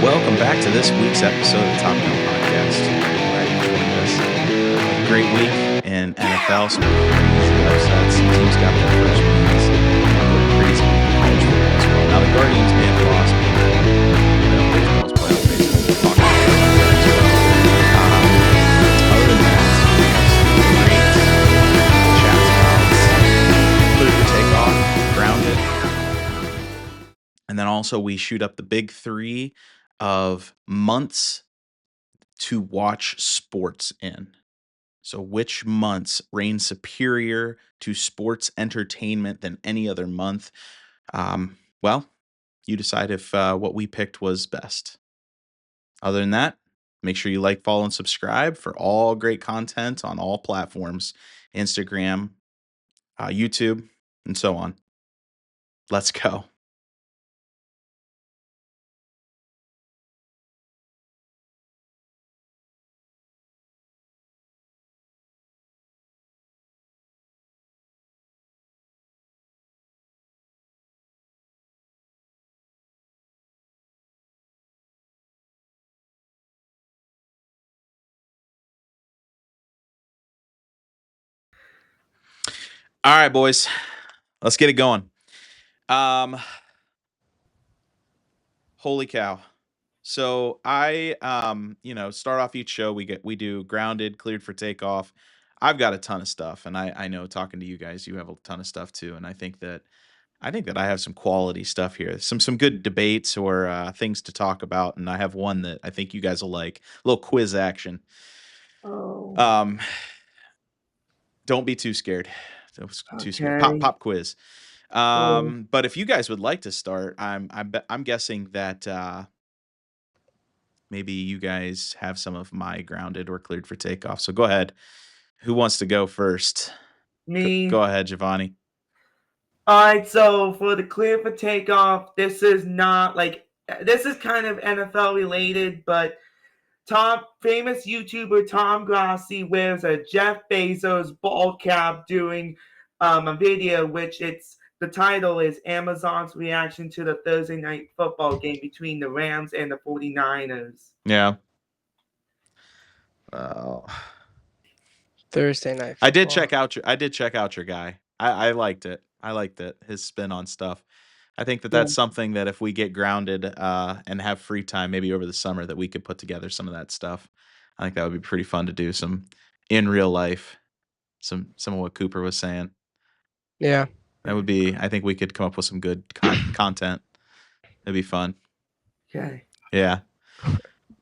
Welcome back to this week's episode of the Top Gun Podcast. Glad you joined us. Great week in NFL. Some crazy upsets. Teams got their first wins. Crazy week in college football as well. Now the Guardians may have lost, but baseball's playoff races. We'll talk about that as well. Other than that, we have some great chats about Clear for Takeoff, Grounded, and then also we shoot up the big three of months to watch sports in. So which months reign superior to sports entertainment than any other month? Well, you decide if what we picked was best. Other than that, make sure you like, follow, and subscribe for all great content on all platforms, Instagram, YouTube, and so on. Let's go. All right, boys, let's get it going. Holy cow. So I start off each show. We do Grounded, Cleared for Takeoff. I've got a ton of stuff, and I know talking to you guys, you have a ton of stuff too. And I think that I have some quality stuff here. Some good debates or things to talk about. And I have one that I think you guys will like. A little quiz action. Oh, Don't be too scared. Too scared. okay. Pop quiz. But if you guys would like to start, I'm guessing that maybe you guys have some of my Grounded or Cleared for Takeoff. So go ahead. Who wants to go first? Me. Go ahead, Giovanni. All right, so for the Clear for Takeoff, this is kind of NFL related, but famous YouTuber Tom Grassi wears a Jeff Bezos bald cap doing a video, the title is Amazon's reaction to the Thursday night football game between the Rams and the 49ers. Yeah. Thursday night football. I did check out your guy. I liked it. I liked it. His spin on stuff. I think that's something that if we get grounded and have free time, maybe over the summer, that we could put together some of that stuff. I think that would be pretty fun to do some in real life. Some of what Cooper was saying. Yeah. That would be, I think we could come up with some good content. That'd be fun. Okay. Yeah. All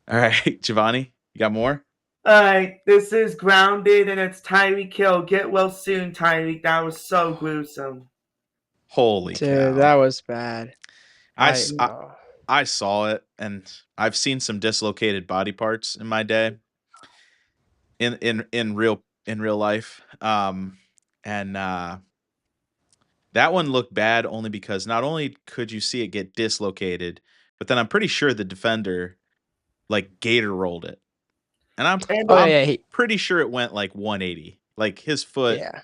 right, Giovanni, you got more? All right, this is Grounded, and it's Tyreek Hill. Get well soon, Tyreek. That was so gruesome. Holy Dude, cow. that was bad. I saw it, and I've seen some dislocated body parts in my day. In real life. And that one looked bad only because not only could you see it get dislocated, but then I'm pretty sure the defender like gator rolled it. And I'm pretty sure it went like 180. Like his foot. Yeah.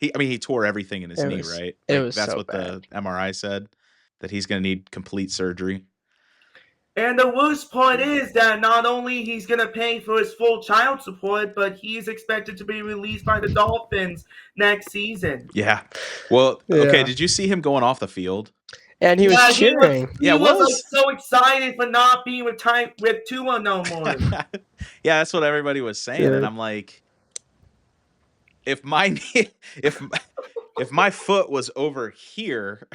He tore everything in his knee, right? That's what the MRI said, that he's going to need complete surgery. And the worst part is that not only he's going to pay for his full child support, but he's expected to be released by the Dolphins next season. Yeah. Well, okay. Did you see him going off the field? And he was cheering. He was so excited for not being with Tua no more. Yeah, that's what everybody was saying, and I'm like, if my foot was over here,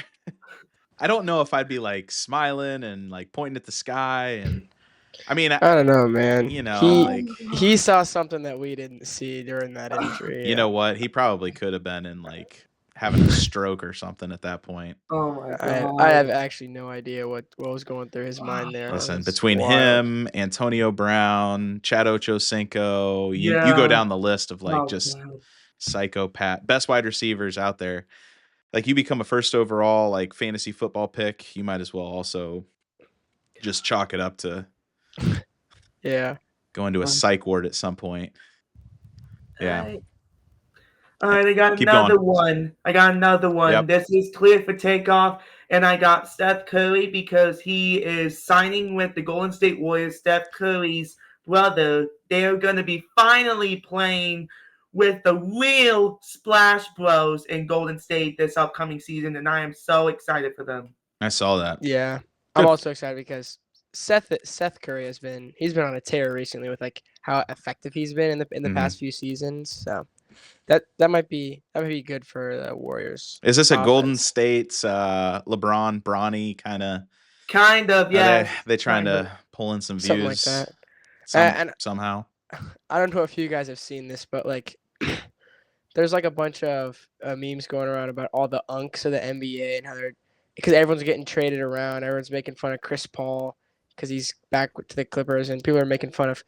I don't know if I'd be like smiling and like pointing at the sky. And I mean, I don't know, man. He saw something that we didn't see during that injury. You know what? He probably could have been in like having a stroke or something at that point. Oh my God. I have actually no idea what was going through his mind there. Listen, between him, Antonio Brown, Chad Ochocinco, you go down the list of like psychopath, best wide receivers out there. Like you become a first overall like fantasy football pick, you might as well also just chalk it up to go into a psych ward at some point. Yeah. All right, I got another one. Yep. This is Clear for Takeoff, And I got Steph Curry because he is signing with the Golden State Warriors. Steph Curry's brother. They're going to be finally playing with the real Splash Bros in Golden State this upcoming season, and I am so excited for them. I saw that. Yeah, Good. I'm also excited because Seth Curry he's been on a tear recently with like how effective he's been in the past few seasons. So that might be good for the Warriors. Is this a Golden offense. State's LeBron, Bronny kind of? Kind of, yeah. They trying to pull in some Something like views that. And somehow? I don't know if you guys have seen this, but like there's like a bunch of memes going around about all the unks of the NBA and how they're because everyone's getting traded around. Everyone's making fun of Chris Paul because he's back to the Clippers, and people are making fun of.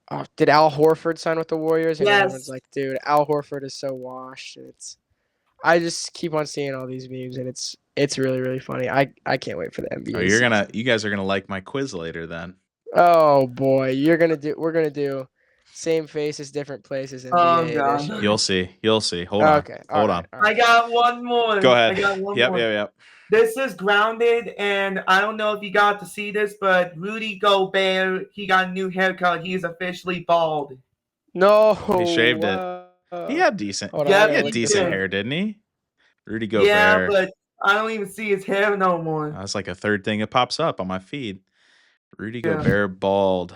Oh, did Al Horford sign with the Warriors? And everyone's like, dude, Al Horford is so washed. And I just keep on seeing all these memes, and it's really, really funny. I can't wait for the NBA. Oh, you guys are gonna like my quiz later then. Oh boy, we're gonna do same faces, different places. NBA God. edition. You'll see. Hold on. Hold on. I got one more. Go ahead. I got one more. Yep. This is Grounded, and I don't know if you got to see this, but Rudy Gobert, he got a new haircut. He is officially bald. No, he shaved it. He had decent. He had decent hair, didn't he? Rudy Gobert. Yeah, but I don't even see his hair no more. That's like a third thing that pops up on my feed. Rudy Gobert bald.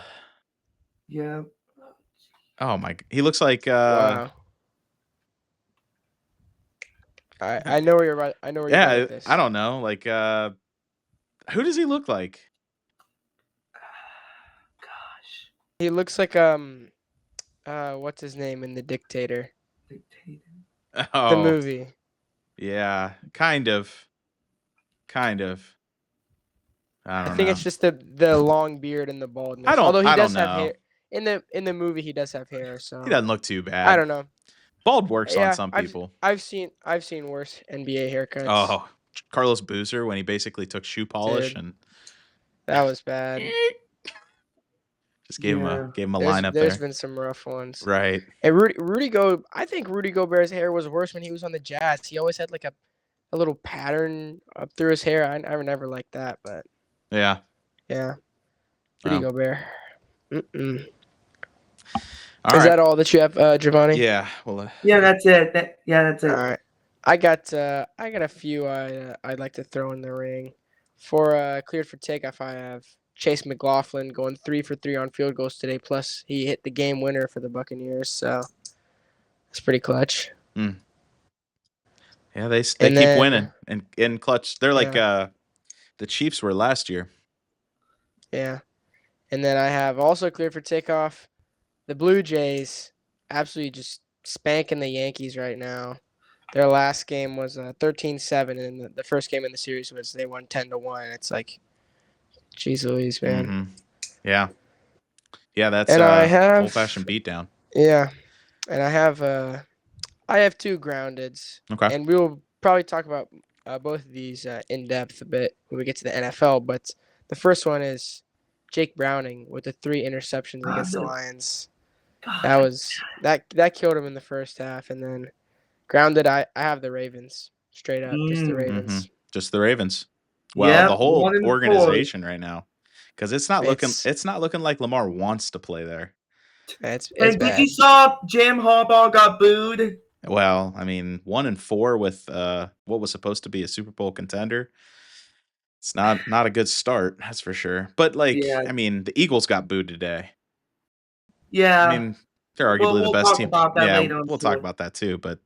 Yeah. Oh my! He looks like. Wow. I know where you're right. I know where you're going with this. I don't know. Like, who does he look like? Gosh. He looks like what's his name in The Dictator? Oh, the movie. Yeah, kind of. I think it's just the long beard and the baldness. Although he does have hair in the movie, he does have hair. So he doesn't look too bad. I don't know. Bald works on some people. I've seen worse NBA haircuts. Oh, Carlos Boozer when he basically took shoe polish and that was bad. Just gave him a line up there. There's been some rough ones. Right. And I think Rudy Gobert's hair was worse when he was on the Jazz. He always had like a little pattern up through his hair. I never liked that, but yeah. Rudy Gobert. Is that all that you have, Giovanni? Yeah. Well. Yeah, that's it. That's it. All right. I got a few I'd like to throw in the ring. For cleared for takeoff, I have Chase McLaughlin going 3 for 3 on field goals today. Plus, he hit the game winner for the Buccaneers, so it's pretty clutch. Yeah, they keep winning and in clutch. They're like the Chiefs were last year. Yeah, and then I have also cleared for takeoff. The Blue Jays absolutely just spanking the Yankees right now. Their last game was 13-7, and the first game in the series was they won 10-1. It's like, geez Louise, man. Mm-hmm. Yeah, that's old-fashioned beatdown. Yeah, and I have 2 groundeds. Okay. And we will probably talk about both of these in depth a bit when we get to the NFL. But the first one is Jake Browning with the 3 interceptions against the Lions. That killed him in the first half, and then grounded. I have the Ravens straight up, just the Ravens. Mm-hmm. Just the Ravens. Well, the whole organization right now, because it's not looking like Lamar wants to play there. It's and bad. Did you saw Jim Harbaugh got booed? Well, I mean, 1-4 with what was supposed to be a Super Bowl contender. It's not a good start, that's for sure. But I mean, the Eagles got booed today. Yeah. I mean, they're arguably the best team. We'll talk about that too. But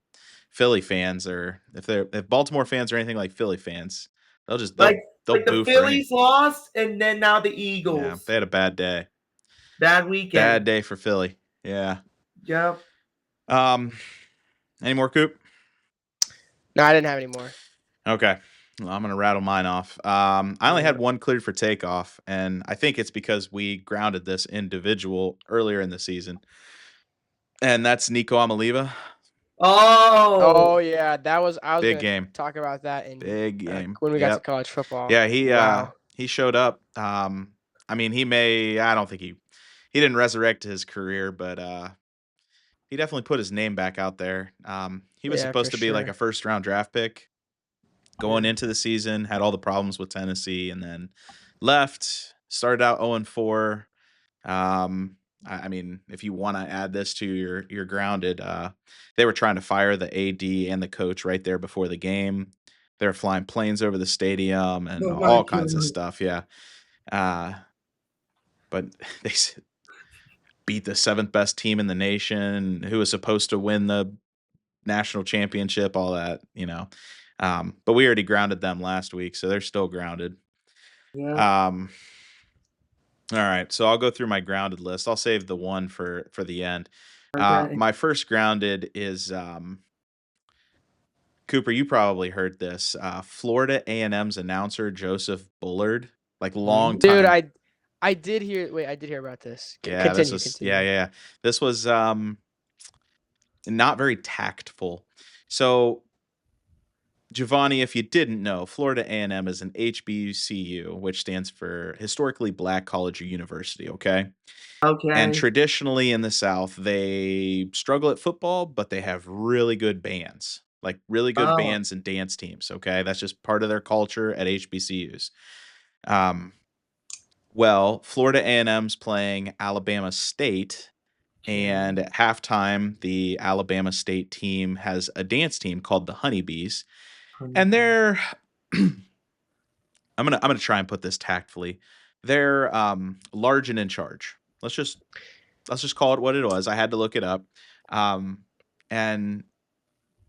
Philly fans if Baltimore fans are anything like Philly fans, they'll boo the Phillies lost, and then now the Eagles. Yeah, they had a bad day. Bad weekend. Bad day for Philly. Yeah. Yep. Any more, Coop? No, I didn't have any more. Okay. Well, I'm going to rattle mine off. I only had one cleared for takeoff, and I think it's because we grounded this individual earlier in the season. And that's Nico Amaliva. Oh, yeah. That was I was big game. Talk about that in big game when we got to college football. Yeah, he showed up. I mean, I don't think he didn't resurrect his career, but he definitely put his name back out there. He was supposed to be like a first-round draft pick. going into the season, had all the problems with Tennessee, and then left. Started out 0-4. I mean, if you want to add this to your grounded, they were trying to fire the AD and the coach right there before the game. They were flying planes over the stadium and Oh my all kinds of God. stuff. Yeah. But they beat the 7th best team in the nation, who was supposed to win the national championship, all that, but we already grounded them last week, so they're still grounded. Yeah. All right, so I'll go through my grounded list. I'll save the one for the end. Okay. My first grounded is Cooper. You probably heard this. Florida A&M's announcer Joseph Bullard, like long Dude, time. I did hear. Wait, I did hear about this. Yeah, this Continue. was Continue. yeah. This was not very tactful. So, Giovanni, if you didn't know, Florida A&M is an HBCU, which stands for Historically Black College or University, okay? And Okay. traditionally in the South, they struggle at football, but they have really good bands, like really good Oh. bands and dance teams, okay? That's just part of their culture at HBCUs. Well, Florida A&M's playing Alabama State, and at halftime, the Alabama State team has a dance team called the Honeybees. And they're I'm gonna try and put this tactfully. They're large and in charge. Let's just call it what it was. I had to look it up. And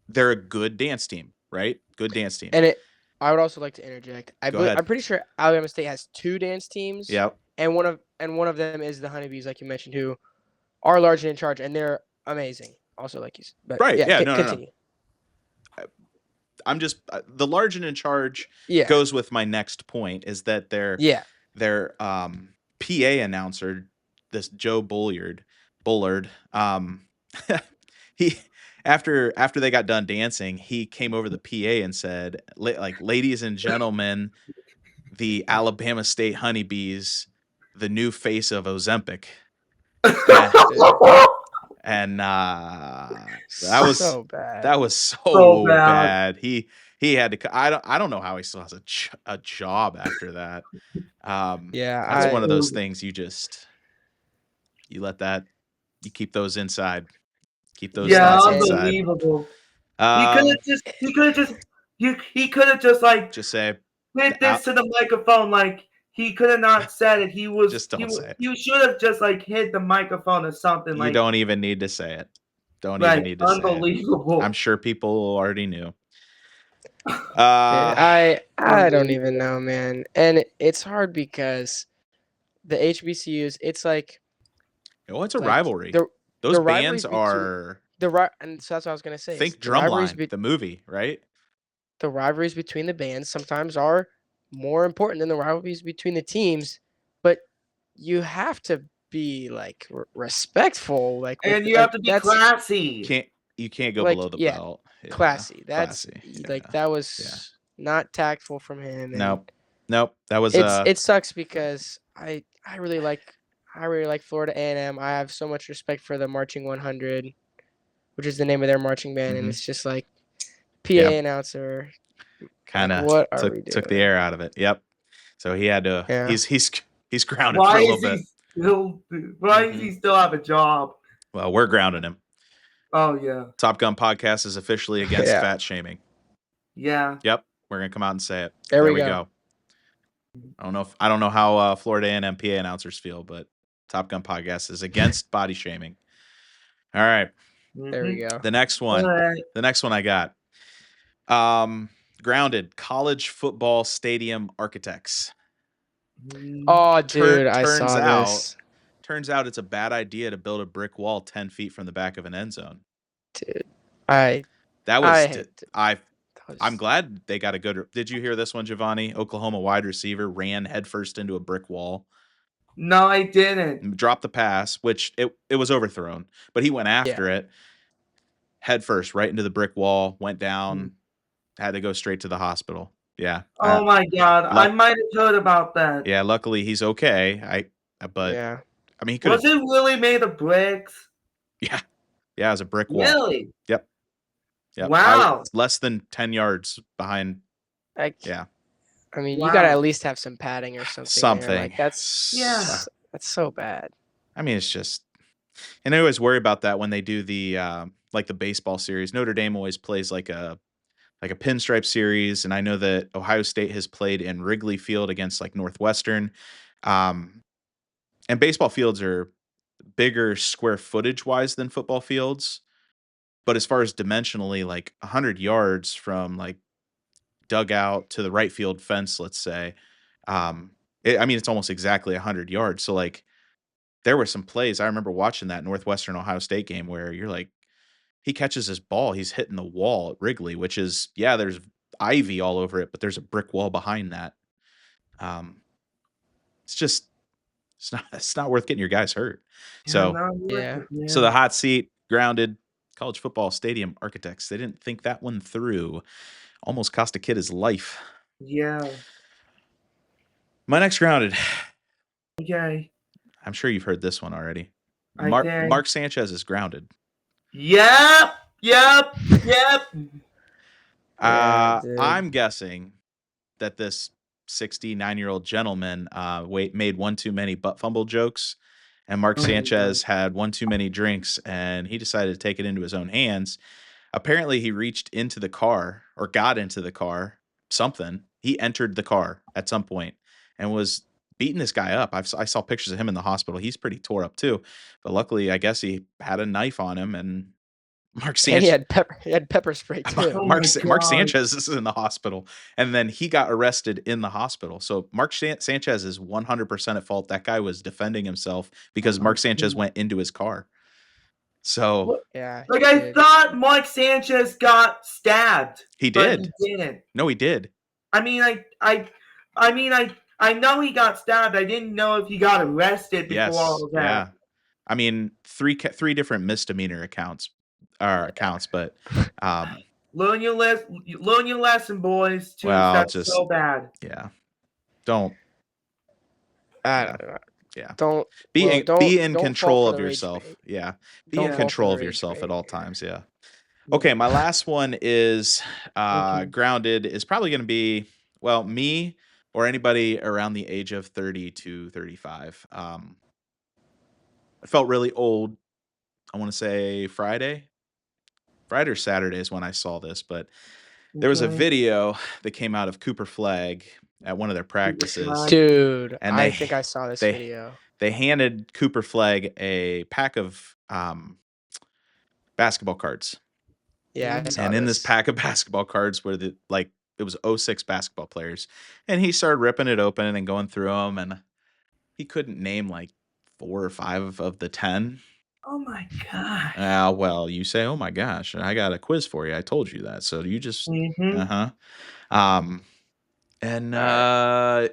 they're a good dance team, right? Good dance team. And I would also like to interject. Go ahead. I'm pretty sure Alabama State has 2 dance teams. Yep. And one of them is the Honeybees, like you mentioned, who are large and in charge, and they're amazing. Also, like you said. But Right. Yeah. continue. No. I'm just the large and in charge Yeah. goes with my next point is that their PA announcer, this Joe Bullard, he after they got done dancing, he came over the PA and said, like, ladies and gentlemen, the Alabama State Honeybees, the new face of Ozempic. And that was so bad. That was so bad. He had to. I don't know how he still has a job after that. That's one of those things. You let that. You keep those inside. Keep those thoughts inside. Unbelievable. He could have just like say hit this to the microphone. Like he could have not said it. He was just don't say it. You should have just like hit the microphone or something. You don't even need to say it. Don't even need to say it. Unbelievable. I'm sure people already knew. I don't even know, man. And it's hard because the HBCUs, it's like it's a rivalry. Those bands are and so that's what I was gonna say. Think Drumline, the movie, right? The rivalries between the bands sometimes are more important than the rivalries between the teams, but you have to be like respectful, like, and you have to be classy. You can't go below the belt. Yeah, classy. That's classy. Like that was not tactful from him. Nope. That was it sucks because I really like Florida A&M. I have so much respect for the Marching 100, which is the name of their marching band, and it's just like PA announcer. Kind of took the air out of it. Yep. So he had to. Yeah. He's grounded for a little bit. Why does he still have a job? Well, we're grounding him. Oh yeah. Top Gun Podcast is officially against fat shaming. Yeah. Yep. We're gonna come out and say it. There we go. I don't know how Florida A&M PA announcers feel, but Top Gun Podcast is against body shaming. All right. There we go. The next one. The next one I got. Grounded College Football Stadium Architects. Oh, dude, I saw this. Turns out it's a bad idea to build a brick wall 10 feet from the back of an end zone. Dude, I'm glad they got a good. Did you hear this one, Giovanni? Oklahoma wide receiver ran headfirst into a brick wall. No, I didn't. Dropped the pass, which it was overthrown, but he went after it headfirst right into the brick wall, went down, had to go straight to the hospital. Yeah. Oh my God, I might have heard about that. Yeah, luckily he's okay. I mean, he could. Was it really made of bricks? Yeah, it was a brick wall. Really? Yep. Wow. Less than 10 yards behind Like, Yeah. I mean, you Wow. gotta at least have some padding or something. There. Something. Like that's so bad. I mean, it's just, and I always worry about that when they do the like the baseball series. Notre Dame always plays like a pinstripe series, and I know that Ohio State has played in Wrigley Field against like Northwestern. And baseball fields are bigger square footage wise than football fields, but as far as dimensionally, like 100 yards from like dugout to the right field fence, let's say, I mean, it's almost exactly 100 yards. So like, there were some plays I remember watching that Northwestern Ohio State game where you're like, he catches his ball, he's hitting the wall at Wrigley, which is, yeah, there's ivy all over it, but there's a brick wall behind that. It's just, it's not worth getting your guys hurt. So the hot seat, grounded, college football stadium architects, they didn't think that one through. Almost cost a kid his life. Yeah. My next grounded. Okay. I'm sure you've heard this one already. Okay. Mark Sanchez is grounded. Yep. I'm guessing that this 69-year-old gentleman made one too many butt fumble jokes, and Mark Sanchez had one too many drinks, and he decided to take it into his own hands. Apparently, he reached into the car or got into the car, something. He entered the car at some point and was beating this guy up. I saw pictures of him in the hospital. He's pretty tore up too, but luckily, I guess he had a knife on him, and Mark Sanchez. And he had pepper spray too. Mark Sanchez is in the hospital, and then he got arrested in the hospital. So Mark Sanchez is 100% at fault. That guy was defending himself because Mark Sanchez went into his car. So yeah, like I thought Mark Sanchez got stabbed. He did. But he didn't. No, he did. I mean, I know he got stabbed. I didn't know if he got arrested before all of that. Yeah. I mean, three different misdemeanor accounts, but learn your lesson, boys. Too. Well, That's just so bad. Yeah. Don't. Yeah. Don't be in don't control fall of for the yourself. rage bait. Yeah. Be Don't in fall control for of the yourself rage at bait. all times. Yeah. Okay, my last one is grounded is probably going to be, well, me or anybody around the age of 30 to 35. I felt really old. I want to say Friday or Saturday is when I saw this, but there was a video that came out of Cooper Flag at one of their practices. Dude, And I think I saw this video. They handed Cooper Flag a pack of basketball cards. Yeah, I saw and in this pack of basketball cards were it was 06 basketball players, and he started ripping it open and going through them, and he couldn't name like 4 or 5 of the 10. Oh my gosh. Well, you say, oh my gosh, I got a quiz for you. I told you that. So you just, and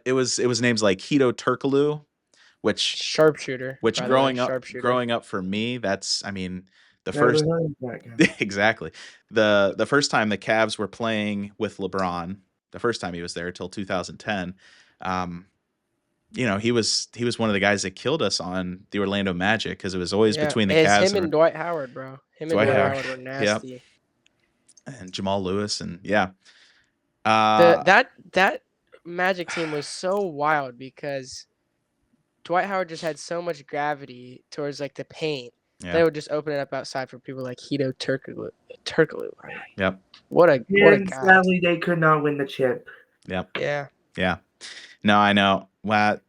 it was names like Hito Turkoglu, which sharpshooter. Which growing up for me, that's, I mean, the first exactly the first time the Cavs were playing with LeBron, the first time he was there till 2010. He was one of the guys that killed us on the Orlando Magic because it was always between the Cavs. Him and Dwight Howard, bro. Him and Dwight Howard were nasty. Yep. And Jamal Lewis, and yeah. That Magic team was so wild because Dwight Howard just had so much gravity towards like the paint. Yeah. They would just open it up outside for people like Hito Turkoglu. Right? Yep. What a guy. Sadly, they could not win the chip. Yep. Yeah. Yeah. No, I know. Well,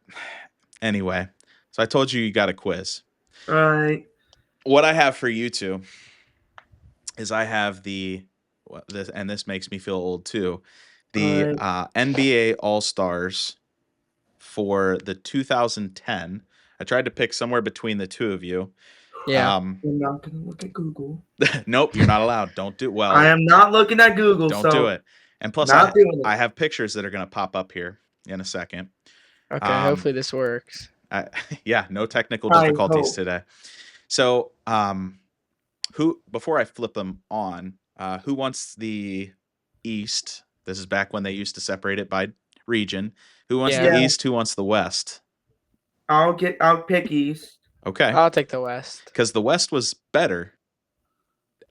anyway, so I told you got a quiz. Right. What I have for you two is I have and this makes me feel old too, the NBA All-Stars for the 2010. I tried to pick somewhere between the two of you. Yeah. You're not going to look at Google. Nope, you're not allowed. Don't do well. I am not looking at Google. Don't do it. And plus, I have pictures that are going to pop up here in a second. Okay, hopefully this works. No technical difficulties today. So, before I flip them on, who wants the East? This is back when they used to separate it by region. Who wants the East? Who wants the West? I'll pick East. Okay. I'll take the West. Because the West was better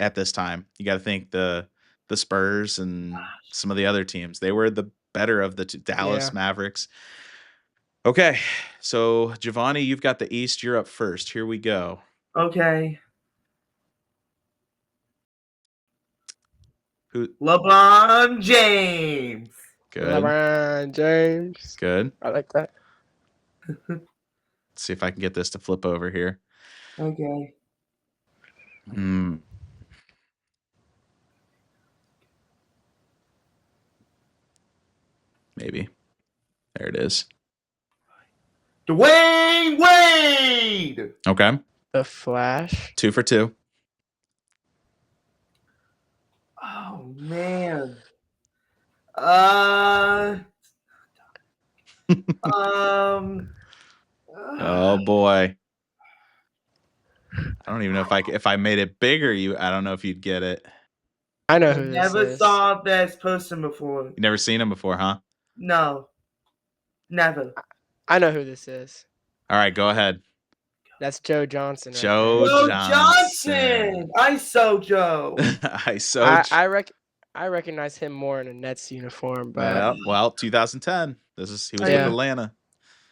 at this time. You got to think the the Spurs and some of the other teams. They were the better of the Dallas Mavericks. Okay, so Giovanni, you've got the East. You're up first. Here we go. Okay. Who? LeBron James. Good. LeBron James. Good. I like that. Let's see if I can get this to flip over here. Okay. Maybe. There it is. Dwayne Wade. Okay. The Flash. 2 for 2. Oh man. Oh boy. I don't even know if I made it bigger. I don't know if you'd get it. I know I who this never is. saw this person before. You never seen him before, huh? No. Never. I know who this is. All right, go ahead. That's Joe Johnson. Right Joe Joe Johnson. I so Joe. I recognize him more in a Nets uniform, but well, 2010. He was with Yeah. Atlanta.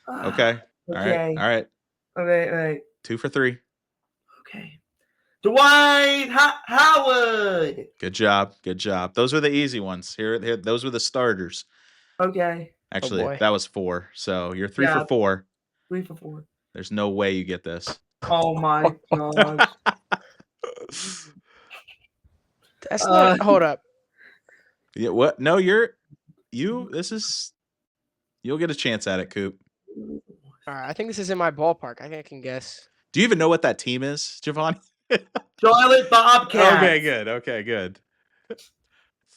Okay. All right. Okay. 2 for 3. Okay. Dwight Howard. Good job. Those were the easy ones. Here, those were the starters. Okay. Actually, boy. that was 4. So you're 3 for 4. 3 for 4. There's no way you get this. Oh my gosh. that's not. Hold up. Yeah, what? No, you'll get a chance at it, Coop. All right, I think this is in my ballpark. I think I can guess. Do you even know what that team is, Giovanni? Charlotte Bobcats. Okay, good.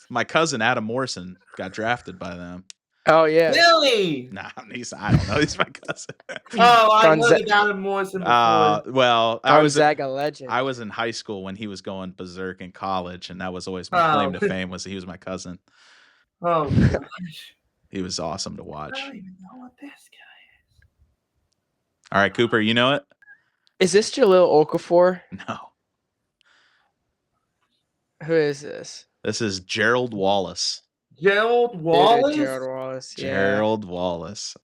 My cousin Adam Morrison got drafted by them. Oh yeah. Really? Nah, I don't know. He's my cousin. Oh, I heard Adam Morrison before. Well, Gonzaga legend. I was in high school when he was going berserk in college, and that was always my claim to fame was he was my cousin. Oh gosh. He was awesome to watch. I don't even know what this guy is. All right, Cooper, you know it? Is this Jahlil Okafor? No. Who is this? This is Gerald Wallace. Gerald Wallace? Gerald Wallace. Yeah. Gerald Wallace.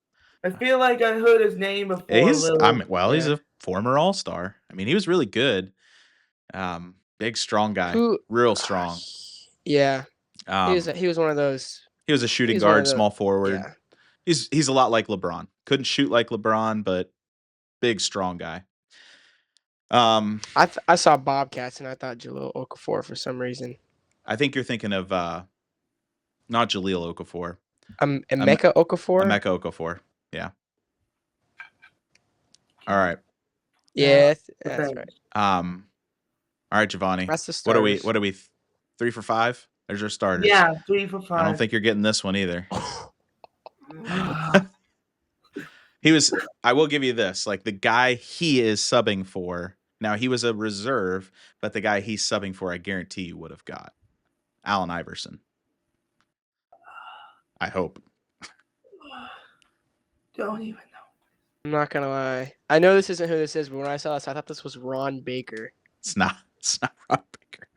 I feel like I heard his name before. He's a former All-Star. I mean, he was really good. Big, strong guy. Real strong. Yeah. He was one of those. He was a shooting guard, small forward. Yeah. He's a lot like LeBron. Couldn't shoot like LeBron, but big, strong guy. I saw Bobcats and I thought Jahlil Okafor for some reason. I think you're thinking of not Jahlil Okafor. Emeka Okafor? Emeka Okafor. Yeah. All right. Yeah, that's right. All right, Giovanni. That's the starters. What are we 3 for 5? There's your starters. Yeah, 3 for 5. I don't think you're getting this one either. I will give you this, like the guy he is subbing for. Now he was a reserve, but the guy he's subbing for, I guarantee you would have got Allen Iverson. I hope. Don't even know. I'm not gonna lie. I know this isn't who this is, but when I saw this, I thought this was Ron Baker. It's not Ron Baker.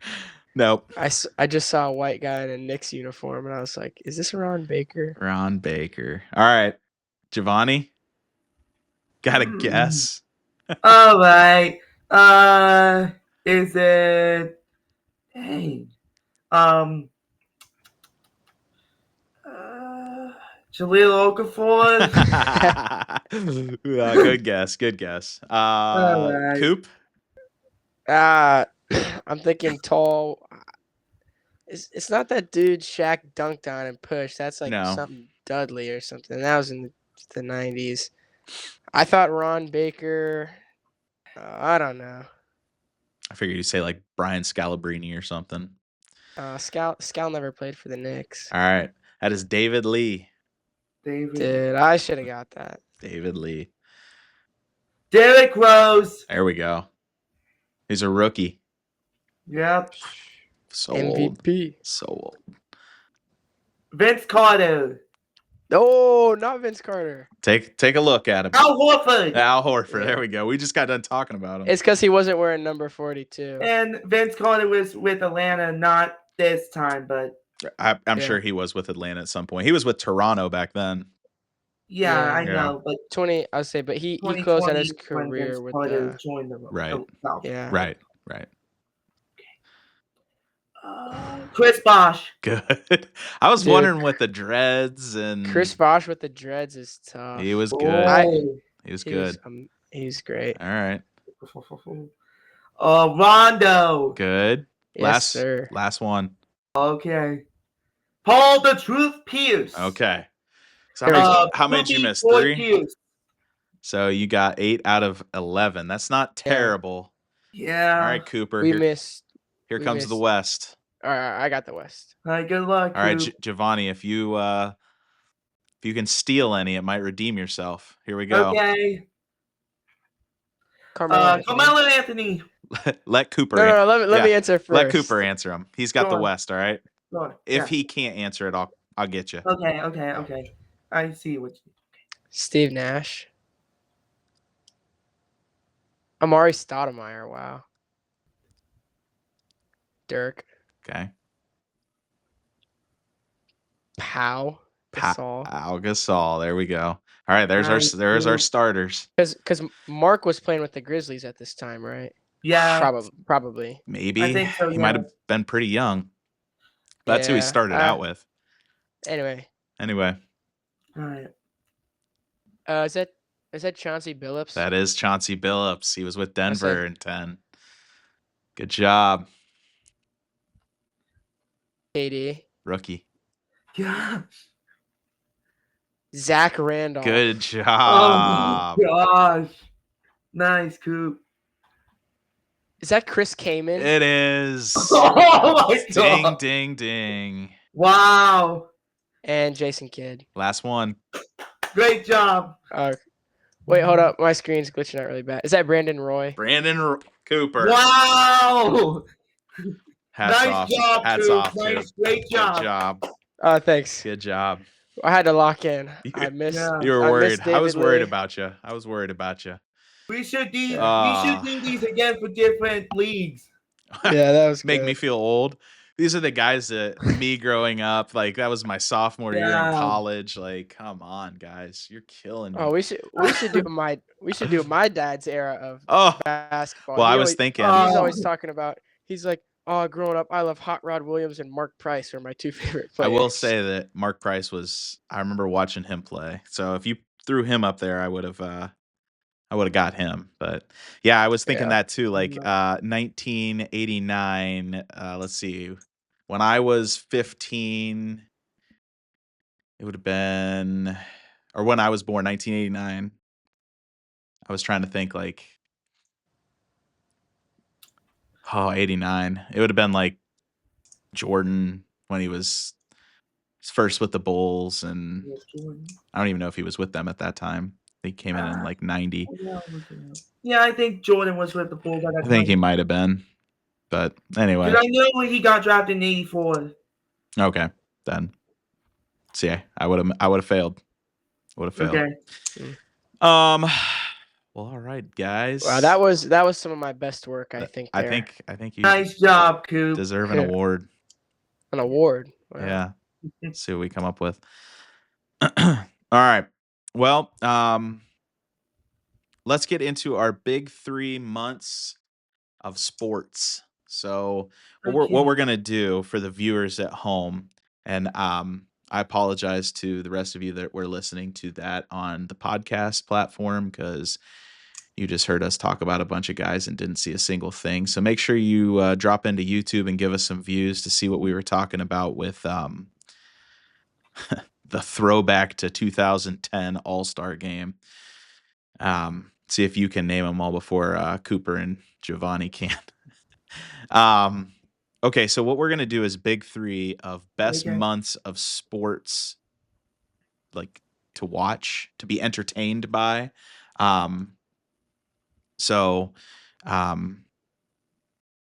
Nope. I just saw a white guy in a Knicks uniform, and I was like, "Is this Ron Baker?" Ron Baker. All right, Giovanni. Got a guess? All right. Is it? Dang. Jahlil Okafor. Good guess. Right. Coop. I'm thinking tall. It's not that dude Shaq dunked on and pushed. That's like something Dudley or something. That was in the 90s. I thought Ron Baker. I don't know. I figured you'd say like Brian Scalabrine or something. Scal never played for the Knicks. All right. That is David Lee. Dude, I should have got that. David Lee. Derrick Rose. There we go. He's a rookie. Yep. So MVP. Old. So old. Vince Carter. No, not Vince Carter. Take a look at him. Al Horford. Al Horford. There we go. We just got done talking about him. It's because he wasn't wearing number 42. And Vince Carter was with Atlanta, not this time, but I'm Yeah. sure he was with Atlanta at some point. He was with Toronto back then. yeah, I Yeah. know. But 20, I'll say, but he closed out his 2020 is when Vince career with Carter the joined the Right. South. yeah. Right. Chris Bosh. Good. I was Dude. wondering with the dreads and Chris Bosh with the dreads is tough. he was good. Oh. He was good. He's great. All right. Rondo. Good. Yes, sir. Last one. Okay. Paul the Truth Pierce. Okay. So Here we go. how many did you miss? Floyd 3? Pierce. So you got 8 out of 11. That's not terrible. Yeah. All right, Cooper. We Here missed. comes the West. All right, I got the West. All right, good luck. All right, Coop. Giovanni, if you can steal any, it might redeem yourself. Here we go. Okay. Carmelo Anthony. Let Cooper. No, let me answer first. Let Cooper answer him. He's got the Sure. West. All right. Sure. If he can't answer it, I'll get you. Okay. I see what you. Steve Nash. Amari Stoudemire. Wow. Dirk. Okay. Gasol. Al Gasol. There we go. All right. There's our starters. Because Mark was playing with the Grizzlies at this time, right? Yeah. Probably. Maybe. I think so, He might have been pretty young. That's who he started out with. Anyway. All right. Is that Chauncey Billups? That is Chauncey Billups. He was with Denver in 10. Good job. KD. Rookie. Yeah. Zach Randolph. Good job. Oh my gosh. Nice, Coop. Is that Chris Kaman? It is. Oh my god. Ding. Wow. And Jason Kidd. Last one. Great job. Wait, hold up. My screen's glitching out really bad. Is that Brandon Roy? Cooper. Wow. Hats nice off. job, Hats Coop. off, Nice, dude. great job. Good job. Thanks. Good job. I had to lock in. I missed. Yeah. You were I worried. missed I was David worried Lee. about you. We should do these again for different leagues. Yeah, that was Make good. me feel old. These are the guys that me growing up, like that was my sophomore year in college. Like, come on, guys, you're killing me. Oh, we should do my dad's era of basketball. Well, I was thinking. He's always talking about. He's like, oh, growing up, I love Hot Rod Williams and Mark Price are my 2 favorite players. I will say that Mark Price I remember watching him play. So if you threw him up there, I would have got him. But yeah, I was thinking that too. Like 1989. Let's see. When I was 15, it would have been, or when I was born, 1989. I was trying to think like, 89. It would have been like Jordan when he was first with the Bulls, and I don't even know if he was with them at that time. He came in like 90. Yeah, I think Jordan was with the Bulls. I think he might have been, but anyway. Because I know when he got drafted in '84. Okay, then. See, I would have failed. Okay. Well, all right, guys. Wow, that was some of my best work. I think. I think you. Nice job, Coop. Deserve an award. An award. Wow. Yeah. Let's see what we come up with. All right. Well, let's get into our big 3 months of sports. So what we're gonna do for the viewers at home, and I apologize to the rest of you that were listening to that on the podcast platform, because you just heard us talk about a bunch of guys and didn't see a single thing. So make sure you drop into YouTube and give us some views to see what we were talking about with the throwback to 2010 All-Star game. See if you can name them all before Cooper and Giovanni can. Okay, so what we're going to do is big 3 of best months of sports, like to watch, to be entertained by. So I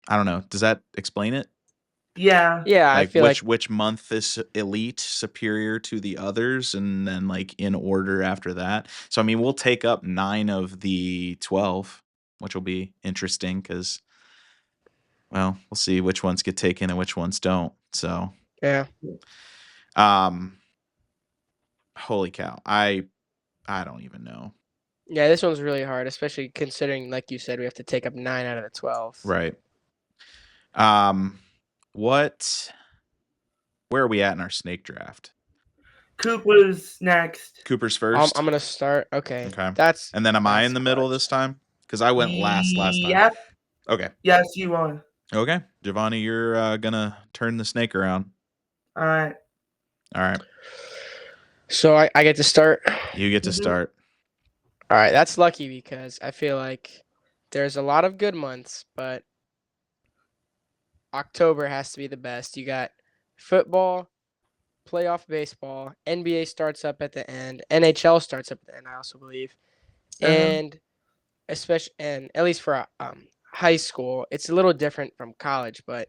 don't know. Does that explain it? Yeah. Yeah, Like I feel which month is elite, superior to the others, and then like in order after that. So I mean, we'll take up 9 of the 12, which will be interesting because, well, we'll see which ones get taken and which ones don't. So, Yeah. Holy cow. I don't even know. Yeah, this one's really hard, especially considering, like you said, we have to take up 9 out of the 12. Right. Where are we at in our snake draft? Cooper's next. Cooper's I'm first. gonna start. Okay. Okay. That's And then am I in that's the middle clutch. this time? Because I went last time. Yep. Okay. Yes, you are. Okay. Giovanni, you're gonna turn the snake around. All right. All right. So I get to start. You get to start. All right, that's lucky because I feel like there's a lot of good months, but October has to be the best. You got football, playoff baseball, NBA starts up at the end, NHL starts up at the end, I also believe. And especially, and at least for high school, it's a little different from college, but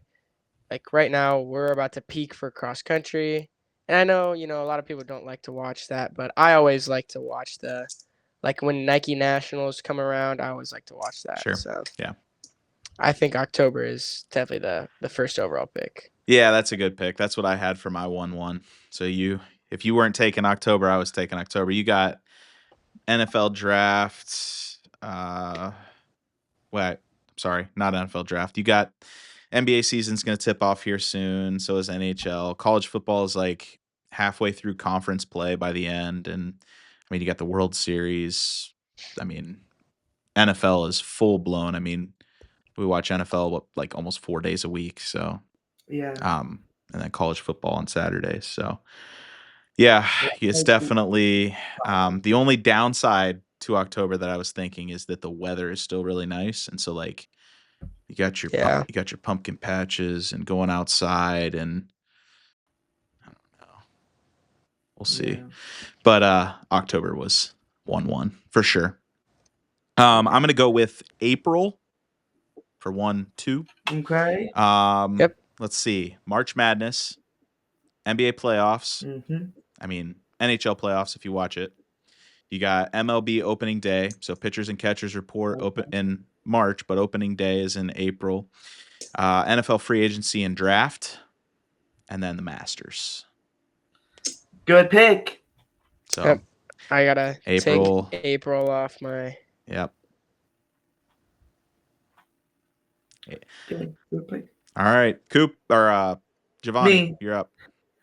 like right now we're about to peak for cross country. And I know, a lot of people don't like to watch that, but I always like to watch like when Nike Nationals come around, I always like to watch that. Sure. So Yeah. I think October is definitely the first overall pick. Yeah, that's a good pick. That's what I had for my 1-1. So if you weren't taking October, I was taking October. You got NFL draft. Sorry, not NFL draft. You got NBA season's going to tip off here soon. So is NHL. College football is like halfway through conference play by the end. And I mean, you got the World Series. I mean, NFL is full blown. I mean, we watch NFL like almost 4 days a week. So, Yeah. and then college football on Saturdays. So, yeah, it's definitely the only downside to October that I was thinking is that the weather is still really nice, and so like you got your pumpkin patches and going outside, and I don't know, we'll see. Yeah. But October was 1-1 for sure. I'm gonna go with April for 1-2. Okay. Yep. Let's see, March Madness, NBA playoffs. I mean NHL playoffs if you watch it. You got MLB opening day, so pitchers and catchers report open in March, but opening day is in April. NFL free agency and draft, and then the Masters. Good pick. So Yep. I gotta April. take April off my. Yep. Good pick. All right, Coop or Giovanni, Me. you're up.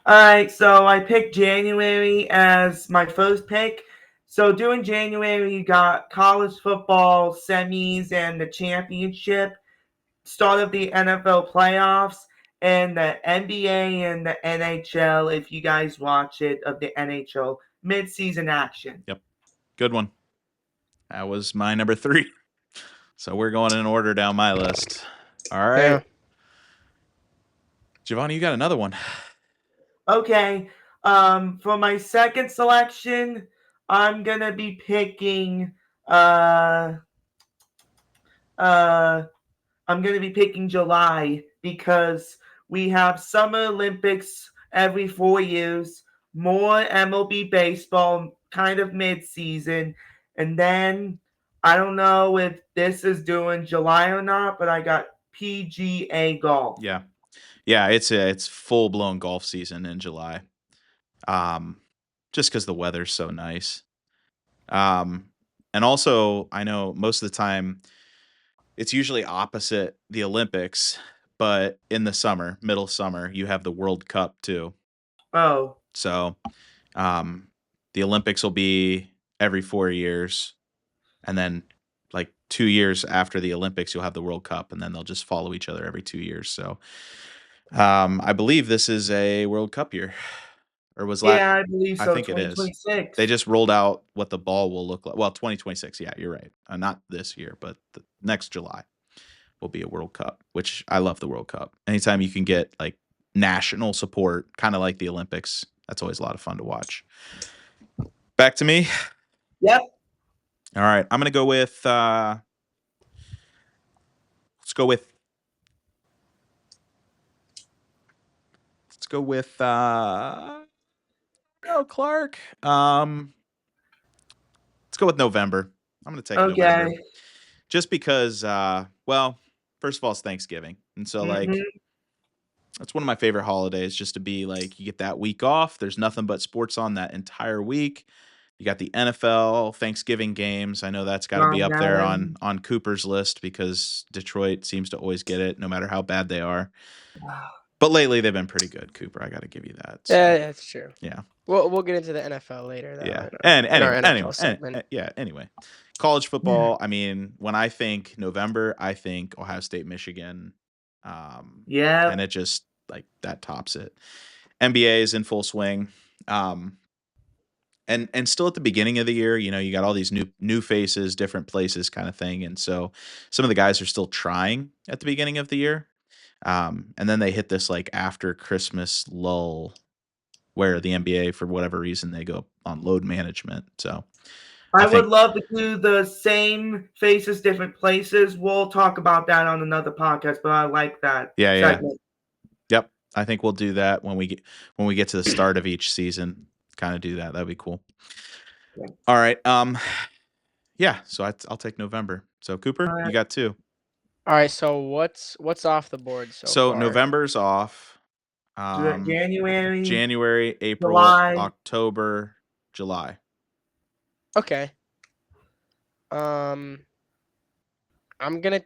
All right, so I picked January as my first pick. So during January, you got college football semis and the championship, start of the NFL playoffs, and the NBA and the NHL, if you guys watch it, of the NHL midseason action. Yep. Good one. That was my number 3. So we're going in order down my list. All right. Yeah. Giovanni, you got another one. Okay. For my second selection, I'm gonna be picking I'm gonna be picking July because we have Summer Olympics every 4 years, more MLB baseball kind of mid-season, and then I don't know if this is doing July or not, but I got PGA golf. Yeah. Yeah, it's full blown golf season in July. Just because the weather's so nice. And also I know most of the time it's usually opposite the Olympics, but in the summer, middle summer, you have the World Cup too. Oh. So the Olympics will be every 4 years, and then like 2 years after the Olympics, you'll have the World Cup, and then they'll just follow each other every 2 years. So I believe this is a World Cup year. Or was Yeah, I believe I so. think it is. 2026. They just rolled out what the ball will look like. Well, 2026. Yeah, you're right. Not this year, but the next July will be a World Cup, which I love the World Cup. Anytime you can get like national support, kind of like the Olympics, that's always a lot of fun to watch. Back to me. Yep. All right, I'm gonna go with. Let's go with. Clark. Let's go with November. I'm gonna take November. Just because, well, first of all, it's Thanksgiving, and so like, That's one of my favorite holidays, just to be like, you get that week off. There's nothing but sports on that entire week. You got the NFL Thanksgiving games. I know that's got to be up there on Cooper's list because Detroit seems to always get it, no matter how bad they are. But lately, they've been pretty good, Cooper. I got to give you that. So. Yeah, that's true. Yeah. We'll get into the NFL later, though. Yeah. In our NFL segment. Anyway, college football. I mean, when I think November, I think Ohio State, Michigan. And it just like that tops it. NBA is in full swing. And still at the beginning of the year, you got all these new faces, different places kind of thing. And so some of the guys are still trying at the beginning of the year. And then they hit this like after Christmas lull where the NBA, for whatever reason, they go on load management. So I would love to do the same faces, different places. We'll talk about that on another podcast, but I like that segment. Yep. I think we'll do that when we get to the start of each season. Kind of do that. That'd be cool. Yeah. All right. Yeah. So I'll take November. So Cooper, you got 2. All right. So what's off the board so far? November's off. January, April, July. October, July. Okay. I'm gonna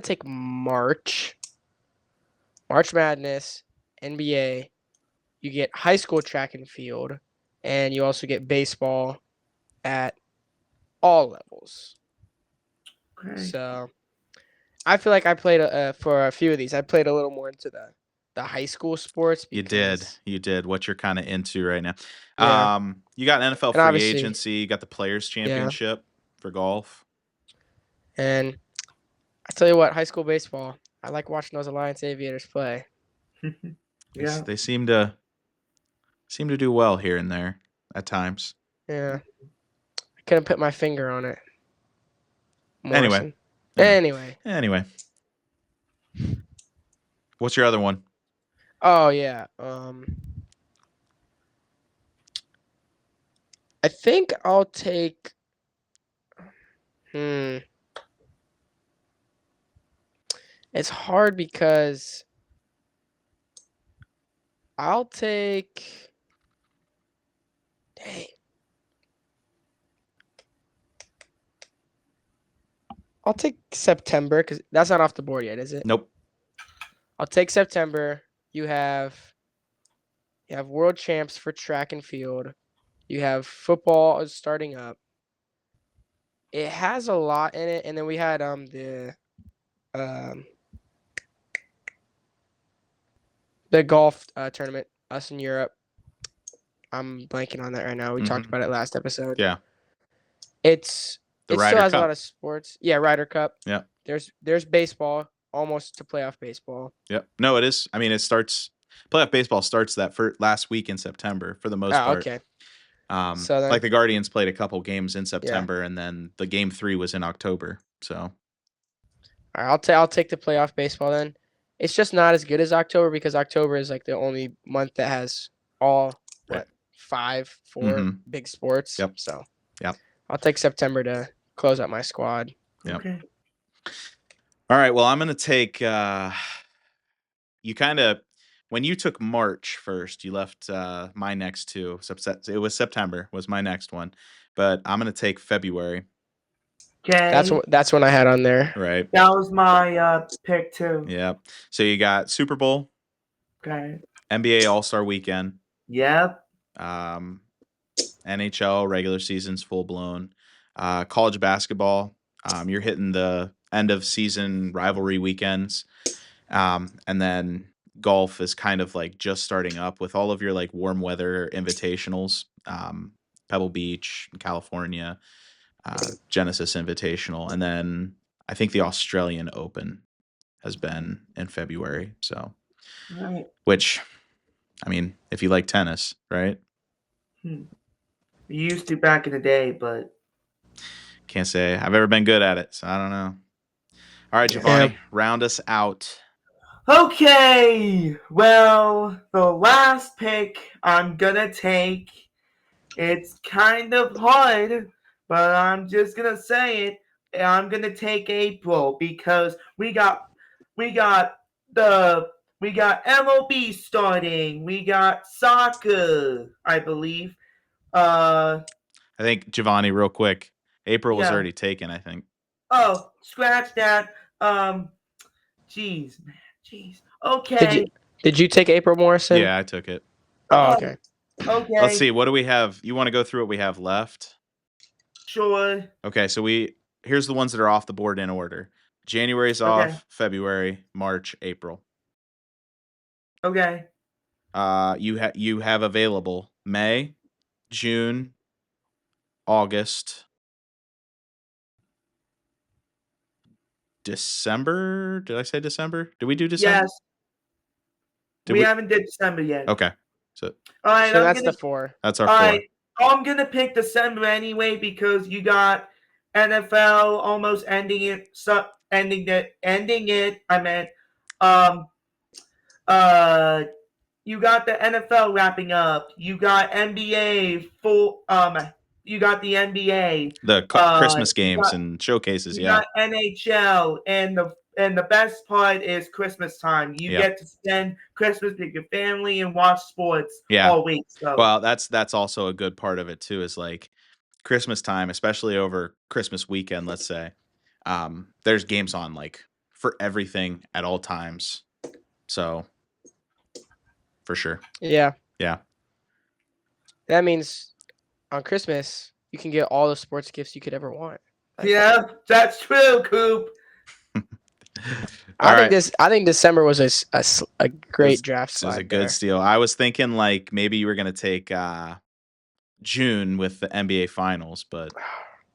take March. March Madness, NBA. You get high school track and field, and you also get baseball at all levels. Okay. So I feel like I played for a few of these. I played a little more into the high school sports. You did. What you're kind of into right now. Yeah. You got NFL free agency. You got the Players Championship for golf. And I tell you what, high school baseball. I like watching those Alliance Aviators play. Yeah, they seem to do well here and there at times. Yeah, I couldn't put my finger on it. Morrison. Anyway. What's your other one? Oh yeah. I think I'll take. It's hard because I'll take. Dang. I'll take September because that's not off the board yet, is it? Nope. I'll take September. You have world champs for track and field. You have football starting up. It has a lot in it, and then we had the golf tournament. Us in Europe. I'm blanking on that right now. We talked about it last episode. Yeah. It still has a lot of sports. Yeah, Ryder Cup. Yeah. There's baseball, almost to playoff baseball. Yep. No, it is. I mean, it starts. Playoff baseball starts that last week in September for the most part. Okay. So then, like the Guardians played a couple games in September, and then the game 3 was in October. So. All right, I'll take the playoff baseball then. It's just not as good as October because October is like the only month that has all 4 big sports. Yep. So. Yep. I'll take September to close out my squad. Yep. Okay. All right. Well, I'm going to take you kind of when you took March first, you left my next 2. It was September was my next one, but I'm going to take February. Okay. That's when I had on there. Right. That was my pick too. Yeah. So you got Super Bowl. Okay. NBA All-Star Weekend. Yep. NHL regular season's full blown. College basketball. You're hitting the end of season rivalry weekends. And then golf is kind of like just starting up with all of your like warm weather invitationals. Pebble Beach, California, Genesis Invitational. And then I think the Australian Open has been in February. So, right. Which, I mean, if you like tennis, right? We used to back in the day, but can't say I've ever been good at it, so I don't know. All right, Giovanni, round us out. Okay, well, the last pick I'm gonna take, it's kind of hard, but I'm just gonna say it. I'm gonna take April because we got we got MLB starting. We got soccer, I believe. I think Giovanni, real quick. April was Yeah. already taken, I think. Oh, scratch that. Jeez, man. Jeez. Okay. Did you take April Morrison? Yeah, I took it. Oh, okay. Okay. Let's see. What do we have? You want to go through what we have left? Sure. Okay, so here's the ones that are off the board in order. January's off, February, March, April. Okay. You have available May, June, August, December. Did I say December? Did we do December? Yes. We haven't did December yet. Okay. So all right. So that's the 4. That's our all 4. right. I'm gonna pick December anyway because you got NFL almost ending it. Ending it. I meant you got the NFL wrapping up. You got NBA full. You got the NBA. The Christmas games and showcases. You got NHL, and the best part is Christmas time. You get to spend Christmas with your family and watch sports all week. So. Well, that's also a good part of it too. Is like Christmas time, especially over Christmas weekend. Let's say there's games on like for everything at all times. So. For sure. Yeah. Yeah. That means on Christmas you can get all the sports gifts you could ever want. Yeah, that's true, Coop. I think December was a great draft slide. It was a good steal. I was thinking like maybe you were gonna take June with the NBA Finals, but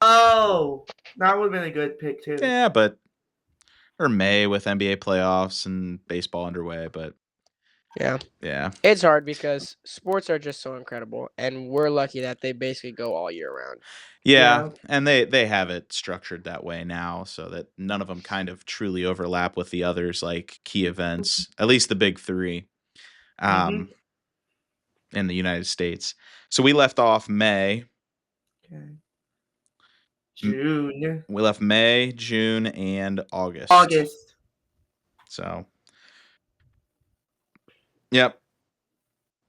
that would have been a good pick too. Yeah, or May with NBA playoffs and baseball underway, but yeah, it's hard because sports are just so incredible, and we're lucky that they basically go all year round. Yeah, and they have it structured that way now, so that none of them kind of truly overlap with the others, like key events, at least the big 3, in the United States. So we left off May. Okay. June. We left May, June, and August. So. Yep.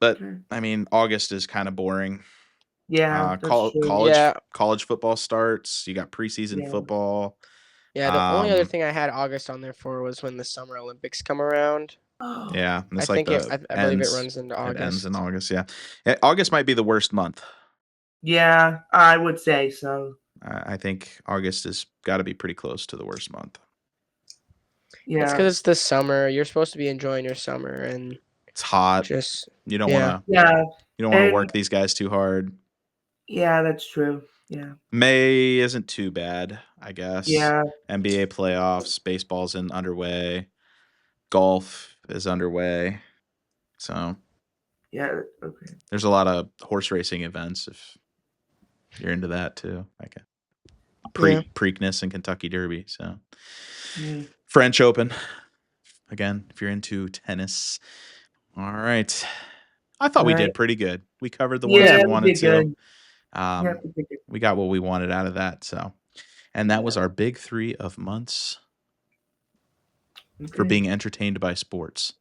But I mean, August is kind of boring. Yeah. College football starts. You got preseason football. Yeah. The only other thing I had August on there for was when the Summer Olympics come around. Oh. Yeah. I believe it runs into August. It ends in August. Yeah. August might be the worst month. Yeah, I would say so. I think August has got to be pretty close to the worst month. Yeah. It's because it's the summer. You're supposed to be enjoying your summer, and it's hot. You don't want to. Yeah. You don't want to work these guys too hard. Yeah, that's true. Yeah. May isn't too bad, I guess. Yeah. NBA playoffs, baseball's underway, golf is underway. So. Yeah. Okay. There's a lot of horse racing events if you're into that too, like Preakness and Kentucky Derby. So. French Open. Again, if you're into tennis. All right. I thought we did pretty good. We covered the ones we wanted to. We got what we wanted out of that. So, and that was our big 3 of months for being entertained by sports.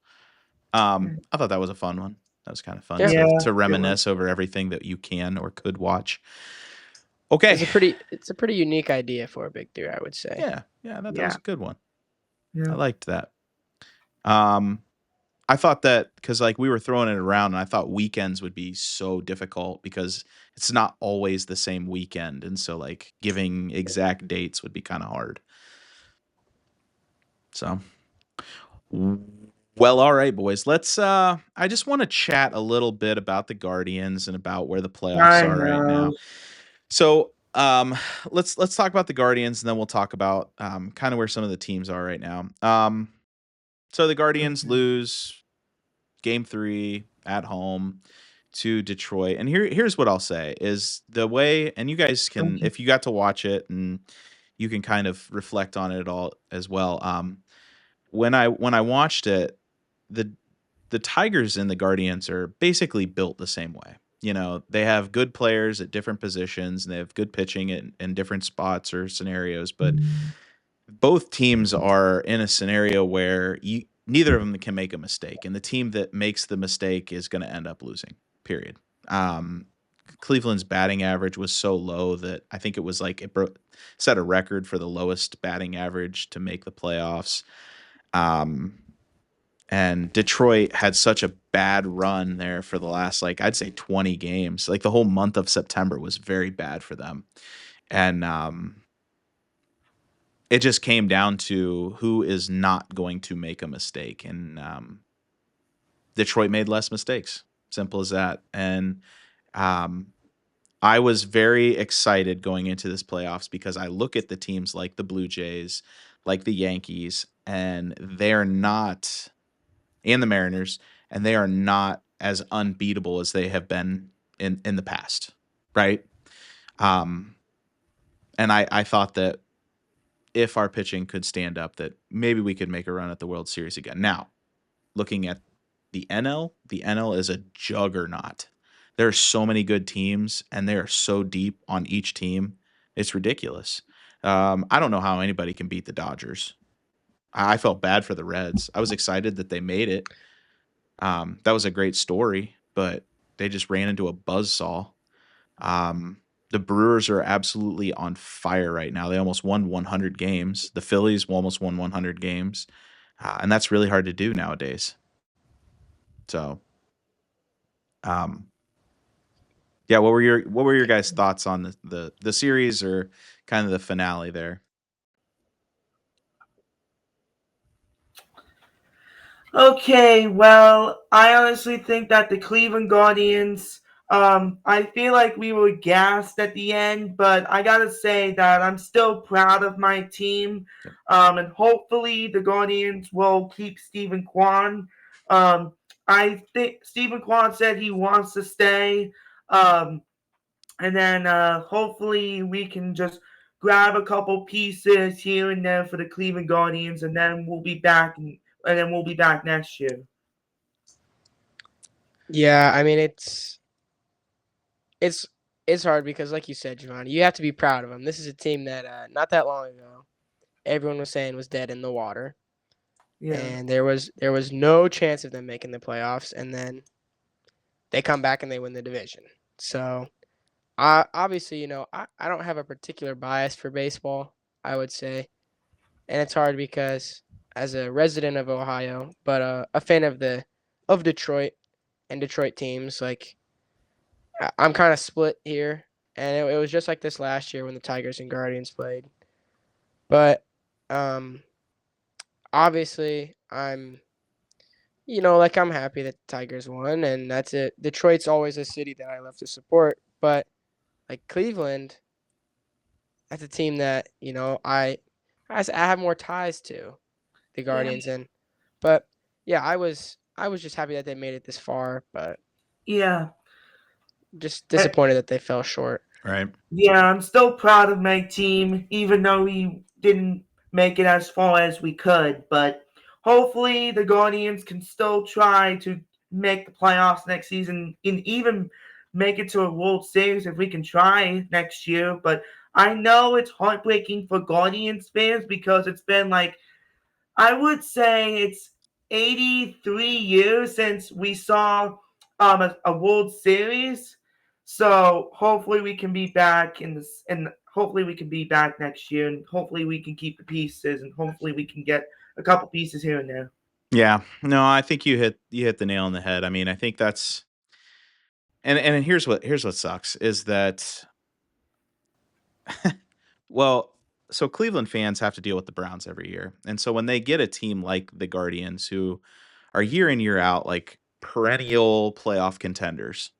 I thought that was a fun one. That was kind of fun to reminisce over everything that you can or could watch. Okay. It's a pretty unique idea for a big 3, I would say. Yeah. Yeah, that was a good one. Yeah. I liked that. I thought that because like we were throwing it around and I thought weekends would be so difficult because it's not always the same weekend. And so like giving exact dates would be kind of hard. So, well, all right, boys, let's, I just want to chat a little bit about the Guardians and about where the playoffs are right now. So, let's talk about the Guardians and then we'll talk about, kind of where some of the teams are right now. So the Guardians lose game 3 at home to Detroit. And here's what I'll say is the way, and you guys can, if you got to watch it and you can kind of reflect on it all as well. When I watched it, the Tigers and the Guardians are basically built the same way. You know, they have good players at different positions and they have good pitching in different spots or scenarios, but both teams are in a scenario where neither of them can make a mistake, and the team that makes the mistake is going to end up losing. Period. Cleveland's batting average was so low that I think it was like set a record for the lowest batting average to make the playoffs. And Detroit had such a bad run there for the last, like, I'd say 20 games. Like the whole month of September was very bad for them. And it just came down to who is not going to make a mistake. And Detroit made less mistakes. Simple as that. And I was very excited going into this playoffs because I look at the teams like the Blue Jays, like the Yankees, and they're not, and the Mariners, and they are not as unbeatable as they have been in the past, right? And I thought that if our pitching could stand up, that maybe we could make a run at the World Series again. Now, looking at the NL is a juggernaut. There are so many good teams, and they are so deep on each team. It's ridiculous. I don't know how anybody can beat the Dodgers. I felt bad for the Reds. I was excited that they made it. That was a great story, but they just ran into a buzzsaw. The Brewers are absolutely on fire right now. They almost won 100 games. The Phillies almost won 100 games, and that's really hard to do nowadays. So, yeah, what were your guys' thoughts on the series or kind of the finale there? Okay, well, I honestly think that the Cleveland Guardians, I feel like we were gassed at the end, but I gotta say that I'm still proud of my team, and hopefully the Guardians will keep Stephen Kwan. I think Stephen Kwan said he wants to stay, and then hopefully we can just grab a couple pieces here and there for the Cleveland Guardians, and then we'll be back next year. Yeah, I mean it's hard because, like you said, Giovanni, you have to be proud of them. This is a team that not that long ago everyone was saying was dead in the water, Yeah. and there was no chance of them making the playoffs, and then they come back and they win the division. So, obviously, I don't have a particular bias for baseball, I would say, and it's hard because as a resident of Ohio, but a fan of Detroit and Detroit teams, like I'm kind of split here, and it was just like this last year when the Tigers and Guardians played. But obviously, I'm I'm happy that the Tigers won, and that's it. Detroit's always a city that I love to support, but like Cleveland, that's a team that I have more ties to the Guardians, but yeah, I was just happy that they made it this far, but Yeah. just disappointed that they fell short. Right. Yeah, I'm still proud of my team, even though we didn't make it as far as we could. But hopefully, the Guardians can still try to make the playoffs next season and even make it to a World Series if we can try next year. But I know it's heartbreaking for Guardians fans because it's been like, I would say it's 83 years since we saw a World Series. So hopefully we can be back and hopefully we can be back next year, and hopefully we can keep the pieces, and hopefully we can get a couple pieces here and there. Yeah. No, I think you hit the nail on the head. I mean, I think that's, and here's what sucks is that well, so Cleveland fans have to deal with the Browns every year. And so when they get a team like the Guardians who are year in year out like perennial playoff contenders,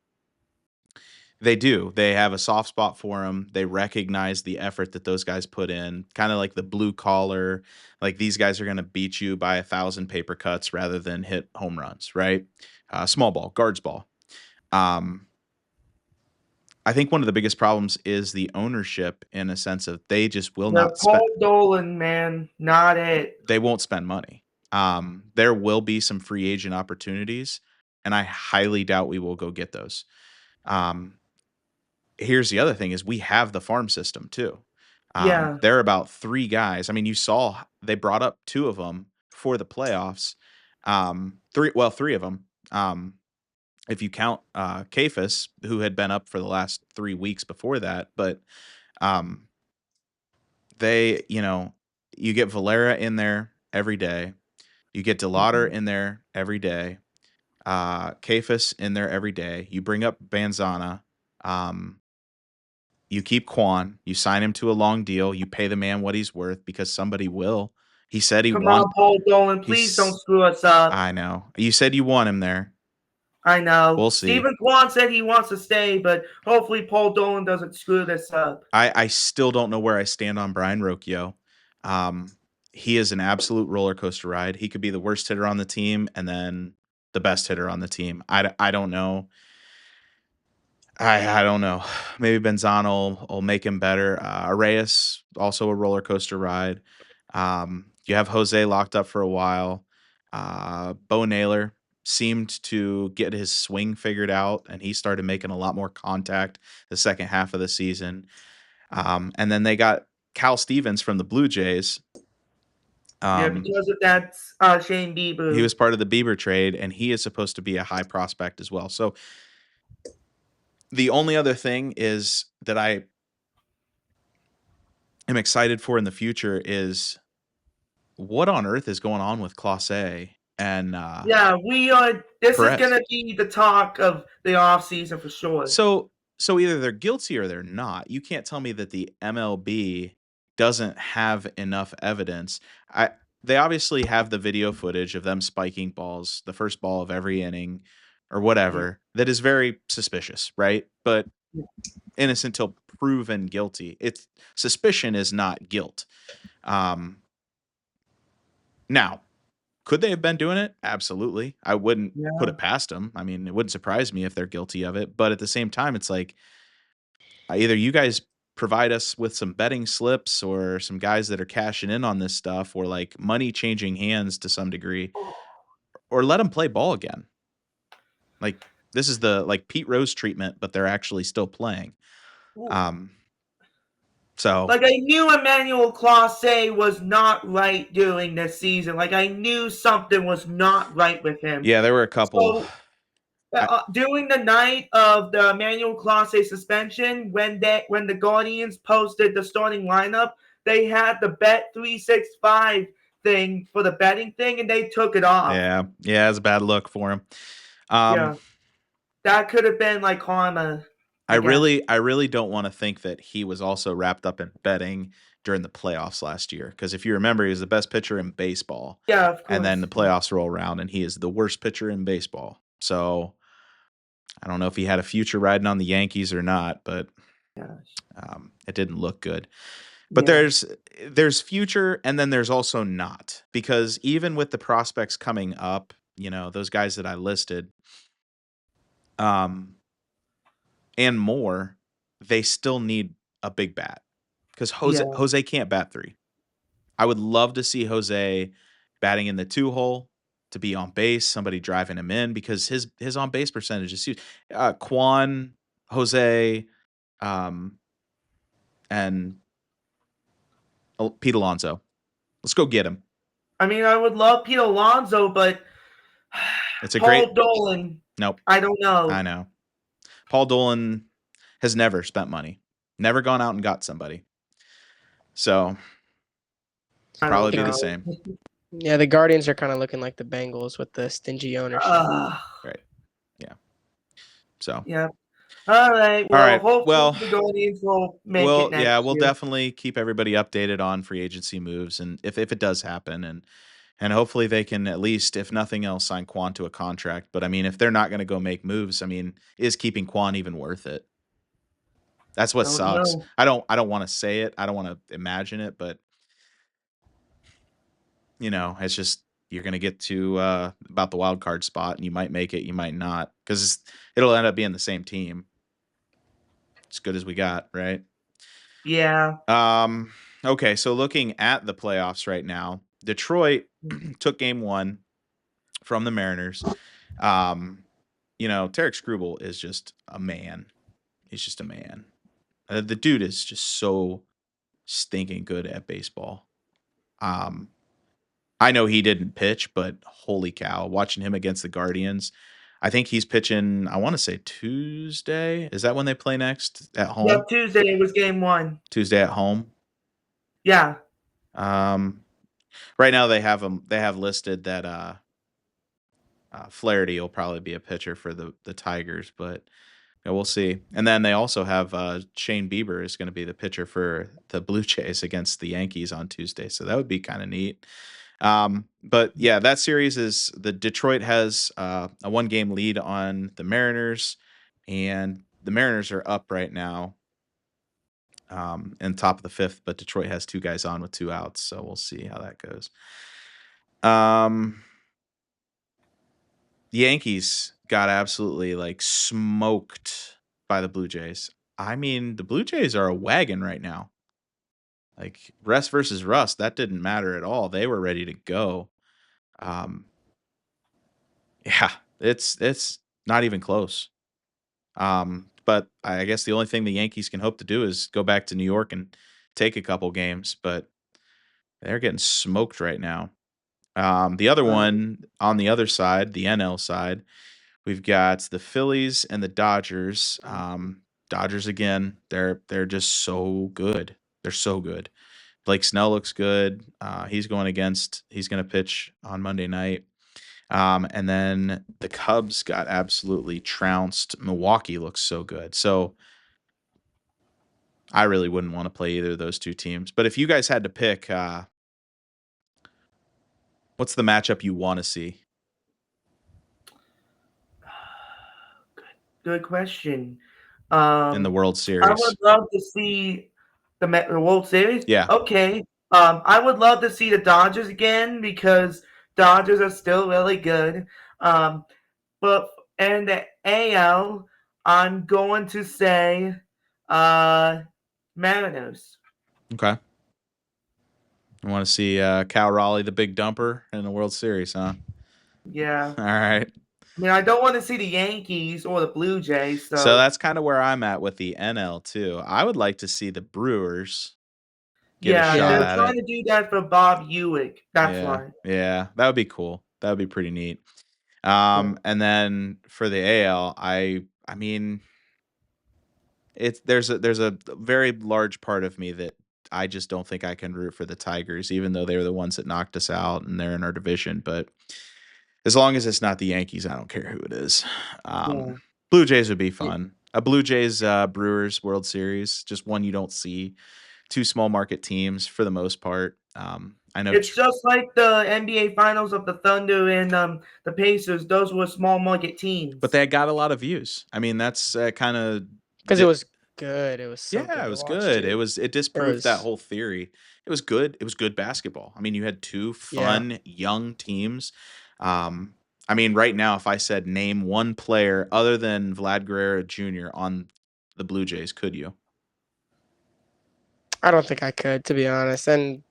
they do. They have a soft spot for them. They recognize the effort that those guys put in, kind of like the blue collar. Like these guys are going to beat you by 1,000 paper cuts rather than hit home runs, right? Small ball, guards ball. I think one of the biggest problems is the ownership in a sense of they just will not spend. Paul Dolan, man, not it. They won't spend money. There will be some free agent opportunities, and I highly doubt we will go get those. Here's the other thing is we have the farm system too. Yeah. There are about 3 guys. I mean, you saw they brought up 2 of them for the playoffs. 3 of them. If you count Kafis, who had been up for the last 3 weeks before that, but um, they, you get Valera in there every day. You get DeLauder in there every day. Kafis in there every day. You bring up Banzana. You keep Quan. You sign him to a long deal. You pay the man what he's worth because somebody will. He said he Come want. on, Paul Dolan. Please don't screw us up. I know. You said you want him there. I know. We'll see. Stephen Kwan said he wants to stay, but hopefully Paul Dolan doesn't screw this up. I still don't know where I stand on Brian Rocchio. He is an absolute roller coaster ride. He could be the worst hitter on the team and then the best hitter on the team. I don't know. I don't know. Maybe Benzano will make him better. Arrayas, also a roller coaster ride. You have Jose locked up for a while. Bo Naylor seemed to get his swing figured out, and he started making a lot more contact the second half of the season. And then they got Cal Stevens from the Blue Jays. Because of that Shane Bieber. He was part of the Bieber trade, and he is supposed to be a high prospect as well. So the only other thing is that I am excited for in the future is what on earth is going on with Clase and we are. This Perez. is going to be the talk of the offseason for sure. So either they're guilty or they're not. You can't tell me that the MLB doesn't have enough evidence. They obviously have the video footage of them spiking balls, the first ball of every inning or whatever, that is very suspicious, right? But innocent till proven guilty. It's suspicion is not guilt. Now, could they have been doing it? Absolutely. I wouldn't put it past them. I mean, it wouldn't surprise me if they're guilty of it. But at the same time, it's like either you guys provide us with some betting slips or some guys that are cashing in on this stuff or like money changing hands to some degree, or let them play ball again. Like this is the like Pete Rose treatment, but they're actually still playing. So like I knew Emmanuel Clase was not right during this season. Like I knew something was not right with him. Yeah, there were a couple. During the night of the Emmanuel Clase suspension, when the Guardians posted the starting lineup, they had the Bet 365 thing for the betting thing, and they took it off. Yeah, it's a bad look for him. That could have been like karma. I really don't want to think that he was also wrapped up in betting during the playoffs last year. Because if you remember, he was the best pitcher in baseball. Yeah, of course. And then the playoffs roll around, and he is the worst pitcher in baseball. So I don't know if he had a future riding on the Yankees or not, but it didn't look good. But there's future, and then there's also not. Because even with the prospects coming up, those guys that I listed, and more, they still need a big bat because Jose can't bat 3. I would love to see Jose batting in the 2-hole to be on base, somebody driving him in because his on base percentage is huge. Quan, Jose, and Pete Alonso. Let's go get him. I mean, I would love Pete Alonso, but it's a Paul Dolan. Nope. I don't know. I know. Paul Dolan has never spent money, never gone out and got somebody. So probably be the same. Yeah, the Guardians are kind of looking like the Bengals with the stingy ownership. Right. Yeah. So. Yeah. All right. Hopefully the Guardians will make it next year. We'll definitely keep everybody updated on free agency moves, and if it does happen, and hopefully they can at least, if nothing else, sign Quan to a contract. But I mean, if they're not going to go make moves, I mean, is keeping Quan even worth it? That's what sucks. Know. I don't want to say it. I don't want to imagine it, but it's just you're going to get to about the wild card spot, and you might make it, you might not, because it'll end up being the same team. As good as we got, right? Yeah. Okay, so looking at the playoffs right now, Detroit took game 1 from the Mariners. Tarek Skubal is just a man. He's just a man. The dude is just so stinking good at baseball. I know he didn't pitch, but holy cow, watching him against the Guardians. I think he's pitching, I want to say Tuesday. Is that when they play next at home? Yeah, Tuesday was game 1. Tuesday at home. Yeah. Right now they have listed that Flaherty will probably be a pitcher for the Tigers, but we'll see. And then they also have Shane Bieber is going to be the pitcher for the Blue Jays against the Yankees on Tuesday, so that would be kind of neat. But yeah, that series is the Detroit has a 1-game lead on the Mariners, and the Mariners are up right now in top of the 5th, but Detroit has 2 guys on with 2 outs, so we'll see how that goes. The Yankees got absolutely like smoked by the Blue Jays. I mean, the Blue Jays are a wagon right now. Like rest versus rust, that didn't matter at all. They were ready to go. Yeah, it's not even close. But I guess the only thing the Yankees can hope to do is go back to New York and take a couple games, but they're getting smoked right now. The other one on the other side, the NL side, we've got the Phillies and the Dodgers. Dodgers again, they're just so good. They're so good. Blake Snell looks good. He's going to pitch on Monday night. And then the Cubs got absolutely trounced. Milwaukee looks so good. So I really wouldn't want to play either of those 2 teams. But if you guys had to pick, what's the matchup you want to see? Good question. In the World Series. I would love to see the World Series. Yeah. Okay. I would love to see the Dodgers again because Dodgers are still really good. But in the AL, I'm going to say Mariners. Okay. You want to see Cal Raleigh, the big dumper, in the World Series, huh? Yeah. All right. I mean, I don't want to see the Yankees or the Blue Jays. So that's kind of where I'm at with the NL, too. I would like to see the Brewers get a shot they're at trying to do that for Bob Ewing. That's why. Yeah, that would be cool. That would be pretty neat. And then for the AL, I mean, there's a very large part of me that I just don't think I can root for the Tigers, even though they were the ones that knocked us out and they're in our division. But as long as it's not the Yankees, I don't care who it is. Blue Jays would be fun. A Blue Jays Brewers World Series, just one you don't see. 2 small market teams for the most part. I know it's just like the NBA Finals of the Thunder and the Pacers. Those were small market teams, but they got a lot of views. I mean, that's kind of because it was good. It was so good. It was good. It disproved that whole theory. It was good. It was good basketball. I mean, you had 2 fun young teams. I mean, right now, if I said name one player other than Vlad Guerrero Jr. on the Blue Jays, could you? I don't think I could, to be honest. And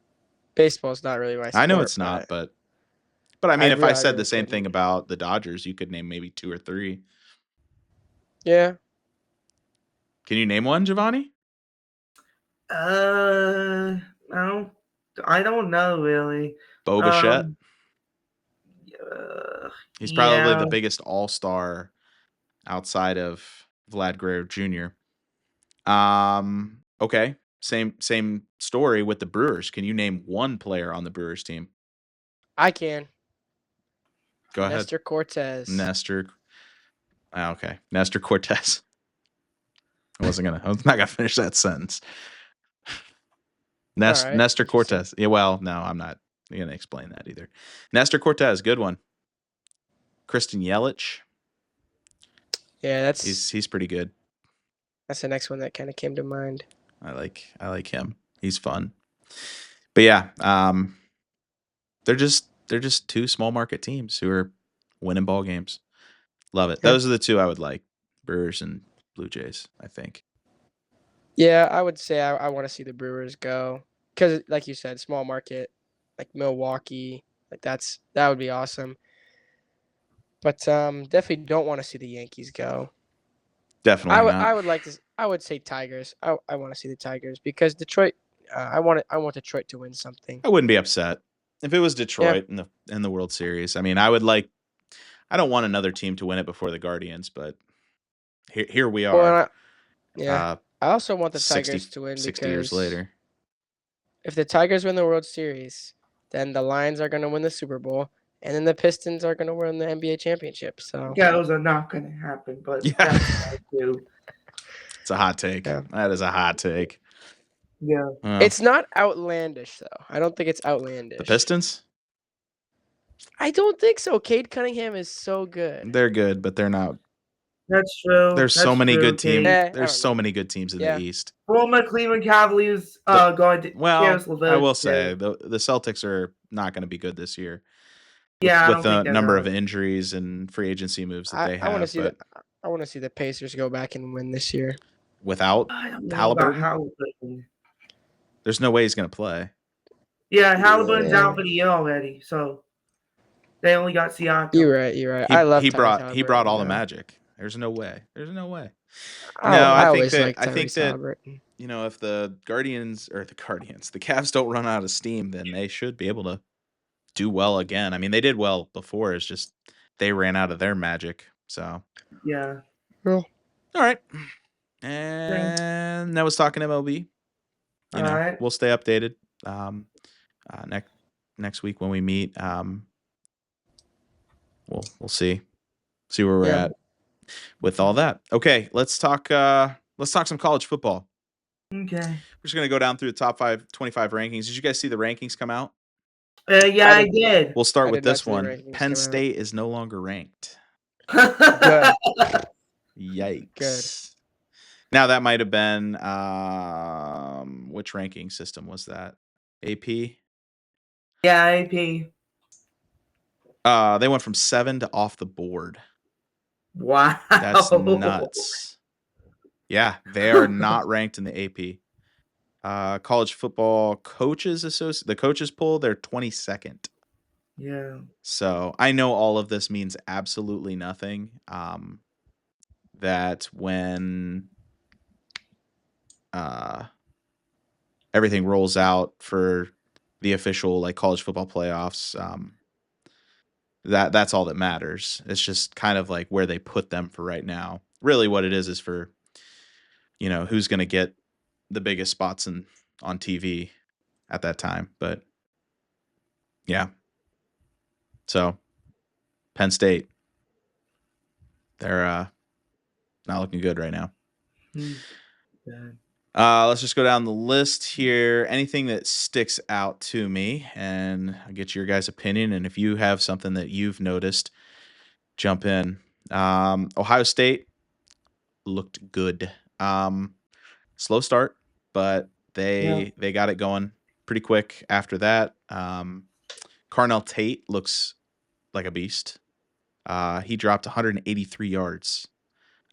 baseball's not really my sport. I know it's not, but I mean, if I said the same thing about the Dodgers, you could name maybe 2 or 3. Yeah. Can you name one, Giovanni? I don't know really. Bo Bichette. He's probably the biggest all-star outside of Vlad Guerrero Jr. Okay. Same story with the Brewers. Can you name one player on the Brewers team? I can. Go ahead. Nestor Cortez. Okay. Nestor Cortez. I was not gonna finish that sentence. Nestor Cortez. Yeah, well, no, I'm not gonna explain that either. Nestor Cortez, good one. Kristen Yelich. Yeah, he's pretty good. That's the next one that kind of came to mind. I like him. He's fun. But yeah, they're just 2 small market teams who are winning ball games. Love it. Those are the 2 I would like. Brewers and Blue Jays, I think. Yeah, I would say I want to see the Brewers go because, like you said, small market, like Milwaukee, like that would be awesome. But definitely don't want to see the Yankees go. Definitely not. I would say Tigers. I want to see the Tigers because Detroit I want Detroit to win something. I wouldn't be upset if it was Detroit in the World Series. I mean, I don't want another team to win it before the Guardians, but here we are. Well, I also want the 60, Tigers to win 60 years because later. if the Tigers win the World Series, then the Lions are going to win the Super Bowl, and then the Pistons are going to win the NBA championship. So those are not going to happen, but Yeah. that's fine too. It's a hot take. Yeah. That is a hot take. Yeah. It's not outlandish, though. I don't think it's outlandish. The Pistons? I don't think so. Cade Cunningham is so good. They're good, but they're not. That's true. There's so many good teams. I There's don't so know. many good teams in the East. Former Cleveland Cavaliers guard Karis LeVert. I will say the Celtics are not going to be good this year. Yeah, with the number of injuries and free agency moves that they have. I want to see the Pacers go back and win this year without Halliburton. There's no way he's going to play. Yeah, Halliburton's out for the year already, so they only got Siakam. You're right. I love he brought all the magic. There's no way. I think that Halliburton. If the Cavs don't run out of steam, then they should be able to do well again. I mean, they did well before. It's just they ran out of their magic. So yeah. Well, all right. And that was talking MLB. All right. We'll stay updated. Next week when we meet, we'll see where we're at with all that. Okay, let's talk some college football. Okay. We're just gonna go down through the top 25 rankings. Did you guys see the rankings come out? Yeah, I did. We'll start with this one. Penn State is no longer ranked. Good. Yikes. Good. Now that might have been which ranking system was that? AP? Yeah, AP. They went from 7 to off the board. Wow. That's nuts. Yeah, they are not ranked in the AP. College Football Coaches Association, the coaches poll, they're 22nd. Yeah. So I know all of this means absolutely nothing. That when everything rolls out for the official college football playoffs, that's all that matters. It's just kind of like where they put them for right now. Really, what it is for who's going to get the biggest spots on TV at that time. But yeah. So Penn State, they're not looking good right now. Let's just go down the list here. Anything that sticks out to me, and I'll get your guys' opinion. And if you have something that you've noticed, jump in. Ohio State looked good. Slow start, but they got it going pretty quick after that. Carnell Tate looks like a beast. He dropped 183 yards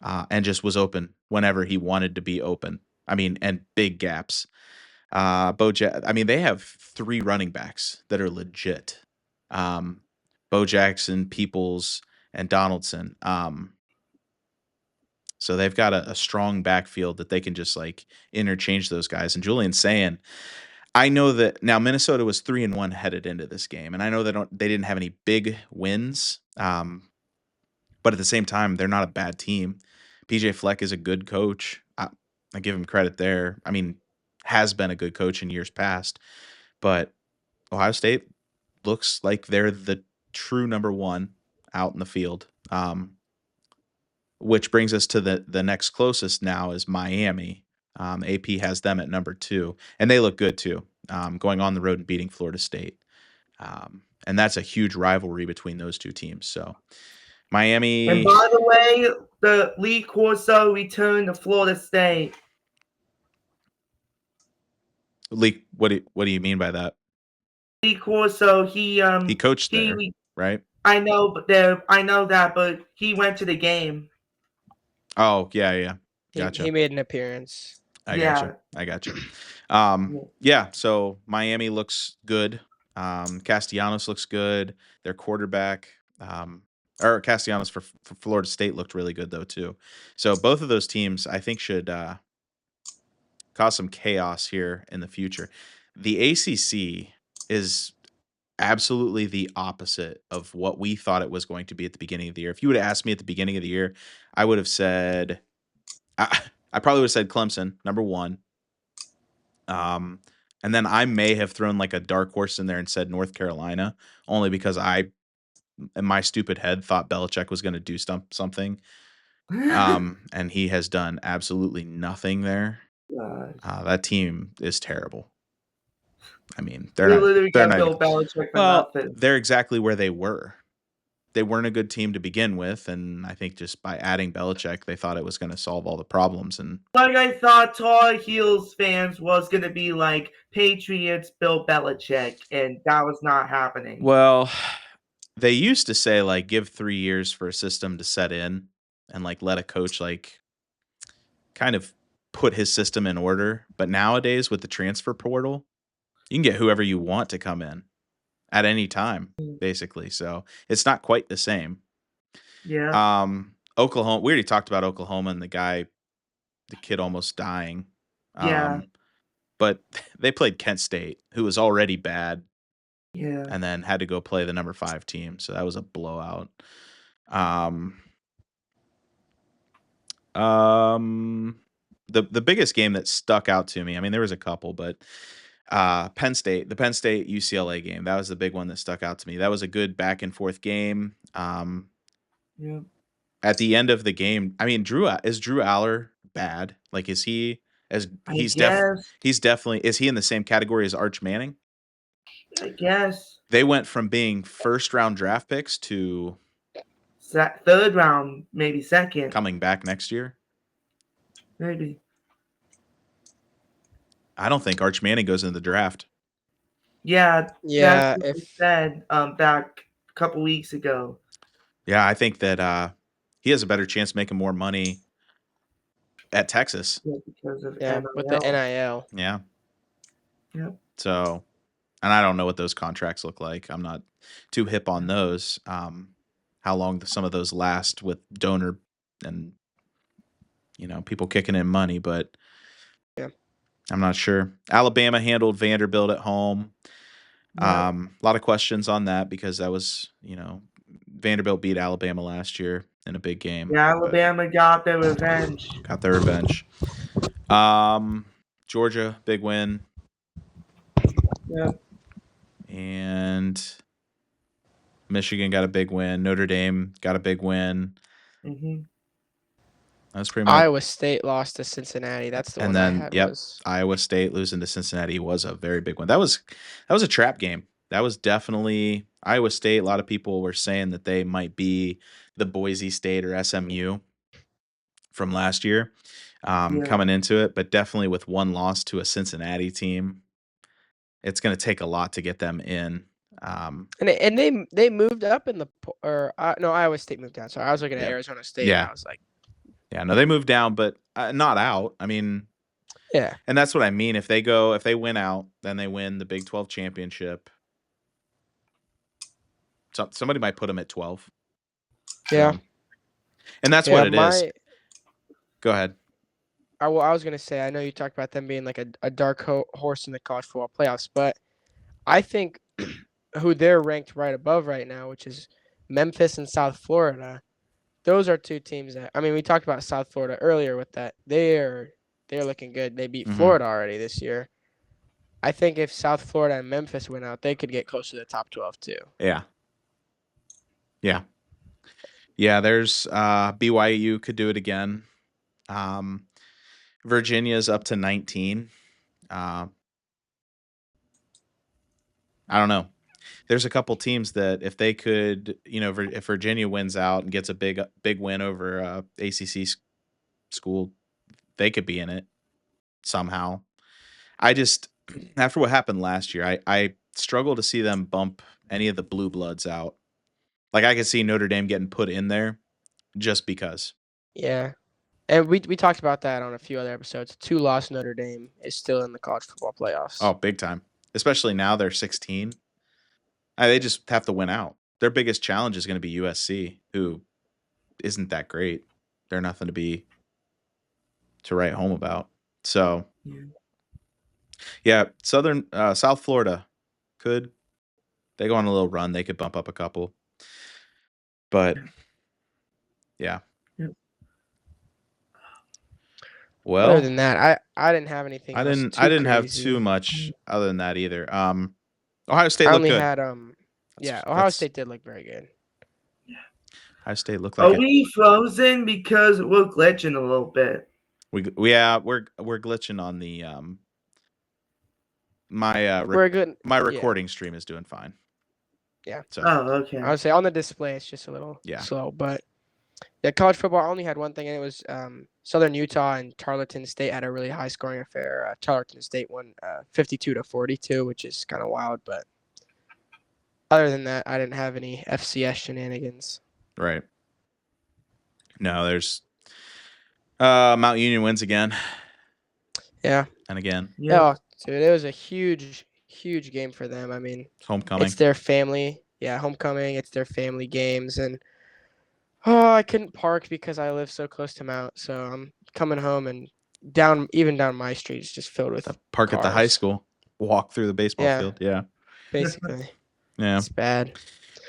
and just was open whenever he wanted to be open. I mean, and big gaps. They have 3 running backs that are legit. Bo Jackson, Peoples, and Donaldson. So they've got a strong backfield that they can just interchange those guys. And Julian's saying, I know that now Minnesota was 3-1 headed into this game, and I know they didn't have any big wins. But at the same time, they're not a bad team. PJ Fleck is a good coach. I give him credit there. I mean, has been a good coach in years past. But Ohio State looks like they're the true number 1 out in the field. Which brings us to the next closest now is Miami. AP has them at number 2, and they look good too, going on the road and beating Florida State. And that's a huge rivalry between those two teams. So Miami. And by the way, the Lee Corso returned to Florida State. Lee, what do you mean by that? Lee Corso, he coached there, right? I know that, but he went to the game. Oh, yeah. Gotcha. He made an appearance. I gotcha. Yeah, so Miami looks good. Castellanos looks good. Their quarterback, or Castellanos for Florida State looked really good though too. So both of those teams I think should cause some chaos here in the future. The ACC is absolutely the opposite of what we thought it was going to be at the beginning of the year. If you would have asked me at the beginning of the year, I would have said I probably would have said Clemson, number 1. And then I may have thrown like a dark horse in there and said North Carolina, only because I, in my stupid head, thought Belichick was going to do something. And he has done absolutely nothing there. That team is terrible. I mean, They literally they're got not Bill even, Belichick for well, nothing. they're exactly where they were. They weren't a good team to begin with, and I think just by adding Belichick, they thought it was going to solve all the problems. And like I thought Tar Heels fans was going to be like Patriots Bill Belichick, and that was not happening. well, they used to say like give 3 years for a system to set in and like let a coach like kind of put his system in order. But nowadays with the transfer portal, you can get whoever you want to come in at any time, basically. So it's not quite the same. Yeah. Oklahoma, we already talked about Oklahoma and the kid almost dying. Yeah. But they played Kent State, who was already bad, Yeah. and then had to go play the number 5 team. So that was a blowout. The biggest game that stuck out to me, I mean, there was a couple, but the Penn State UCLA game, that was the big one that stuck out to me. That was a good back and forth game. Yeah. At the end of the game, I mean, is Drew Aller bad? Like, is he he's definitely, is he in the same category as Arch Manning? I guess. They went from being first round draft picks to third round, maybe second. coming back next year. Maybe. I don't think Arch Manning goes into the draft. Yeah. Yeah. That's what he said back a couple weeks ago. Yeah, I think that he has a better chance of making more money at Texas. Yeah, because of with the NIL. Yeah. Yep. So, and I don't know what those contracts look like. I'm not too hip on those. How long some of those last with donor and people kicking in money, but yeah, I'm not sure. Alabama handled Vanderbilt at home. A lot of questions on that because that was, Vanderbilt beat Alabama last year in a big game. Yeah, Alabama got their revenge. Georgia, big win. Yeah. And Michigan got a big win. Notre Dame got a big win. Mm-hmm. That was pretty much. Iowa State lost to Cincinnati. That's the one I had. Iowa State losing to Cincinnati was a very big one. That was a trap game. That was definitely Iowa State. A lot of people were saying that they might be the Boise State or SMU from last year coming into it, but definitely with one loss to a Cincinnati team, it's going to take a lot to get them in. And they moved up in the no, Iowa State moved down. So I was looking at Arizona State. Yeah. And I was like, yeah, no, they moved down, but not out. I mean, yeah, and that's what I mean. If they win out, then they win the Big 12 championship. So somebody might put them at 12. Yeah, and that's what it is. Go ahead. I was gonna say, I know you talked about them being like a dark horse in the college football playoffs, but I think who they're ranked right above right now, which is Memphis and South Florida. Those are two teams that, I mean, we talked about South Florida earlier with that. They're looking good. They beat Florida already this year. I think if South Florida and Memphis win out, they could get close to the top 12 too. Yeah. Yeah. Yeah, there's BYU could do it again. Virginia's up to 19. I don't know. There's a couple teams that if they could, if Virginia wins out and gets a big win over ACC school, they could be in it somehow. I just, after what happened last year, I struggle to see them bump any of the blue bloods out. Like I could see Notre Dame getting put in there just because. Yeah. And we talked about that on a few other episodes. 2-loss Notre Dame is still in the college football playoffs. Oh, big time. Especially now they're 16. They just have to win out. Their biggest challenge is going to be USC, who isn't that great. They're nothing to write home about. So Yeah, South Florida they go on a little run. They could bump up a couple. But yeah. Yep. Well, other than that, I didn't have anything I else didn't too have crazy. too much other than that either. Ohio State I looked only good. had Ohio State did look very good. Ohio State looked like Are we frozen because we're glitching a little bit? we're glitching on the my We're good. my recording stream is doing fine. Yeah. So okay. I would say on the display it's just a little slow, but yeah, college football I only had one thing, and it was Southern Utah and Tarleton State had a really high scoring affair. Tarleton State won 52-42, which is kind of wild, but other than that, I didn't have any FCS shenanigans. Right. No, there's Mount Union wins again. Yeah. And again. Yeah, dude, it was a huge game for them. I mean, homecoming. It's their family. Yeah, homecoming. It's their family games, and I couldn't park because I live so close to Mount. So I'm coming home, and down my street is just filled with park cars. At the high school. Walk through the baseball field. Yeah. Basically. Yeah. It's bad.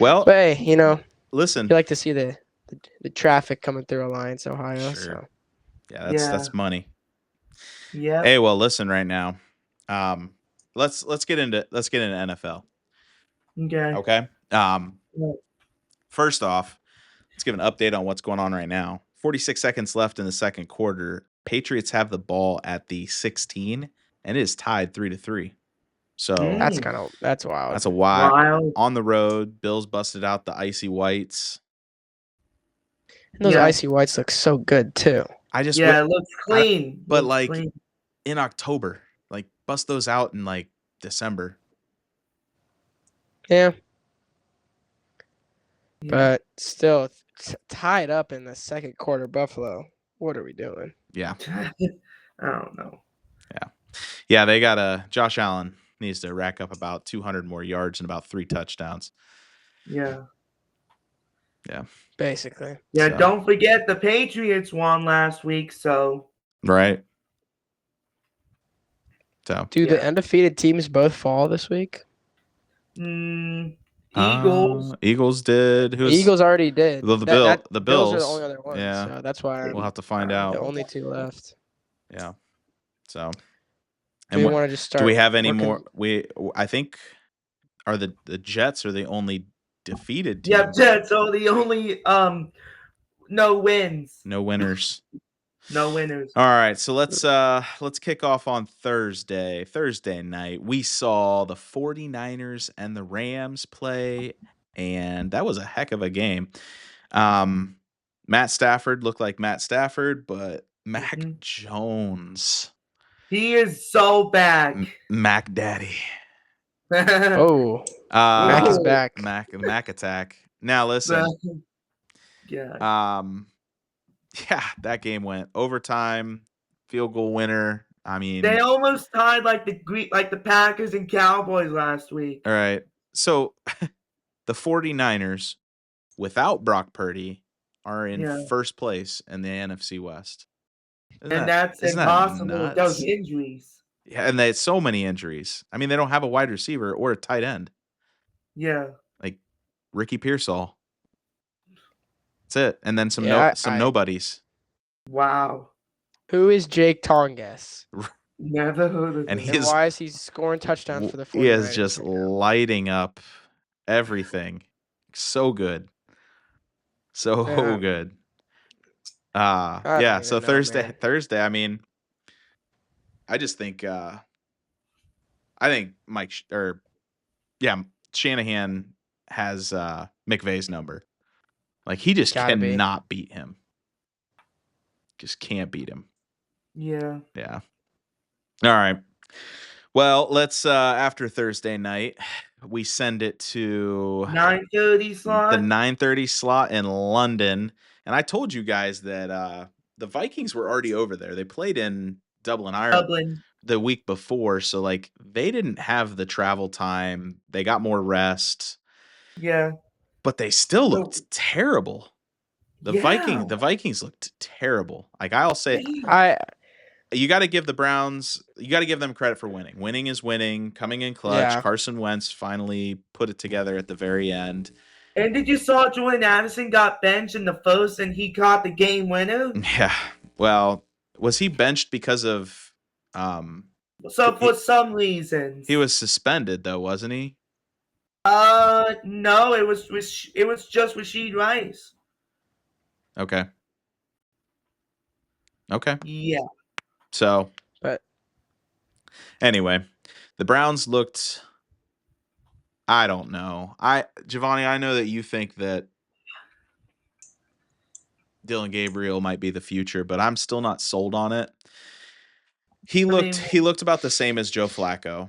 Well, but hey, listen. You like to see the traffic coming through Alliance, Ohio. Sure. So. Yeah, that's money. Yeah. Hey, well, listen right now. Let's get into NFL. Okay. First off, let's give an update on what's going on right now. 46 seconds left in the second quarter. Patriots have the ball at the 16, and it is tied 3-3. So that's wild. That's a wild. On the road, Bills busted out the icy whites. And those icy whites look so good too. It looks clean. But in October, bust those out in December. Yeah. But still tied up in the second quarter. Buffalo, what are we doing? Yeah. I don't know. Yeah, they got Josh Allen needs to rack up about 200 more yards and about 3 touchdowns. Yeah. Basically. Yeah, don't forget the Patriots won last week, so. Right. So. Do the undefeated teams both fall this week? Eagles. Eagles did. Eagles already did. The Bills are the only other ones. Yeah. So that's why we'll have to find out. The only 2 left. Yeah. So. Do we want to just start? Do we have any more? I think the Jets are the only defeated team. Yeah, Jets are the only no wins. No winners. No winners. All right, so let's kick off on Thursday night. We saw the 49ers and the Rams play, and that was a heck of a game. Matt Stafford looked like Matt Stafford, but Mac Jones. He is so back. Mac Daddy. Mac is back. Mac attack. Now listen. Yeah. Yeah, that game went overtime, field goal winner. I mean, they almost tied the Packers and Cowboys last week. All right. So the 49ers without Brock Purdy are in first place in the NFC West. That's impossible with those injuries. Yeah, and they had so many injuries. I mean, they don't have a wide receiver or a tight end. Yeah. Like Ricky Pearsall. That's it. And then some nobodies. Wow. Who is Jake Tongas? Never heard of him. And why is he scoring touchdowns for the 49ers? He is just lighting up everything. So good. So good. So Thursday, I mean, I just think Shanahan has McVay's number. He just cannot beat him. Just can't beat him. Yeah. Yeah. All right. Well, let's after Thursday night, we send it to 9:30 slot. The 9:30 slot in London. And I told you guys that the Vikings were already over there. They played in Dublin, Ireland the week before, so they didn't have the travel time. They got more rest. Yeah. But they still looked terrible. The Vikings looked terrible. I'll say you got to give the Browns, you got to give them credit for winning. Winning is winning, coming in clutch. Yeah. Carson Wentz finally put it together at the very end. And did you saw Jordan Addison got benched in the first and he caught the game winner? Yeah. Well, was he benched because of So for some reasons. he was suspended though, wasn't he? No, it was just Rashid Rice. Okay. Yeah. So, But anyway, the Browns looked, I don't know. Giovanni, I know that you think that Dylan Gabriel might be the future, but I'm still not sold on it. He looked about the same as Joe Flacco.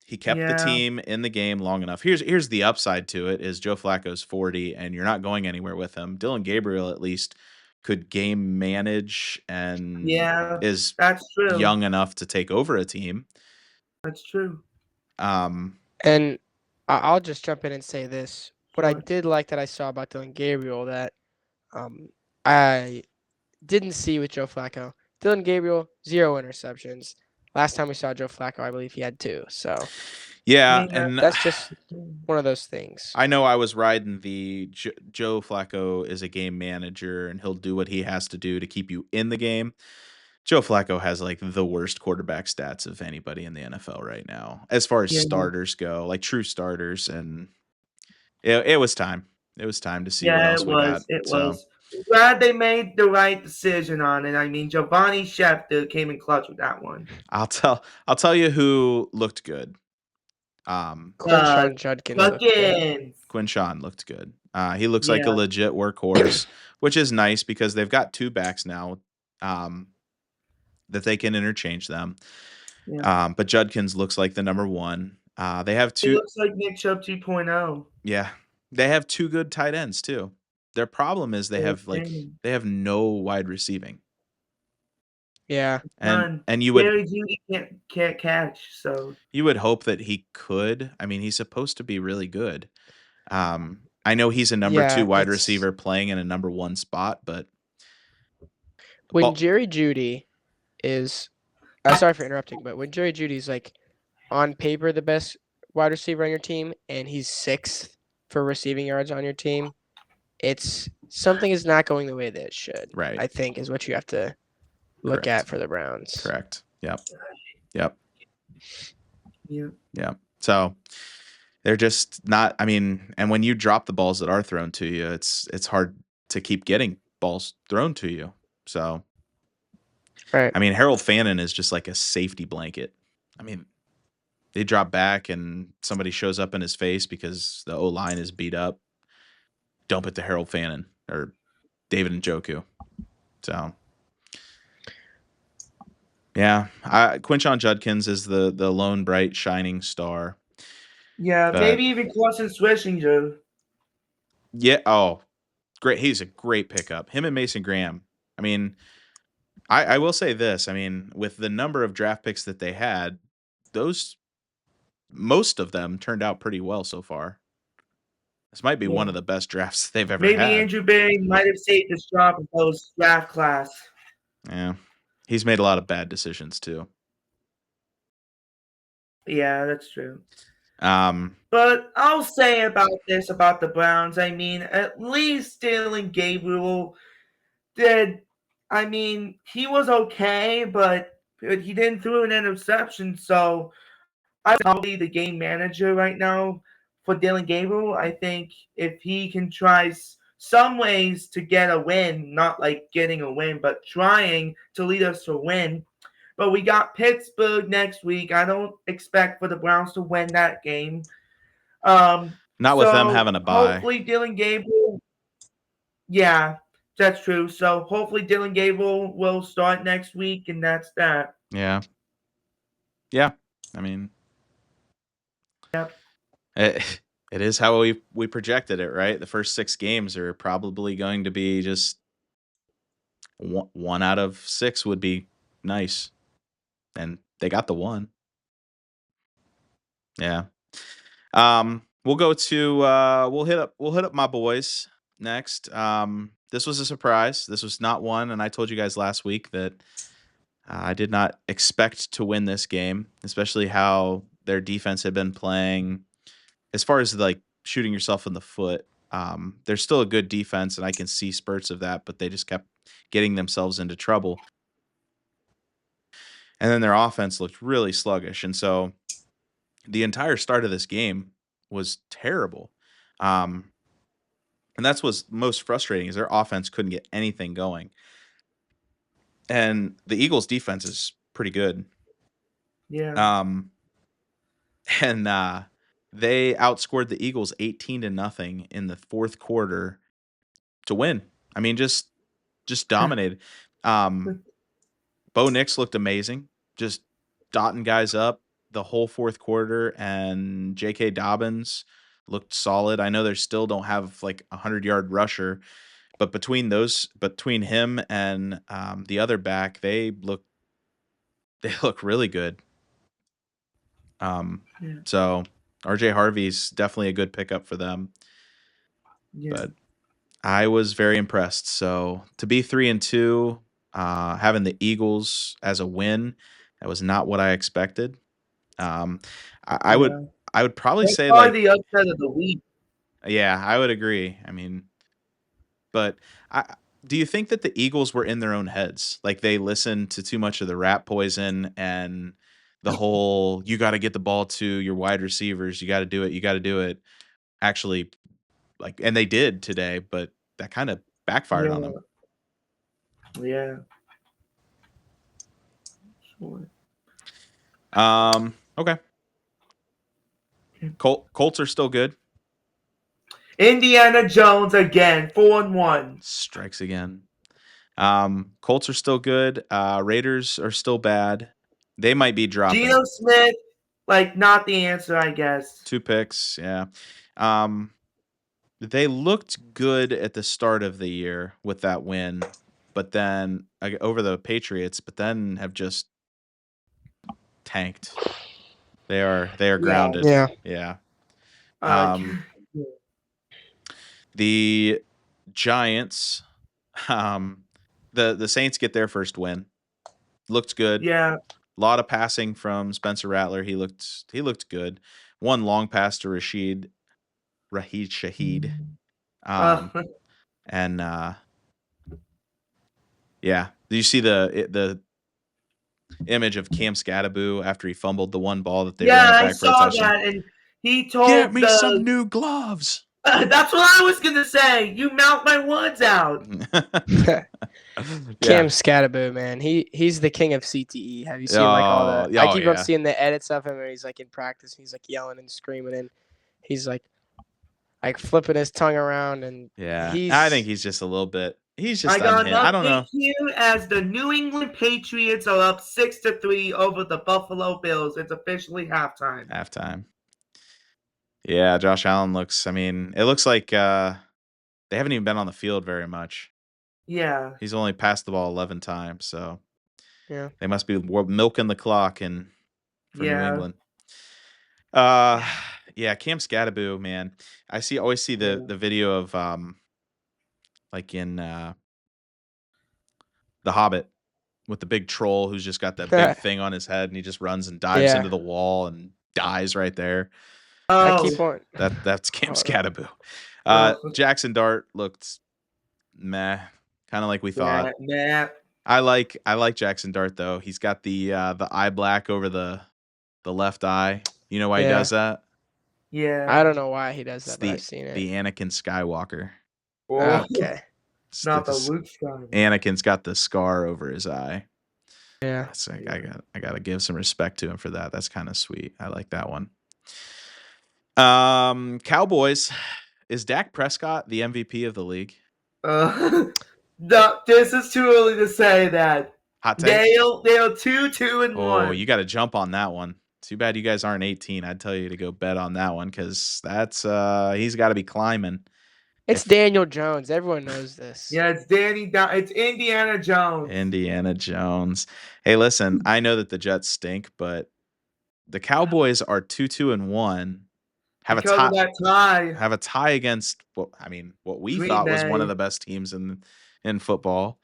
He kept the team in the game long enough. Here's the upside to it is Joe Flacco's 40 and you're not going anywhere with him. Dylan Gabriel at least could game manage and is that's true. young enough to take over a team. That's true. And I'll just jump in and say this. What I did like that I saw about Dylan Gabriel that I didn't see with Joe Flacco. Dylan Gabriel, 0 interceptions. Last time we saw Joe Flacco, I believe he had 2. So yeah, and that's just one of those things. I know I was riding the Joe Flacco is a game manager and he'll do what he has to do to keep you in the game. Joe Flacco has like the worst quarterback stats of anybody in the NFL right now, as far as starters go, like true starters. And it was time. It was time to see what else we got. It was. Glad they made the right decision on it. I mean, Giovanni Schefter came in clutch with that one. I'll tell you who looked good. Quinshon Judkins. Quinshon looked good. He looks like a legit workhorse, which is nice because they've got 2 backs now. That they can interchange them. Yeah. But Judkins looks like the number 1. They have 2. He looks like Nick Chubb 2.0. Yeah. They have 2 good tight ends too. Their problem is they have no wide receiving. Yeah. And you would Jerry Jeudy can't catch, so you would hope that he could. I mean, he's supposed to be really good. I know he's a number 2 wide receiver playing in a number 1 spot, but when Jerry Jeudy is sorry for interrupting, but when Jerry Judy's like on paper the best wide receiver on your team and he's 6th for receiving yards on your team, it's something is not going the way that it should. Right. I think is what you have to look at for the Browns. Correct. Yep. So they're just not, I mean, and when you drop the balls that are thrown to you, it's hard to keep getting balls thrown to you. So right. I mean, Harold Fannin is just like a safety blanket. I mean, they drop back and somebody shows up in his face because the O-line is beat up. Dump it to Harold Fannin or David Njoku. So, yeah, Quinshon Judkins is the lone bright shining star. Yeah, maybe even Carson Swishinger. Yeah. Oh, great. He's a great pickup. Him and Mason Graham. I mean, I will say this. I mean, with the number of draft picks that they had, most of them turned out pretty well so far. This might be one of the best drafts they've ever had. Maybe Andrew Berry might have saved his job in post draft class. Yeah. He's made a lot of bad decisions too. Yeah, that's true. But I'll say about the Browns, I mean, at least Dylan Gabriel did. I mean, he was okay, but he didn't throw an interception. So I'm probably the game manager right now for Dylan Gabriel. I think if he can try some ways to get a win, not like getting a win, but trying to lead us to a win. But we got Pittsburgh next week. I don't expect for the Browns to win that game. Not with them having a bye. Hopefully Dylan Gabriel. Yeah, that's true. So hopefully Dylan Gabriel will start next week, and that's that. Yeah. Yeah. I mean, yep. It is how we projected it, right? The first 6 games are probably going to be just 1 out of 6 would be nice. And they got the 1. Yeah. We'll go to we'll hit up my boys next. This was a surprise. This was not one, and I told you guys last week that I did not expect to win this game, especially how their defense had been playing. As far as like shooting yourself in the foot, they're still a good defense, and I can see spurts of that, but they just kept getting themselves into trouble. And then their offense looked really sluggish. And so the entire start of this game was terrible. And that's what's most frustrating is their offense couldn't get anything going. And the Eagles' defense is pretty good. Yeah. And they outscored the Eagles 18-0 in the fourth quarter to win. I mean, just dominated. Bo Nix looked amazing, just dotting guys up the whole fourth quarter, and J.K. Dobbins looked solid. I know they still don't have like a 100-yard rusher, but between him and the other back, they look really good. So RJ Harvey's definitely a good pickup for them. Yeah. But I was very impressed. So to be 3-2, having the Eagles as a win, that was not what I expected. I would probably That's say probably the upset of the week. Yeah, I would agree. I mean, but do you think that the Eagles were in their own heads? Like they listened to too much of the rat poison and the whole you got to get the ball to your wide receivers, you got to do it. Actually, like, and they did today, but that kind of backfired on them. Yeah. Sure. Okay. Colts are still good. Indiana Jones again, 4-1. Strikes again. Colts are still good. Raiders are still bad. They might be dropping. Geno Smith, like, not the answer, I guess. 2 picks, yeah. They looked good at the start of the year with that win, but then over the Patriots, but then have just tanked. They are grounded. Yeah. The Giants, the Saints get their first win. Looked good. Yeah. A lot of passing from Spencer Rattler. He looked good. One long pass to Rashid Shaheed. And yeah. Do you see the image of Cam Scattaboo after he fumbled the one ball that they ran it back for a touchdown? Yeah, I saw that, and he told "Get me some new gloves." That's what I was gonna say. You mount my words out. Cam Scattaboo, man, he's the king of CTE. Have you seen like all the? I keep on seeing the edits of him where he's like in practice, and he's like yelling and screaming, and he's like flipping his tongue around, and I think he's just a little bit. He's just unhinged. I don't know. Here as the New England Patriots are up 6-3 over the Buffalo Bills. It's officially halftime. Yeah, Josh Allen looks. I mean, it looks like they haven't even been on the field very much. Yeah, he's only passed the ball 11 times, so yeah, they must be milking the clock for New England. Cam Scattaboo, man. I always see the video of like in The Hobbit with the big troll who's just got that big thing on his head and he just runs and dives into the wall and dies right there. That's Cam Scattaboo. Jackson Dart looked meh, kind of like we thought. Nah. I like Jackson Dart though. He's got the eye black over the left eye. You know why he does that? Yeah. I don't know why he does that, but I've seen it. The Anakin Skywalker. Okay. Not the Luke Skywalker. Anakin's got the scar over his eye. Yeah. I gotta give some respect to him for that. That's kind of sweet. I like that one. Cowboys. Is Dak Prescott the MVP of the league? This is too early to say that. Hot take? They are 2-1. Oh, you got to jump on that one. Too bad you guys aren't 18. I'd tell you to go bet on that one because that's he's got to be climbing. It's Daniel Jones. Everyone knows this. Yeah, it's Indiana Jones. Indiana Jones. Hey, listen, I know that the Jets stink, but the Cowboys are 2-1. Have a tie against what we thought was one of the best teams in football.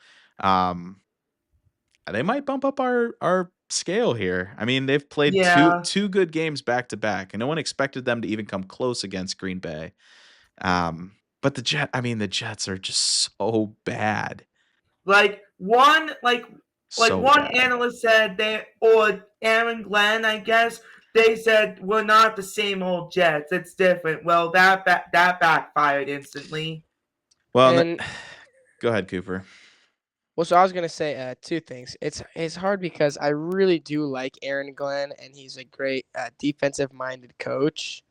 they might bump up our scale here. I mean, they've played Yeah. two good games back to back, and no one expected them to even come close against Green Bay. But the Jets are just so bad. Like one So one bad. analyst said or Aaron Glenn, I guess, they said we're not the same old Jets. It's different. Well, that backfired instantly. Well, And go ahead, Cooper. well, so I was gonna say two things. It's hard because I really do like Aaron Glenn, and he's a great defensive-minded coach.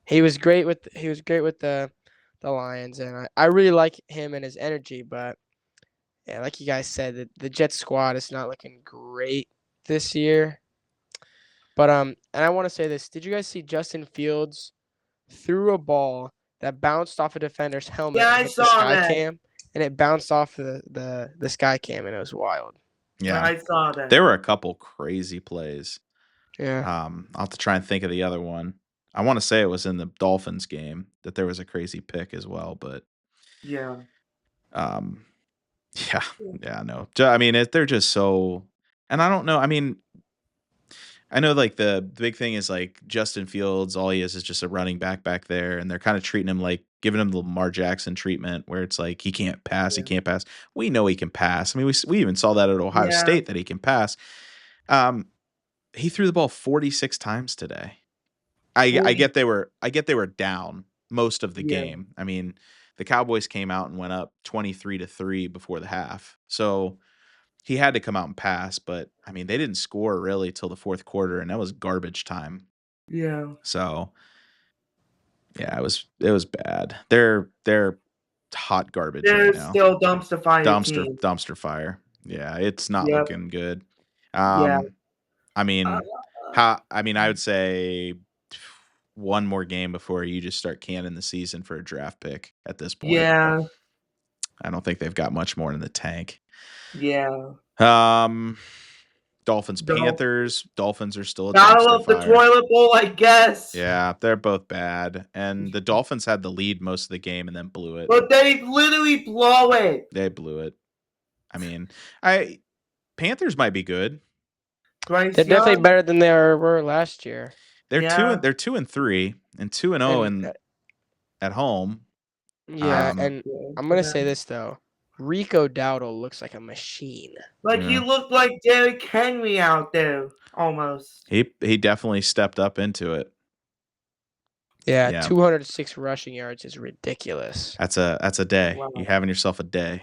He was great with the Lions, and I really like him and his energy. But yeah, like you guys said, the Jets squad is not looking great this year. But and I want to say this: did you guys see Justin Fields threw a ball that bounced off a defender's helmet Yeah, and I hit the saw sky that. cam, and it bounced off the sky cam, and it was wild. Yeah, I saw that. there were a couple crazy plays. Yeah. I'll have to try and think of the other one. I want to say it was in the Dolphins game that there was a crazy pick as well, but Yeah. yeah, no. I mean, they're just so, and I don't know. I mean, I know like the big thing is like Justin Fields, all he is just a running back there, and they're kind of treating him like giving him the Lamar Jackson treatment, where it's like he can't pass, he Yeah. can't pass. We know he can pass. I mean, we even saw that at Ohio Yeah. State that he can pass. He threw the ball 46 times today. I get they were down most of the Yeah. game. I mean, the Cowboys came out and went up 23-3 before the half. So he had to come out and pass, but I mean, they didn't score really till the fourth quarter, and that was garbage time. Yeah. So yeah, it was bad. They're hot garbage They're right now. still dumpster fire team. Dumpster fire. Yeah, it's not Yep. looking good. Yeah. I mean, I would say one more game before you just start canning the season for a draft pick at this point. Yeah. I don't think they've got much more in the tank. Yeah. Dolphins, Panthers. Dolphins are still a Battle dumpster of the fire. toilet bowl, I guess. Yeah, they're both bad. And the Dolphins had the lead most of the game and then blew it. But they literally blow it. They blew it. I mean, Panthers might be good. They're definitely better than they were last year. They're 2-3 and 2-0 at home. Yeah, and I'm gonna say this though. Rico Dowdle looks like a machine. Like he looked like Derrick Henry out there almost. He definitely stepped up into it. Yeah, 206 rushing yards is ridiculous. That's a day. Wow. You're having yourself a day.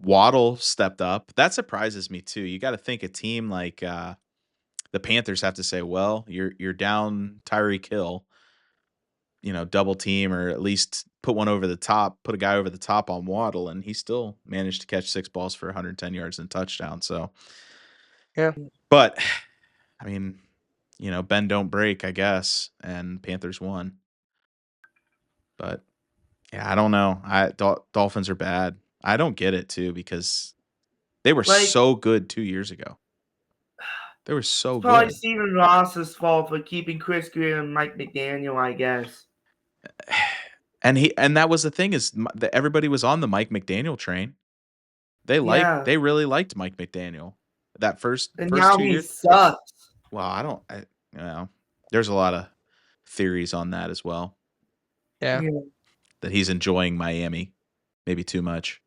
Waddle stepped up. That surprises me too. You got to think a team like the Panthers have to say, well, you're down Tyreek Hill. Double team or at least put a guy over the top on Waddle, and he still managed to catch 6 balls for 110 yards and a touchdown. So, yeah. But, I mean, bend don't break, I guess, and Panthers won. But, yeah, I don't know. Dolphins are bad. I don't get it, too, because they were so good 2 years ago. They were so good. Probably Stephen Ross's fault for keeping Chris Greer and Mike McDaniel, I guess. And that was the thing is that everybody was on the Mike McDaniel train. They really liked Mike McDaniel. That first now 2 he years. Sucks. Well, there's a lot of theories on that as well. Yeah. That he's enjoying Miami maybe too much.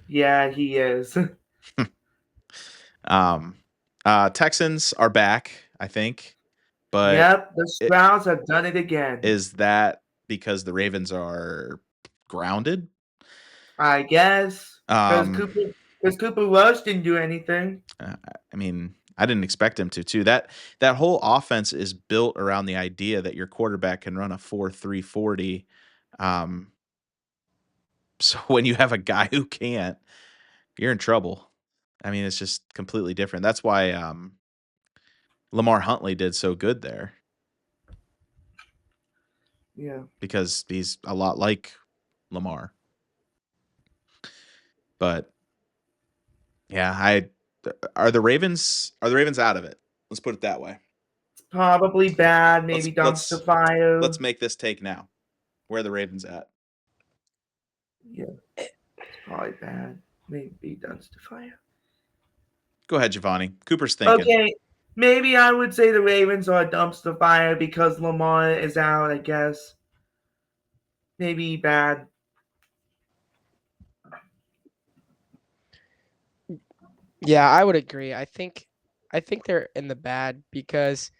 Yeah, he is. Texans are back, I think. But yep, the Browns have done it again. Is that because the Ravens are grounded? I guess. Because Cooper Rush didn't do anything. I mean, I didn't expect him to, too. That whole offense is built around the idea that your quarterback can run a 4.3 40. So when you have a guy who can't, you're in trouble. I mean, it's just completely different. That's why Lamar Huntley did so good there. Yeah. Because he's a lot like Lamar. But yeah, are the Ravens out of it? Let's put it that way. It's probably bad, maybe dumpster fire. Let's make this take now. Where are the Ravens at? Yeah. It's probably bad. Maybe dumpster fire. Go ahead, Giovanni. Cooper's thinking. Okay, maybe I would say the Ravens are a dumpster fire because Lamar is out, I guess. Maybe bad. Yeah, I would agree. I think they're in the bad because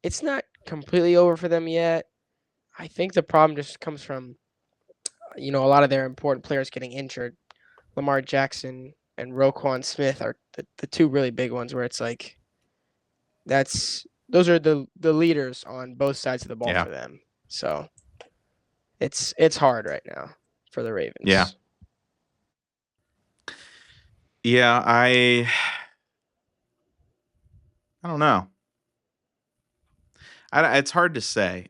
it's not completely over for them yet. I think the problem just comes from, a lot of their important players getting injured. Lamar Jackson and Roquan Smith are the two really big ones where it's like those are the leaders on both sides of the ball for them. So it's hard right now for the Ravens. Yeah. Yeah, I don't know. It's hard to say.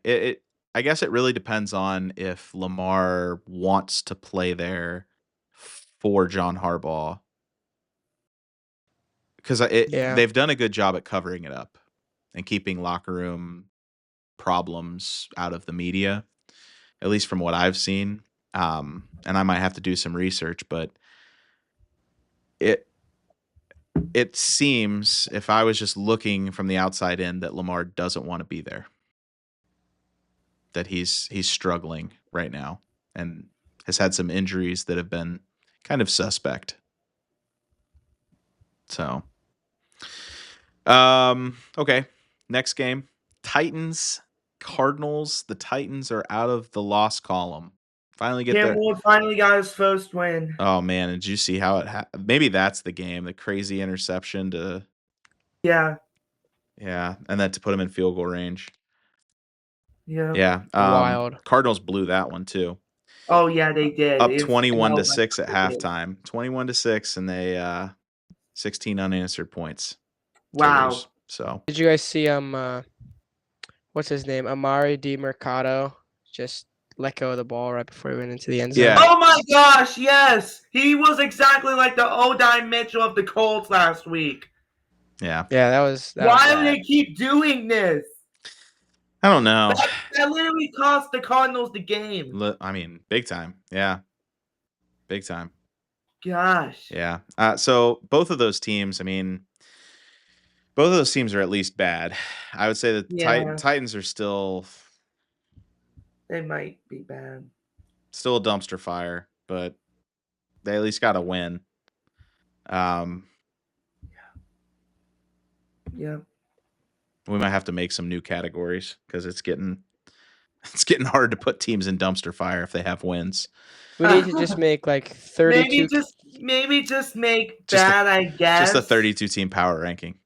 I guess it really depends on if Lamar wants to play there for John Harbaugh. Because they've done a good job at covering it up and keeping locker room problems out of the media, at least from what I've seen. And I might have to do some research, but it seems, if I was just looking from the outside in, that Lamar doesn't want to be there. That he's struggling right now and has had some injuries that have been kind of suspect. So, okay. Next game, Titans, Cardinals. The Titans are out of the loss column. Finally get Cam Ward finally got his first win. Oh man, did you see how it maybe that's the game, the crazy interception to Yeah, and then to put him in field goal range. Yeah. Wild. Cardinals blew that one too. Oh yeah, they did. Up 21-6 at halftime. 21-6, and they 16 unanswered points. Wow. So did you guys see what's his name? Amari DiMercato just let go of the ball right before he went into the end zone. Yeah. Oh my gosh, yes. He was exactly like the Odai Mitchell of the Colts last week. Yeah. Yeah, that was Why was do they keep doing this? I don't know. That literally cost the Cardinals the game. I mean, big time. Yeah. Big time. Gosh. Yeah. So both of those teams, both of those teams are at least bad. I would say that Titans are still. They might be bad. Still a dumpster fire, but they at least got a win. Yeah. We might have to make some new categories because it's getting hard to put teams in dumpster fire if they have wins. We need to just make like 32. Maybe just make bad, I guess. Just a 32 team power ranking.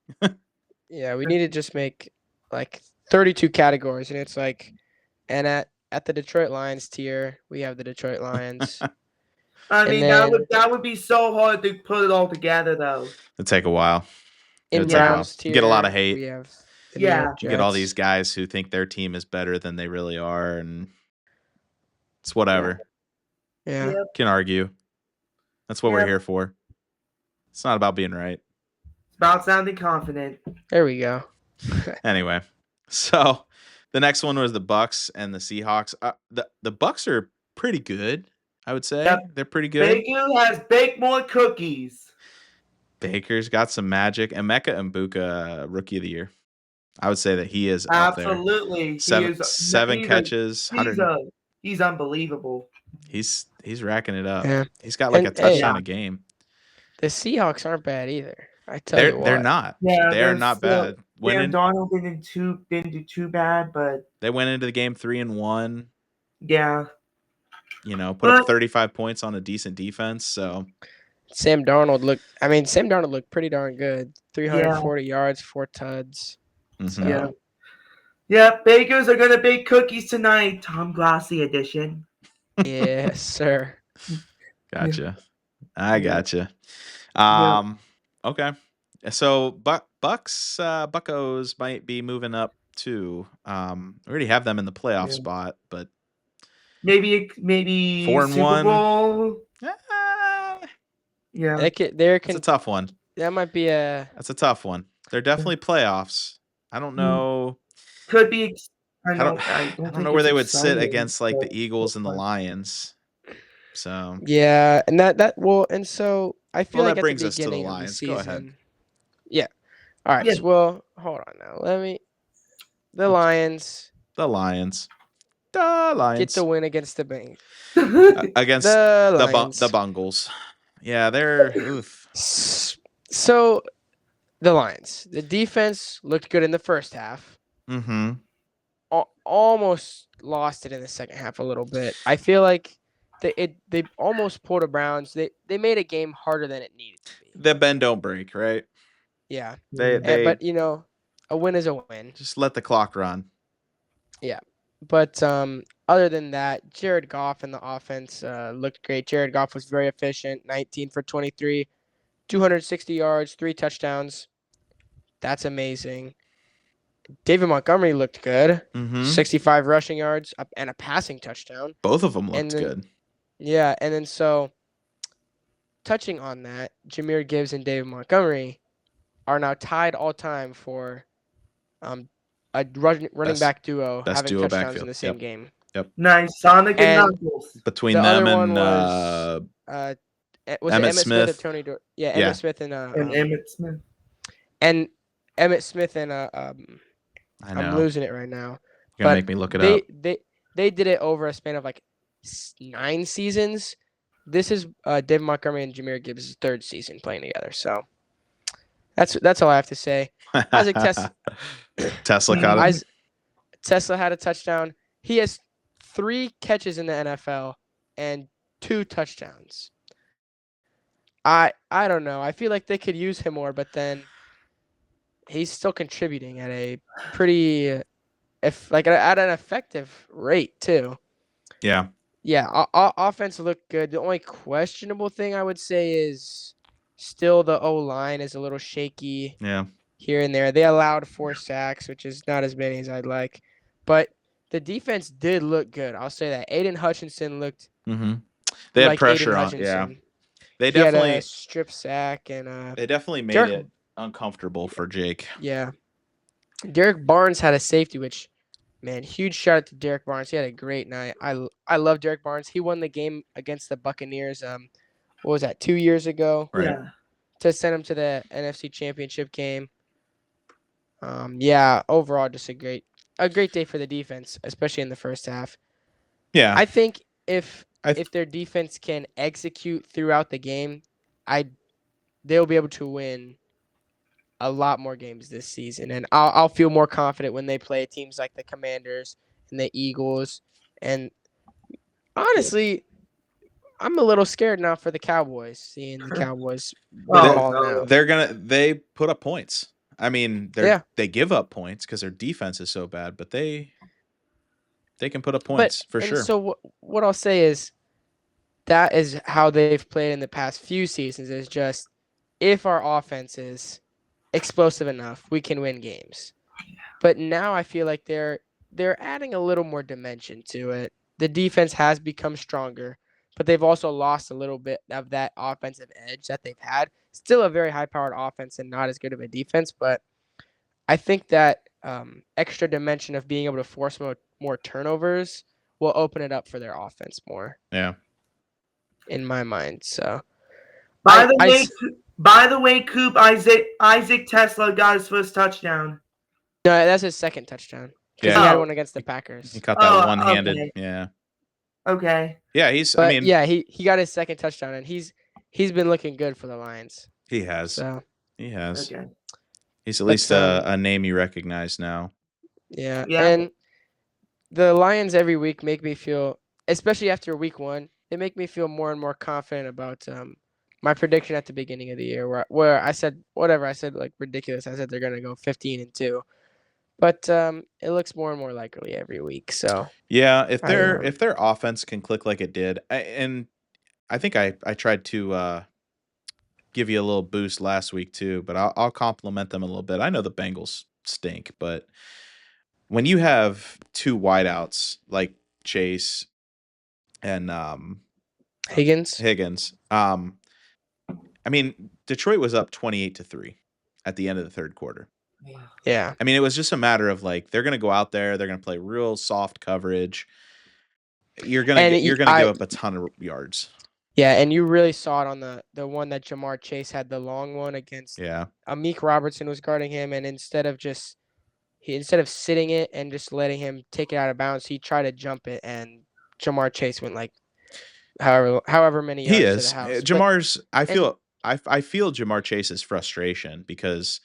Yeah, we need to just make like 32 categories, and it's like, and at the Detroit Lions tier, we have the Detroit Lions. That would be so hard to put it all together, though. It'd take a while. In Browns tier, you get a lot of hate. We have you get all these guys who think their team is better than they really are, and it's whatever. Yeah. Yep. Can argue. That's what we're here for. It's not about being right. It's about sounding confident. There we go. Anyway, so the next one was the Bucks and the Seahawks. The Bucks are pretty good, I would say. Yep. They're pretty good. Baker has baked more cookies. Baker's got some magic. Emeka Mbuka, Rookie of the Year. I would say that he is absolutely up there. Seven catches. He's unbelievable. He's racking it up. Yeah. He's got like a touchdown a game. The Seahawks aren't bad either. I tell you what. They're not. Yeah, they're not bad. Donald didn't do too bad, but they went into the game 3-1. Yeah. Put up 35 points on a decent defense. So Sam Darnold looked pretty darn good. 340 yards, 4 tuds. Mm-hmm. So. Yeah, Bakers are gonna bake cookies tonight. Tom Glassy edition. Yes, sir. Gotcha. I gotcha. Okay. So Buccos might be moving up too. We already have them in the playoff spot, but maybe 4-1. Super Bowl. Yeah. It's a tough one. That might be That's a tough one. They're definitely playoffs. I don't know. Could be. I don't know where they would sit against the Eagles and the Lions. So yeah, and and so I feel Well, like that at brings the us to the beginning of the Lions. Go ahead. season. Yeah. All right. Yeah. Well, hold on now. The Lions The Lions. get the win against the Bengals. Against The the Lions. Bungles. Yeah, they're oof. So the Lions. The defense looked good in the first half. Mm-hmm. Almost lost it in the second half a little bit. I feel like they almost pulled a Browns. They made a game harder than it needed to be. The bend don't break, right? Yeah. They But a win is a win. just let the clock run. Yeah. But other than that, Jared Goff and the offense looked great. Jared Goff was very efficient, 19 for 23, 260 yards, 3 touchdowns. That's amazing. David Montgomery looked good, Mm-hmm. 65 rushing yards and a passing touchdown. Both of them looked good. Yeah, and then so touching on that, Jahmyr Gibbs and David Montgomery are now tied all time for a running back duo best having duo touchdowns backfield. in the same game. Nice. Sonic and And Knuckles. Between The them other one and was was it Emmett Emmett Smith or Smith. Tony? Yeah, Yeah. Emmett Smith and Emmett Smith. and Emmett Smith and I know. I'm losing it right now. You're gonna But make me look it up. they did it over a span of like 9 seasons. This is David Montgomery and Jahmyr Gibbs' 3rd season playing together. So that's all I have to say. Isaac Tesla caught it. Tesla had a touchdown. He has 3 catches in the NFL and 2 touchdowns. I don't know. I feel like they could use him more, but then he's still contributing at a pretty at an effective rate too. Yeah. Yeah, offense looked good. The only questionable thing I would say is still the O-line is a little shaky. Yeah. Here and there. They allowed 4 sacks, which is not as many as I'd like. But the defense did look good. I'll say that. Aiden Hutchinson looked Mm-hmm. They had like pressure Aiden on. Hutchinson. Yeah. They He had definitely a strip sack and they definitely made Derek- it uncomfortable for Jake. yeah. Derek Barnes had a safety, which man, huge shout out to Derek Barnes. He had a great night. I love Derek Barnes. He won the game against the Buccaneers. What was that? 2 years ago. Right. Yeah. To send him to the NFC Championship game. Yeah, overall just a great day for the defense, especially in the first half. Yeah. I think if their defense can execute throughout the game, they'll be able to win a lot more games this season, and I'll feel more confident when they play teams like the Commanders and the Eagles. And honestly, I'm a little scared now for the Cowboys, seeing the Cowboys win it all now. They put up points. I mean, they give up points because their defense is so bad, but they can put up points for sure. So what I'll say is that is how they've played in the past few seasons. Is just if our offense is explosive enough, we can win games. But now I feel like they're adding a little more dimension to it. The defense has become stronger, but they've also lost a little bit of that offensive edge that they've had. Still a very high-powered offense and not as good of a defense, but I think that extra dimension of being able to force more turnovers will open it up for their offense more. Yeah. In my mind, so. By the way, Coop, Isaac Tesla got his first touchdown. No, that's his second touchdown. Because he had one against the Packers. He caught that one-handed. Okay. Yeah. Okay. Yeah, he got his second touchdown, and he's been looking good for the Lions. He has. So. He has. Okay. He's at least a name you recognize now. Yeah. And the Lions every week make me feel, especially after week 1, they make me feel more and more confident about my prediction at the beginning of the year, where I said whatever I said, like ridiculous. I said they're gonna go 15-2, but it looks more and more likely every week. So yeah, if their offense can click like it did, and I think I tried to give you a little boost last week too, but I'll compliment them a little bit. I know the Bengals stink, but when you have 2 wideouts like Chase and Higgins, I mean, Detroit was up 28-3 at the end of the 3rd quarter. Yeah. I mean, it was just a matter of like they're going to go out there, they're going to play real soft coverage. You're going to give up a ton of yards. Yeah, and you really saw it on the one that Jamar Chase had, the long one against Yeah. Amik Robertson was guarding him, and instead of sitting it and just letting him take it out of bounds, he tried to jump it, and Jamar Chase went like however many He yards to the is. house. But Jamar's and I feel Jamar Chase's frustration because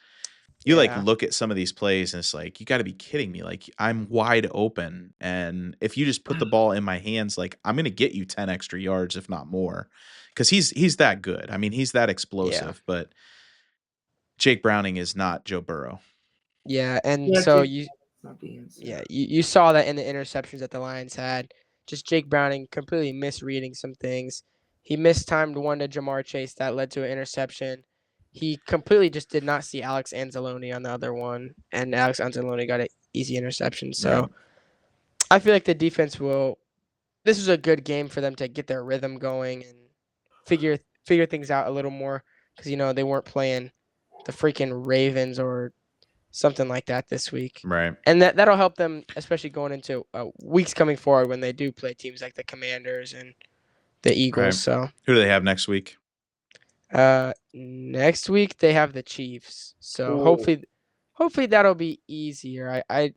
you like yeah, look at some of these plays and it's like you got to be kidding me. Like I'm wide open and if you just put the ball in my hands like I'm going to get you 10 extra yards if not more. Cuz he's that good. I mean, he's that yeah, explosive, but Jake Browning is not Joe Burrow. yeah, and Yeah, so Jake, you that's not the answer. yeah you saw that in the interceptions that the Lions had. Just Jake Browning completely misreading some things. He mistimed one to Jamar Chase that led to an interception. He completely just did not see Alex Anzalone on the other one, and Alex Anzalone got an easy interception. Right. So I feel like the defense will. This was a good game for them to get their rhythm going and figure things out a little more because they weren't playing the freaking Ravens or something like that this week, Right. and that'll help them, especially going into weeks coming forward when they do play teams like the Commanders and the Eagles. Right. So Who do they have next week? next week they have the Chiefs. So Ooh. hopefully that'll be easier. I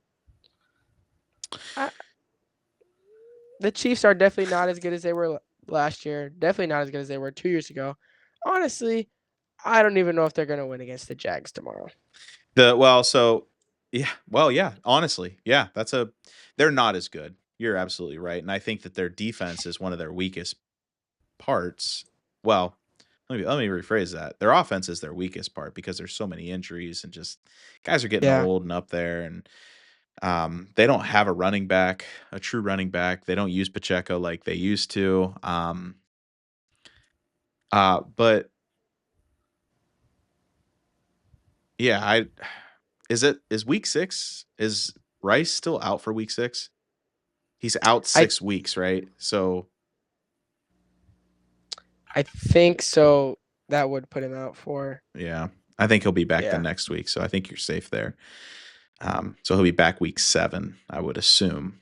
the Chiefs are definitely not as good as they were last year. Definitely not as good as they were 2 years ago. Honestly, I don't even know if they're going to win against the Jags tomorrow. Yeah, honestly. Yeah, they're not as good. You're absolutely right. And I think that their defense is one of their weakest parts. Well, let me rephrase that. Their offense is their weakest part because there's so many injuries and just guys are getting Yeah. old and up there and they don't have a true running back. They don't use Pacheco like they used to. But yeah, is week 6 is Rice still out for week 6? He's out I 6 weeks, right? So I think so. That would put him out for. yeah, I think he'll be back the Yeah. next week. So I think you're safe there. So he'll be back week 7, I would assume.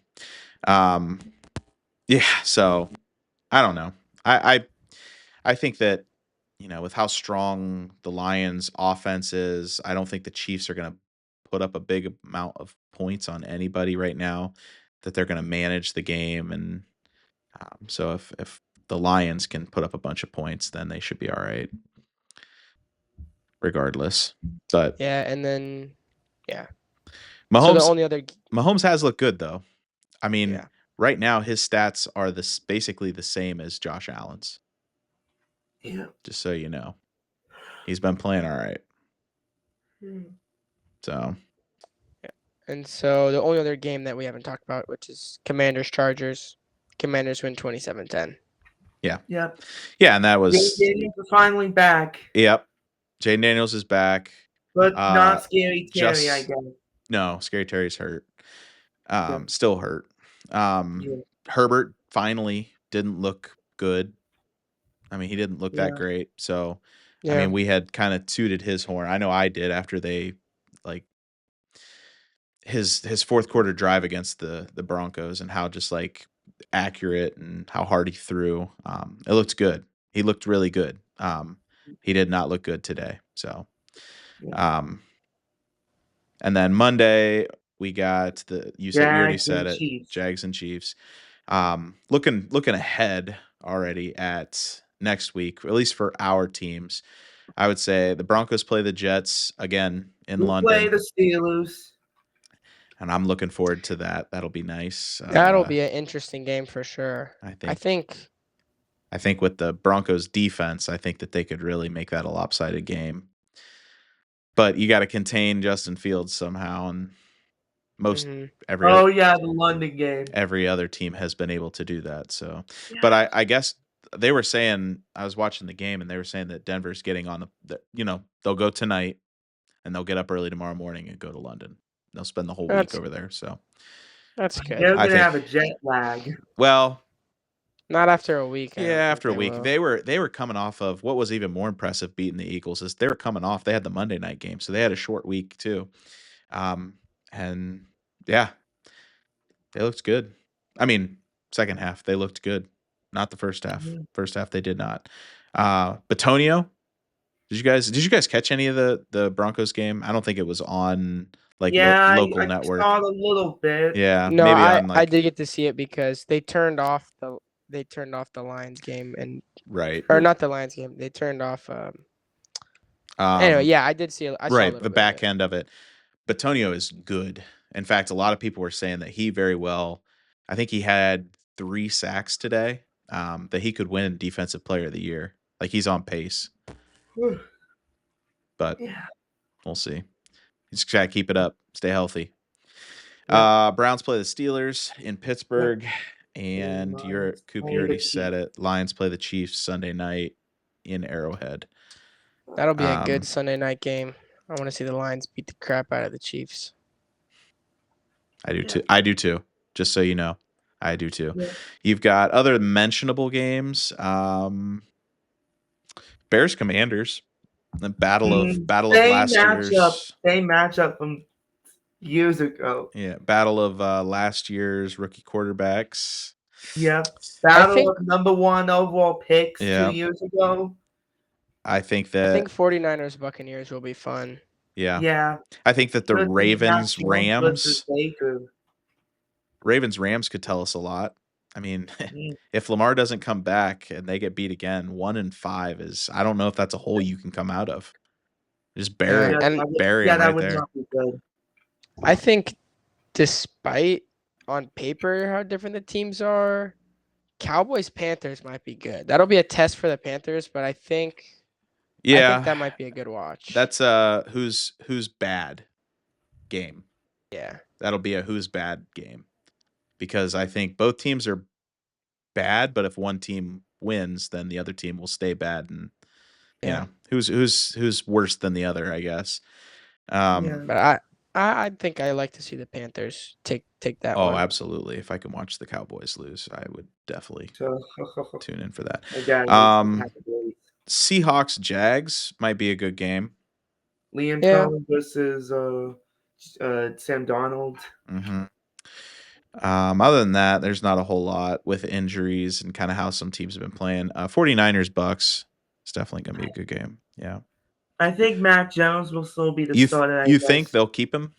Um, yeah. So I don't know. I think that with how strong the Lions' offense is, I don't think the Chiefs are going to put up a big amount of points on anybody right now. That they're going to manage the game, and so if the Lions can put up a bunch of points, then they should be all right, regardless. But Yeah, and then yeah. So the Mahomes only other Mahomes has looked good though. I mean, yeah. right now his stats are basically the same as Josh Allen's. Yeah. Just so you know, he's been playing all right. So And so the only other game that we haven't talked about, which is Commanders Chargers. Commanders win 27-10. Yep. Yeah, and that was Daniels is finally back. Yep. Jane Daniels is back. But not Scary Terry, I just- guess. No, Scary Terry's hurt. Yeah. Still hurt. Yeah. Herbert finally didn't look good. I mean, he didn't look that Yeah. great. So, I Yeah. mean, we had kind of tooted his horn. I know I did after they like his fourth quarter drive against the Broncos and how just like accurate and how hard he threw. It looked good. He looked really good. He did not look good today. So, Yeah. and then Monday we got you already Jags said and it, Chiefs. Jags and Chiefs. Looking ahead already at next week, at least for our teams. I would say the Broncos play the Jets again in We play London, the Steelers. and I'm looking forward to that. That'll be nice. That'll be an interesting game for sure. I think I think with the Broncos defense, I think that they could really make that a lopsided game. But you got to contain Justin Fields somehow, and The London game. every other team has been able to do that. So, Yeah. but I guess they were saying, I was watching the game and they were saying that Denver's getting on they'll go tonight and they'll get up early tomorrow morning and go to London. They'll spend the whole week over there. So That's good. They're I gonna think- have a jet lag. well, Not after a week. I don't think after a they week, will. they were coming off of what was even more impressive beating the Eagles is they were coming off. They had the Monday night game, so they had a short week too. And yeah, they looked good. I mean, second half they looked good. Not the first half. Mhm. First half they did not. Batonio, did you guys catch any of the Broncos game? I don't think it was on like Yeah, local I network. saw it a little bit. Yeah, No, maybe I on I like did get to see it because they turned off the Lions game right. or not the Lions game. They turned off. Anyway, Um, yeah, I did see it. I saw a right, little the bit of back it. end of it. Batonio is good. In fact, a lot of people were saying that he very well. I think he had 3 sacks today. That he could win Defensive Player of the Year. Like he's on pace, but Yeah. we'll see. Just gotta keep it up. Stay healthy. Yeah. Browns play the Steelers in Pittsburgh, And and Lions Coop. You play the already said Chiefs. it. Lions play the Chiefs Sunday night in Arrowhead. That'll be a good Um, Sunday night game. I want to see the Lions beat the crap out of the Chiefs. I do Yeah. too. I do too. Just so you know, I do too. Yeah. You've got other mentionable games. Bears Commanders. The battle of Same last matchup. year's. Same matchup from years ago. Yeah, battle of last year's rookie quarterbacks. Yep. I Battle think of number 1 overall picks 2 Yeah, years ago. I think I that. think 49ers Buccaneers will be fun. Yeah, Yeah. I think that the Versus Mac Ravens Jones versus Rams Baker. could tell us a lot. I mean, Mm. if Lamar doesn't come back and they get beat again, 1-5 is. I don't know if that's a hole you can come out of. Just bury Yeah, and bury Yeah, him that right would there. not be good. I think despite on paper how different the teams are, Cowboys Panthers might be good. That'll be a test for the Panthers, but I think Yeah, that might be a good watch. that's who's bad game. Yeah. That'll be a who's bad game because I think both teams are bad, but if one team wins, then the other team will stay bad, and you Yeah. know who's worse than the other, I guess. Yeah. But I think I like to see the Panthers take that Oh, one. absolutely. If I can watch the Cowboys lose, I would definitely So, tune in for that. again, Seahawks Jags might be a good game. Liam Yeah. Cohen versus Sam Donald. Mm-hmm. Other than that, there's not a whole lot with injuries and kind of how some teams have been playing. 49ers Bucks is definitely going to be a good game. Yeah. I think Mac Jones will still be the starter. You think they'll keep him?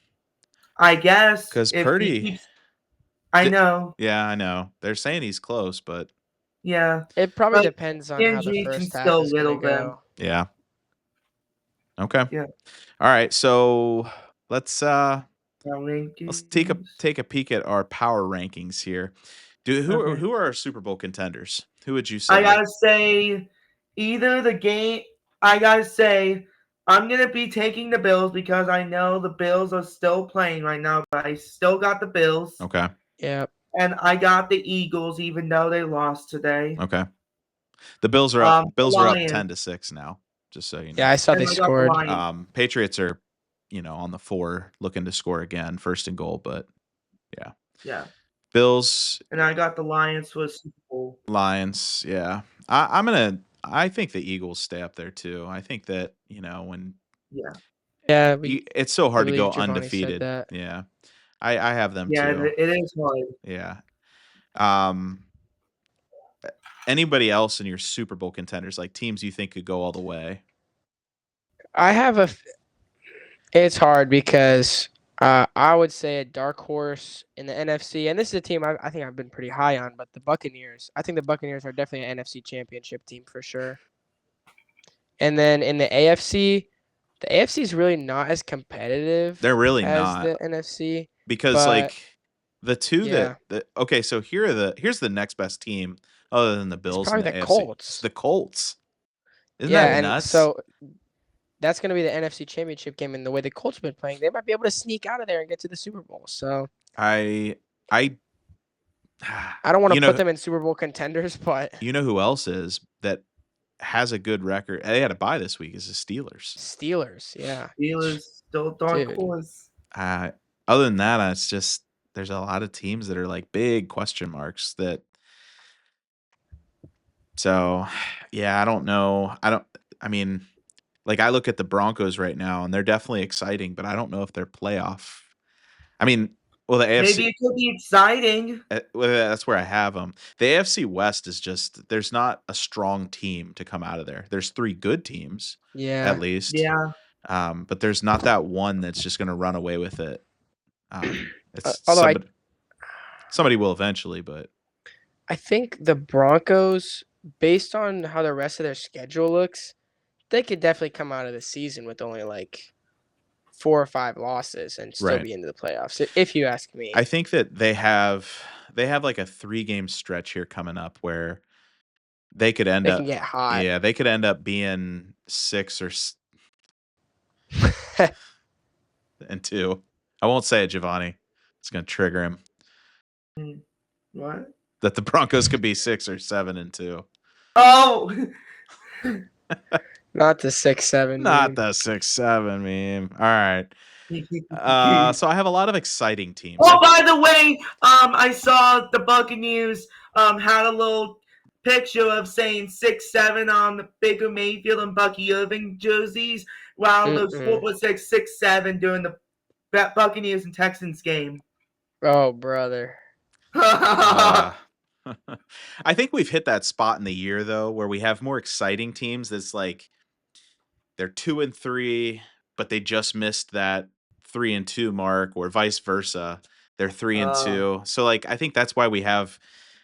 I guess Because if Purdy. he keeps. I know. Yeah, I know. They're saying he's close, but Yeah. It probably But depends on how the injury can first half still is going to whittle them. go. yeah. Okay. Yeah. All right. So let's Rankings. take a peek at our power rankings here. Who are our Super Bowl contenders? Who would you say? I gotta say, either the game. I gotta say, I'm gonna be taking the Bills because I know the Bills are still playing right now, but I still got the Bills. Okay. Yeah. And I got the Eagles, even though they lost today. Okay. The Bills are up. Bills are up Lions. 10-6 now. Just so you know. Yeah, I saw And they I got the scored. Lions. Patriots are, on the 4, looking to score again, first and goal. But yeah. Yeah. Bills. And I got the Lions for Super Bowl. Lions. Yeah. I think the Eagles stay up there too. I think that when. Yeah. Yeah. It's so hard to go Giovanni said undefeated. that. Yeah. I have them Yeah, too. it is hard. Yeah. Anybody else in your Super Bowl contenders, like teams you think could go all the way? I have it's hard because I would say a dark horse in the NFC, and this is a team I think I've been pretty high on, but the Buccaneers. I think the Buccaneers are definitely an NFC championship team for sure. And then in the AFC is really not as competitive. They're really as not. the NFC. Because the two that okay, so here's the next best team other than the Bills probably and the the AFC. Colts. It's the Colts. Isn't Yeah, that and nuts? so that's going to be the NFC Championship game, and the way the Colts have been playing, they might be able to sneak out of there and get to the Super Bowl. So I don't want to put them in Super Bowl contenders, but you know who else is that has a good record? They had a bye this week. Is the Steelers. Steelers, yeah. Steelers still dark horse. Other than that, it's just there's a lot of teams that are like big question marks that. So, yeah, I don't know. I mean, like I look at the Broncos right now and they're definitely exciting, but I don't know if they're playoff. I mean, Well, the AFC. Maybe it could be exciting. Well, that's where I have them. The AFC West is just there's not a strong team to come out of there. There's 3 good teams, Yeah. at least. Yeah. But there's not that one that's just going to run away with it. It's Although somebody will eventually, but I think the Broncos, based on how the rest of their schedule looks, they could definitely come out of the season with only like 4 or 5 losses and still Right. be into the playoffs, if you ask me. I think that they have like a 3-game stretch here coming up where they could end They up can get hot. Yeah, they could end up being 6 or 2. I won't say it, Giovanni. It's going to trigger him. What? That the Broncos could be 6 or 7-2. Oh. Not the 6-7. Not meme. the 6-7 meme. All right. So I have a lot of exciting teams. Oh, by the way, I saw the Buccaneers had a little picture of saying 6-7 on the Baker Mayfield and Bucky Irving jerseys, while the score was 6-7 during the Buccaneers and Texans game. Oh, brother. I think we've hit that spot in the year though where we have more exciting teams that's like they're 2-3, but they just missed that 3-2 mark, or vice versa. They're 3-2. So like I think that's why we have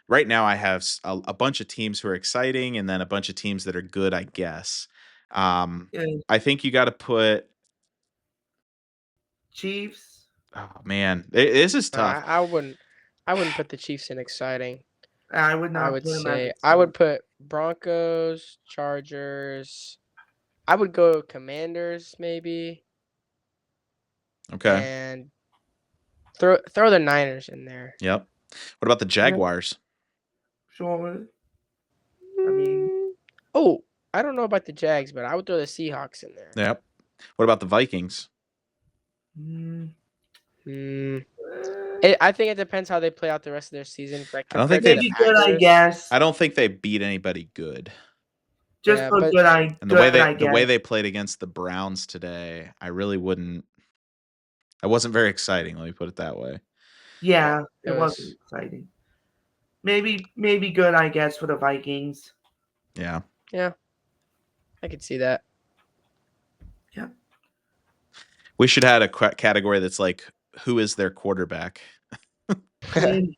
right now. I have a bunch of teams who are exciting, and then a bunch of teams that are good, I guess. I think you got to put Chiefs. Oh man, this is tough. I wouldn't put the Chiefs in exciting. I would not. I would say I would put Broncos, Chargers. I would go Commanders maybe. Okay. And throw the Niners in there. Yep. What about the Jaguars? Sure. I mean, I don't know about the Jags, but I would throw the Seahawks in there. Yep. What about the Vikings? I think it depends how they play out the rest of their season. Like, I don't think they'd be good, I guess. I don't think they beat anybody good. Just for good, and the way they played against the Browns today, I really wouldn't. It wasn't very exciting. Let me put it that way. Yeah, it wasn't exciting. Maybe good, I guess, for the Vikings. Yeah. Yeah. I could see that. Yeah. We should have a category that's like, who is their quarterback? That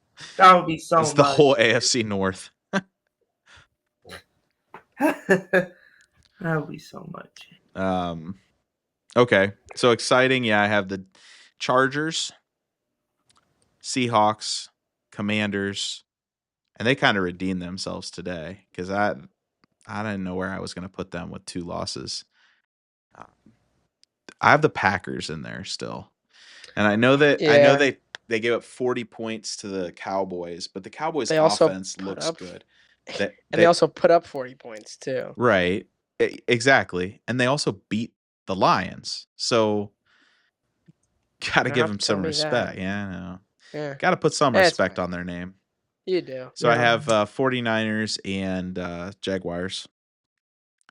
would be so It's the whole AFC North. That would be so much. Okay. So exciting. Yeah, I have the Chargers, Seahawks, Commanders, and they kind of redeemed themselves today because I didn't know where I was going to put them with 2 losses. I have the Packers in there still, and I know that they gave up 40 points to the Cowboys, but the Cowboys' offense looks good. They also put up 40 points too. Right, exactly, and they also beat the Lions, so gotta give them some respect. Yeah, I know. Yeah, gotta put some respect on their name. You do. So I have 49ers and Jaguars.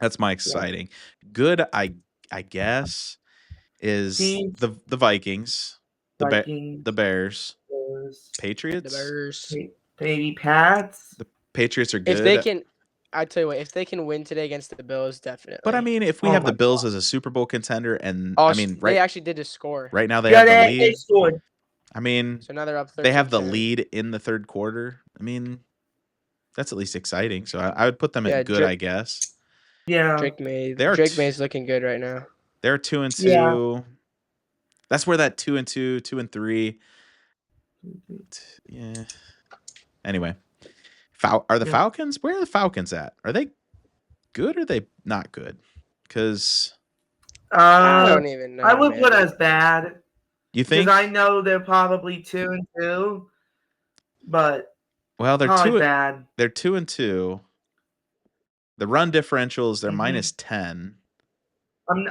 That's my exciting. Good, I guess, is the Vikings, the Bears, Patriots. The Bears. Maybe Pats. The Patriots are good. If they can, I tell you what, if they can win today against the Bills, definitely. But I mean, if we have the Bills as a Super Bowl contender, and they actually did just score. Right now they have the lead. They scored. I mean, so now they're up 13-10. They have the lead in the third quarter. I mean, that's at least exciting. So I would put them at good, I guess. Yeah. Drake May's looking good right now. They're 2-2. Yeah. That's where that 2-2, 2-3. Yeah. Anyway, are the Falcons? Where are the Falcons at? Are they good or are they not good? Because I don't even know. I would put as bad. You think? Because I know they're probably 2-2, but they're bad. They're 2-2. The run differential is they're minus 10.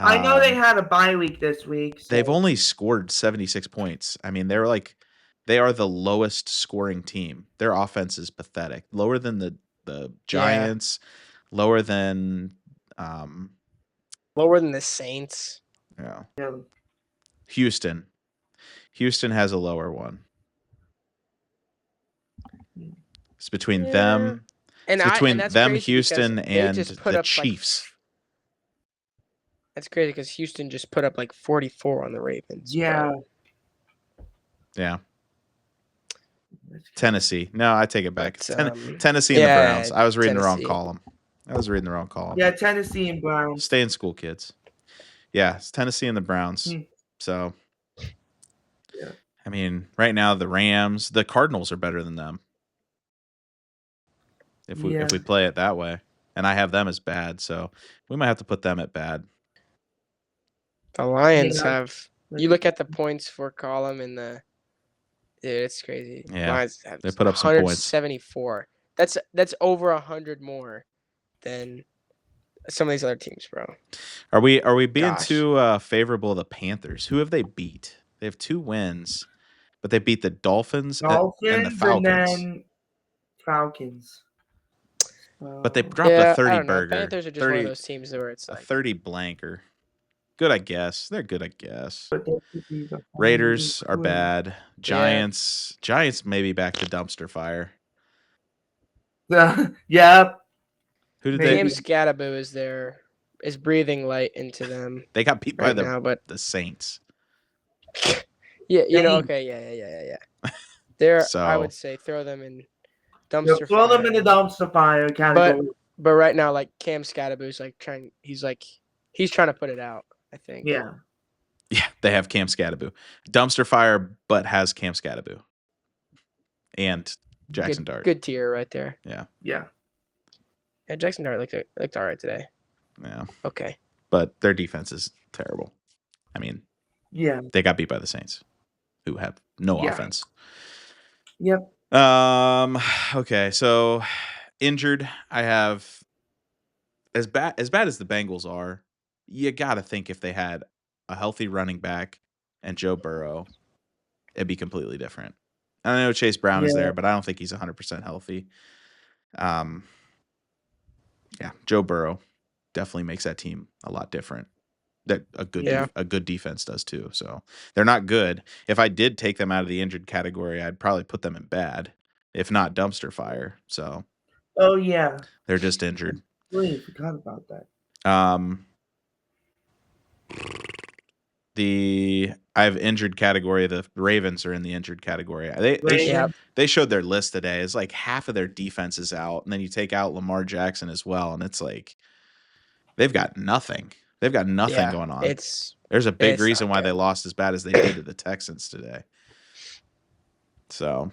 I know they had a bye week this week. So. They've only scored 76 points. I mean, they are the lowest scoring team. Their offense is pathetic. Lower than the Giants, lower than the Saints. Yeah. Houston has a lower one. It's between Yeah. them. And It's between that's them, crazy Houston, because they and just put the up Chiefs. that's crazy because Houston just put up like 44 on the Ravens. Yeah. Yeah. Tennessee. No, I take it back. But, Tennessee and the Browns. I was reading the wrong Tennessee. column. Yeah, Tennessee and Browns. Stay in school, kids. Yeah, it's Tennessee and the Browns. So, yeah. I mean, right now the Rams, the Cardinals are better than them. If we play it that way, and I have them as bad, so we might have to put them at bad. The Lions have. You look at the points for column and the. Dude, it's crazy. Yeah, Lions have they put up some points. 174. That's over 100 more than some of these other teams, bro. Are we being too favorable of the Panthers? Who have they beat? They have 2 wins, but they beat the Dolphins and the Falcons. And then Falcons. But they dropped a 30 burger. Panthers are just 30, one of those teams where it's like a 30 blanker. Good, I guess. They're good, I guess. But Raiders are bad. Giants maybe back to dumpster fire. Yeah. Who did Cam Scatterboo is breathing light into them. They got beat by the Saints. Yeah, yeah. They're I would say throw them in dumpster fire. Throw them in the dumpster fire category. But right now, like Cam Scatterboo's like he's trying to put it out, I think. Yeah. Yeah, they have Cam Scatterboo. Dumpster fire, but has Cam Scatterboo. And Jackson Dart. Good tier right there. Yeah. Yeah. Yeah, Jackson Dart looked all right today. Yeah. Okay. But their defense is terrible. I mean, they got beat by the Saints, who have no offense. Yep. Okay, so injured, I have as bad as the Bengals are, you gotta think if they had a healthy running back and Joe Burrow, it'd be completely different. I know Chase Brown is there, but I don't think he's 100% healthy. Yeah, Joe Burrow definitely makes that team a lot different. That a good defense does too. So they're not good. If I did take them out of the injured category, I'd probably put them in bad, if not dumpster fire. So, oh yeah, they're just injured. I really forgot about that. I have injured category. The Ravens are in the injured category. They showed their list today. It's like half of their defense is out, and then you take out Lamar Jackson as well, and it's like they've got nothing. They've got nothing going on. There's a big reason why they lost as bad as they did to the Texans today. So,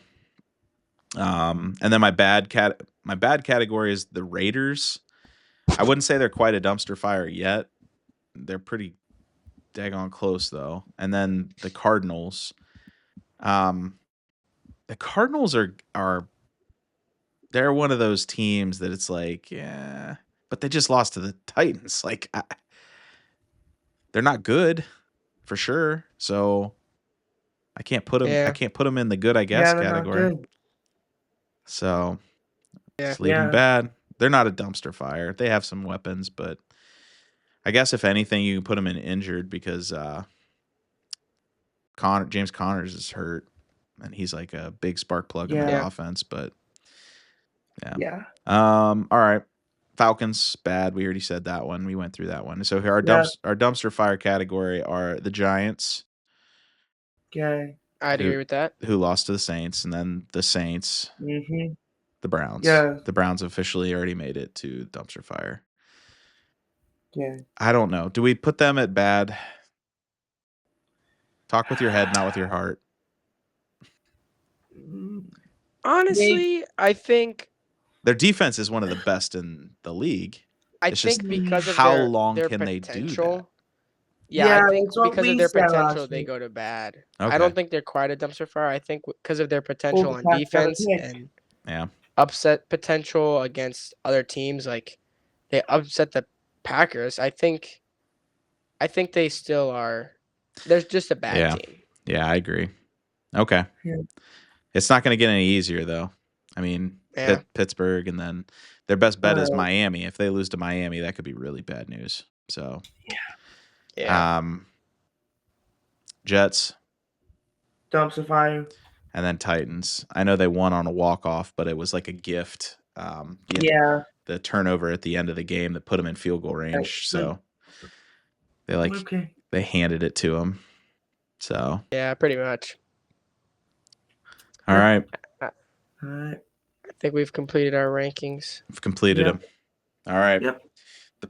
and then my bad category is the Raiders. I wouldn't say they're quite a dumpster fire yet. They're pretty daggone close though. And then the Cardinals. The Cardinals are they're one of those teams that it's like, yeah, but they just lost to the Titans. Like, they're not good for sure. So I can't put them. I can't put them in the good, I guess, category. So just leave them bad. They're not a dumpster fire. They have some weapons, but I guess if anything, you can put them in injured because James Connors is hurt, and he's like a big spark plug in the offense. But all right. Falcons, bad. We already said that one. We went through that one. So here our dumpster fire category are the Giants. Okay. I'd agree with that. Who lost to the Saints, and then the Saints, the Browns. Yeah. The Browns officially already made it to dumpster fire. Yeah. I don't know. Do we put them at bad? Talk with your head, not with your heart. Honestly, I think their defense is one of the best in the league. I think because of how long their can they do that? Yeah, I think because of their potential, they go to bad. Okay. I don't think they're quite a dumpster fire. I think because of their potential on defense and upset potential against other teams, like they upset the Packers. I think they still are. There's just a bad team. Yeah, I agree. Okay. Yeah. It's not going to get any easier, though. I mean, Pittsburgh, and then their best bet is Miami. If they lose to Miami, that could be really bad news. So, yeah. Jets. Dumpster fire. and then Titans. I know they won on a walk-off, but it was like a gift. The turnover at the end of the game that put them in field goal range. So they handed it to them. So yeah, pretty much. All right. All right. I think we've completed our rankings. We've completed them. All right. Yep. The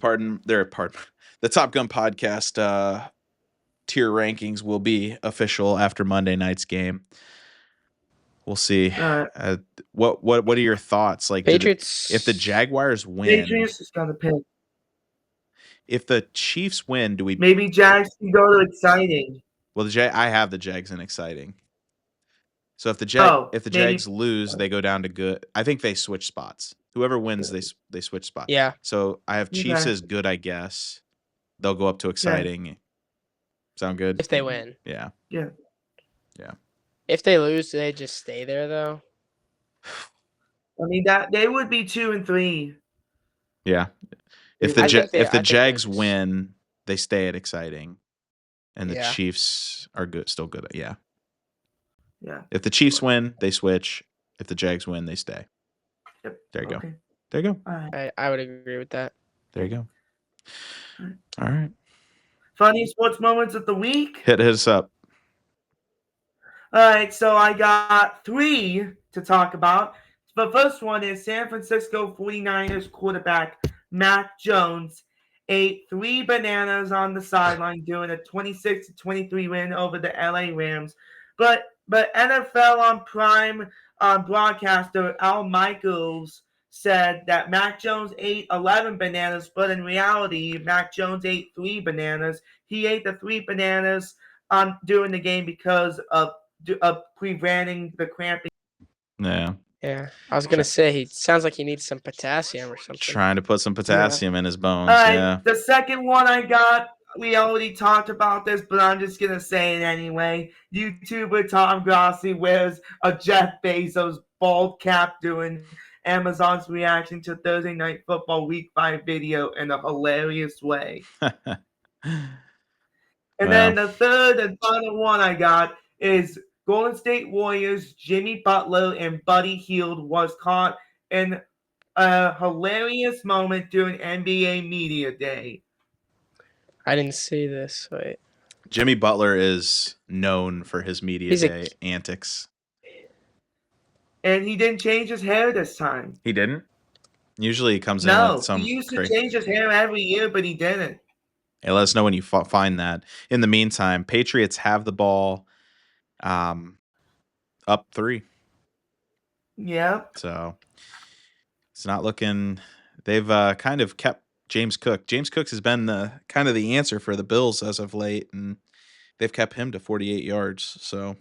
Top Gun podcast tier rankings will be official after Monday night's game. We'll see. What are your thoughts? Like Patriots. if the Jaguars win, Patriots is gonna pick. If the Chiefs win, do we maybe Jags can go to exciting? Well, I have the Jags in exciting. So if the Jags lose, they go down to good. I think they switch spots. Whoever wins, they switch spots. Yeah. So I have Chiefs as good, I guess. They'll go up to exciting. Yeah. Sound good? If they win. Yeah. Yeah. Yeah. If they lose, do they just stay there though? I mean that they would be 2 and 3. Yeah. If the Jags win, they stay at exciting, and the Chiefs are good, still good. Yeah. Yeah. If the Chiefs win, they switch. If the Jags win, they stay. Yep. There you go. Okay. There you go. All right. I would agree with that. There you go. All right. Funny sports moments of the week. Hit us up. All right, so I got 3 to talk about. The first one is San Francisco 49ers quarterback Mac Jones ate 3 bananas on the sideline doing a 26-23 win over the LA Rams. But NFL on Prime broadcaster Al Michaels said that Mac Jones ate 11 bananas, but in reality, Mac Jones ate 3 bananas. He ate the 3 bananas during the game because of preventing the cramping. Yeah. Yeah. I was gonna say he sounds like he needs some potassium or something. Trying to put some potassium in his bones. The second one I got, we already talked about this, but I'm just gonna say it anyway. YouTuber Tom Grossi wears a Jeff Bezos bald cap doing Amazon's reaction to Thursday Night Football Week 5 video in a hilarious way. And then the third and final one I got is Golden State Warriors Jimmy Butler and Buddy Hield was caught in a hilarious moment during NBA Media Day. I didn't see this. Wait. Jimmy Butler is known for his media day antics. And he didn't change his hair this time. He didn't? Usually he comes in with some... he used to change his hair every year, but he didn't. Hey, let us know when you find that. In the meantime, Patriots have the ball up 3. Yeah. So it's not looking... They've kind of kept James Cook. James Cook has been the answer for the Bills as of late, and they've kept him to 48 yards. So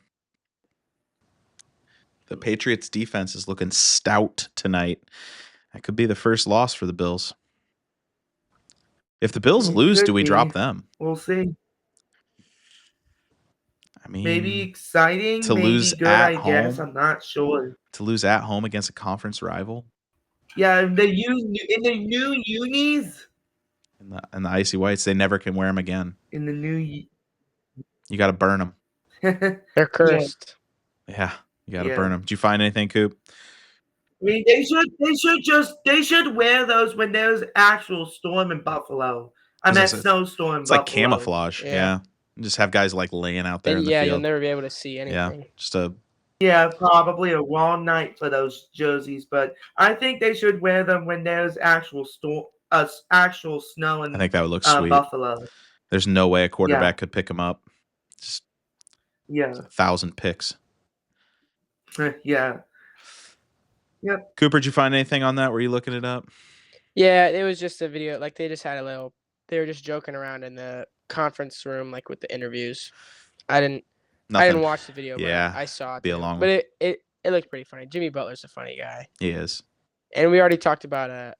the Patriots defense is looking stout tonight. That could be the first loss for the Bills. If the Bills lose, do we drop them? We'll see. I mean, maybe exciting, to maybe lose good, at I home, guess. I'm not sure. To lose at home against a conference rival. Yeah, in the new unis. And the icy whites, they never can wear them again. In the new, you got to burn them. They're cursed. Yeah, you got to burn them. Did you find anything, Coop? I mean, they should wear those when there's actual storm in Buffalo. I meant snowstorm. It's like camouflage. Yeah. Just have guys like laying out there in the field. You'll never be able to see anything. Yeah, probably a wrong night for those jerseys, but I think they should wear them when there's actual snow in I think that would look sweet. Buffalo. There's no way a quarterback could pick them up. Just 1,000 picks. Yeah. Yep. Cooper, did you find anything on that? Were you looking it up? Yeah, it was just a video. Like they just had they were just joking around in the conference room, like with the interviews. I didn't watch the video, but I saw it. But it looked pretty funny. Jimmy Butler's a funny guy. He is. And we already talked about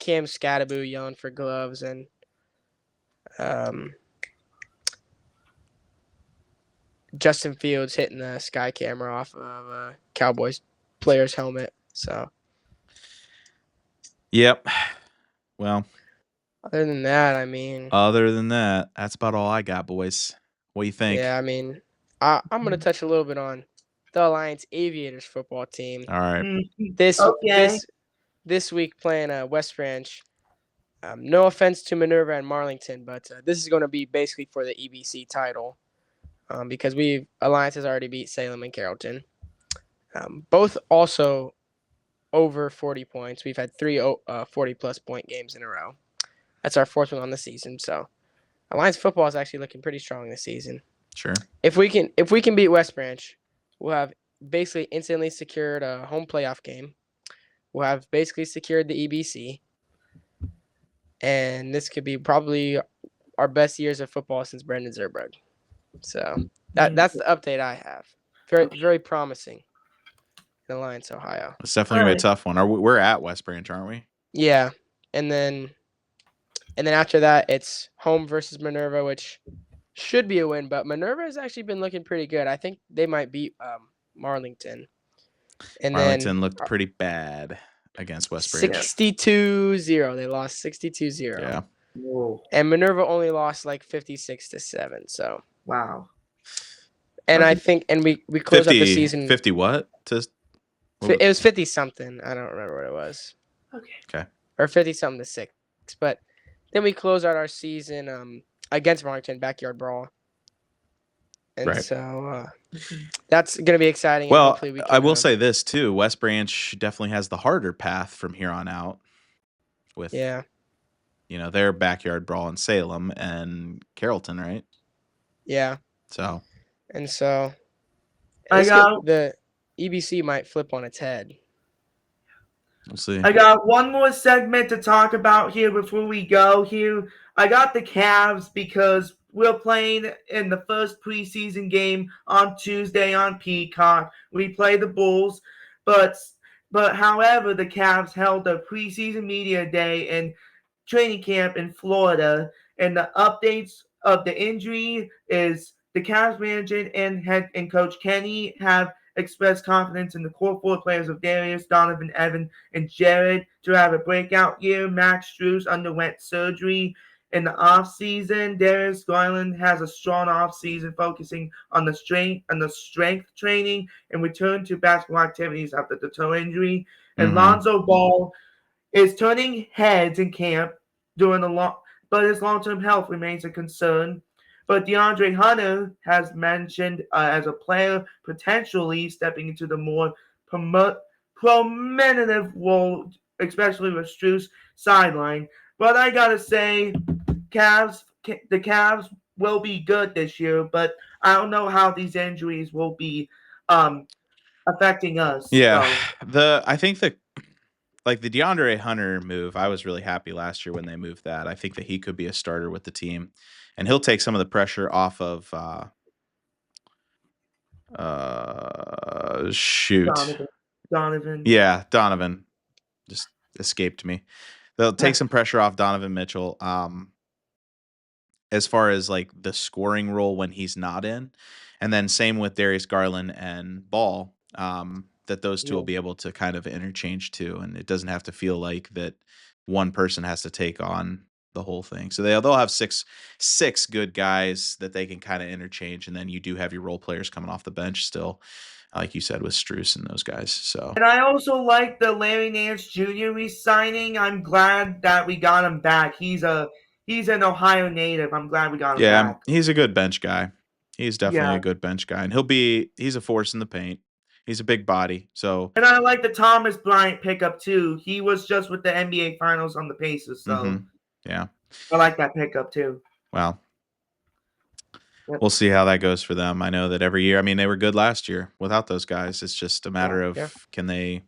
Cam Scattaboo yelling for gloves and Justin Fields hitting the sky camera off of a Cowboys player's helmet. So. Yep. Well. Other than that, that's about all I got, boys. What do you think? Yeah, I mean, I'm going to touch a little bit on the Alliance Aviators football team. All right. This week playing West Branch. No offense to Minerva and Marlington, but this is going to be basically for the EBC title because Alliance has already beat Salem and Carrollton. Both also over 40 points. We've had 3 40-plus point games in a row. That's our 4th one on the season. So Alliance football is actually looking pretty strong this season. Sure. If we can beat West Branch, we'll have basically instantly secured a home playoff game. We'll have basically secured the EBC. And this could be probably our best years of football since Brendan Zerberg. So that's the update I have. Very, very promising in Alliance, Ohio. It's definitely going to be a tough one. We're at West Branch, aren't we? Yeah. And then after that, it's home versus Minerva, which should be a win. But Minerva has actually been looking pretty good. I think they might beat Marlington. And Marlington looked pretty bad against West Branch. 62-0. They lost 62-0. Yeah. Whoa. And Minerva only lost like 56-7. So wow. And I think we closed out the season 50 what? It was 50 something. I don't remember what it was. Okay. Or 50 something to 6. But then we closed out our season against Marlington, backyard brawl. And so that's going to be exciting. Well, I will say this too. West Branch definitely has the harder path from here on out with, their backyard brawl in Salem and Carrollton, right? Yeah. So. And so the EBC might flip on its head. We'll see. I got one more segment to talk about here before we go here. I got the Cavs because we're playing in the first preseason game on Tuesday on Peacock. We play the Bulls, but however, the Cavs held a preseason media day and training camp in Florida, and the updates of the injury is the Cavs manager and head and coach Kenny have expressed confidence in the core 4 players of Darius, Donovan, Evan, and Jared to have a breakout year. Max Strus underwent surgery in the offseason. Darius Garland has a strong offseason focusing on the strength training and return to basketball activities after the toe injury. And Lonzo Ball is turning heads in camp but his long-term health remains a concern. But DeAndre Hunter has mentioned as a player potentially stepping into the more prominent role, especially with Strus sideline. But I gotta say, the Cavs will be good this year, but I don't know how these injuries will be affecting us. Yeah, I think the DeAndre Hunter move, I was really happy last year when they moved that. I think that he could be a starter with the team, and he'll take some of the pressure off of Donovan. Yeah, Donovan just escaped me. They'll take some pressure off Donovan Mitchell. As far as like the scoring role when he's not in, and then same with Darius Garland and Ball. That those two will be able to kind of interchange too, and it doesn't have to feel like that one person has to take on the whole thing. So they'll have six good guys that they can kind of interchange, and then you do have your role players coming off the bench still, like you said with Strus and those guys. So, and I also like the Larry Nance Jr. re-signing. I'm glad that we got him back. He's an Ohio native. I'm glad we got him back. Yeah, he's a good bench guy. He's definitely a good bench guy, and he's a force in the paint. He's a big body, so. And I like the Thomas Bryant pickup too. He was just with the NBA Finals on the Pacers, so yeah, I like that pickup too. Well, we'll see how that goes for them. I know that every year, I mean, they were good last year without those guys. It's just a matter of can they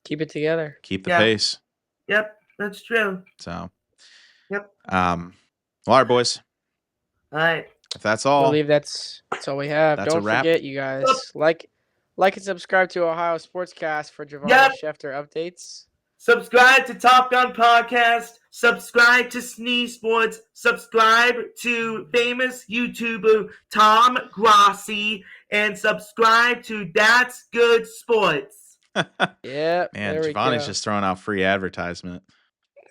keep it together, keep the pace. Yep, that's true. So. Yep. Well, all right, boys. All right. If that's all, I believe that's all we have. Don't forget, you guys, like and subscribe to Ohio Sportscast for Javon Schefter updates. Subscribe to Top Gun Podcast. Subscribe to Sneeze Sports. Subscribe to famous YouTuber Tom Grossi. And subscribe to That's Good Sports. Yeah. Man, Giovanni's just throwing out free advertisement.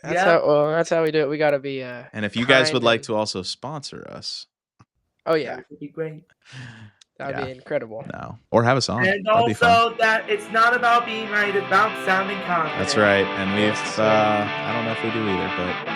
That's how we do it. We got to be and if you guys would like to also sponsor us. Oh, yeah. That would be great. That'd be incredible. No. Or have a song. And That'd be fun. also that it's not about being right, it's about sounding confident. That's right. And we've Yes, sir. I don't know if we do either, but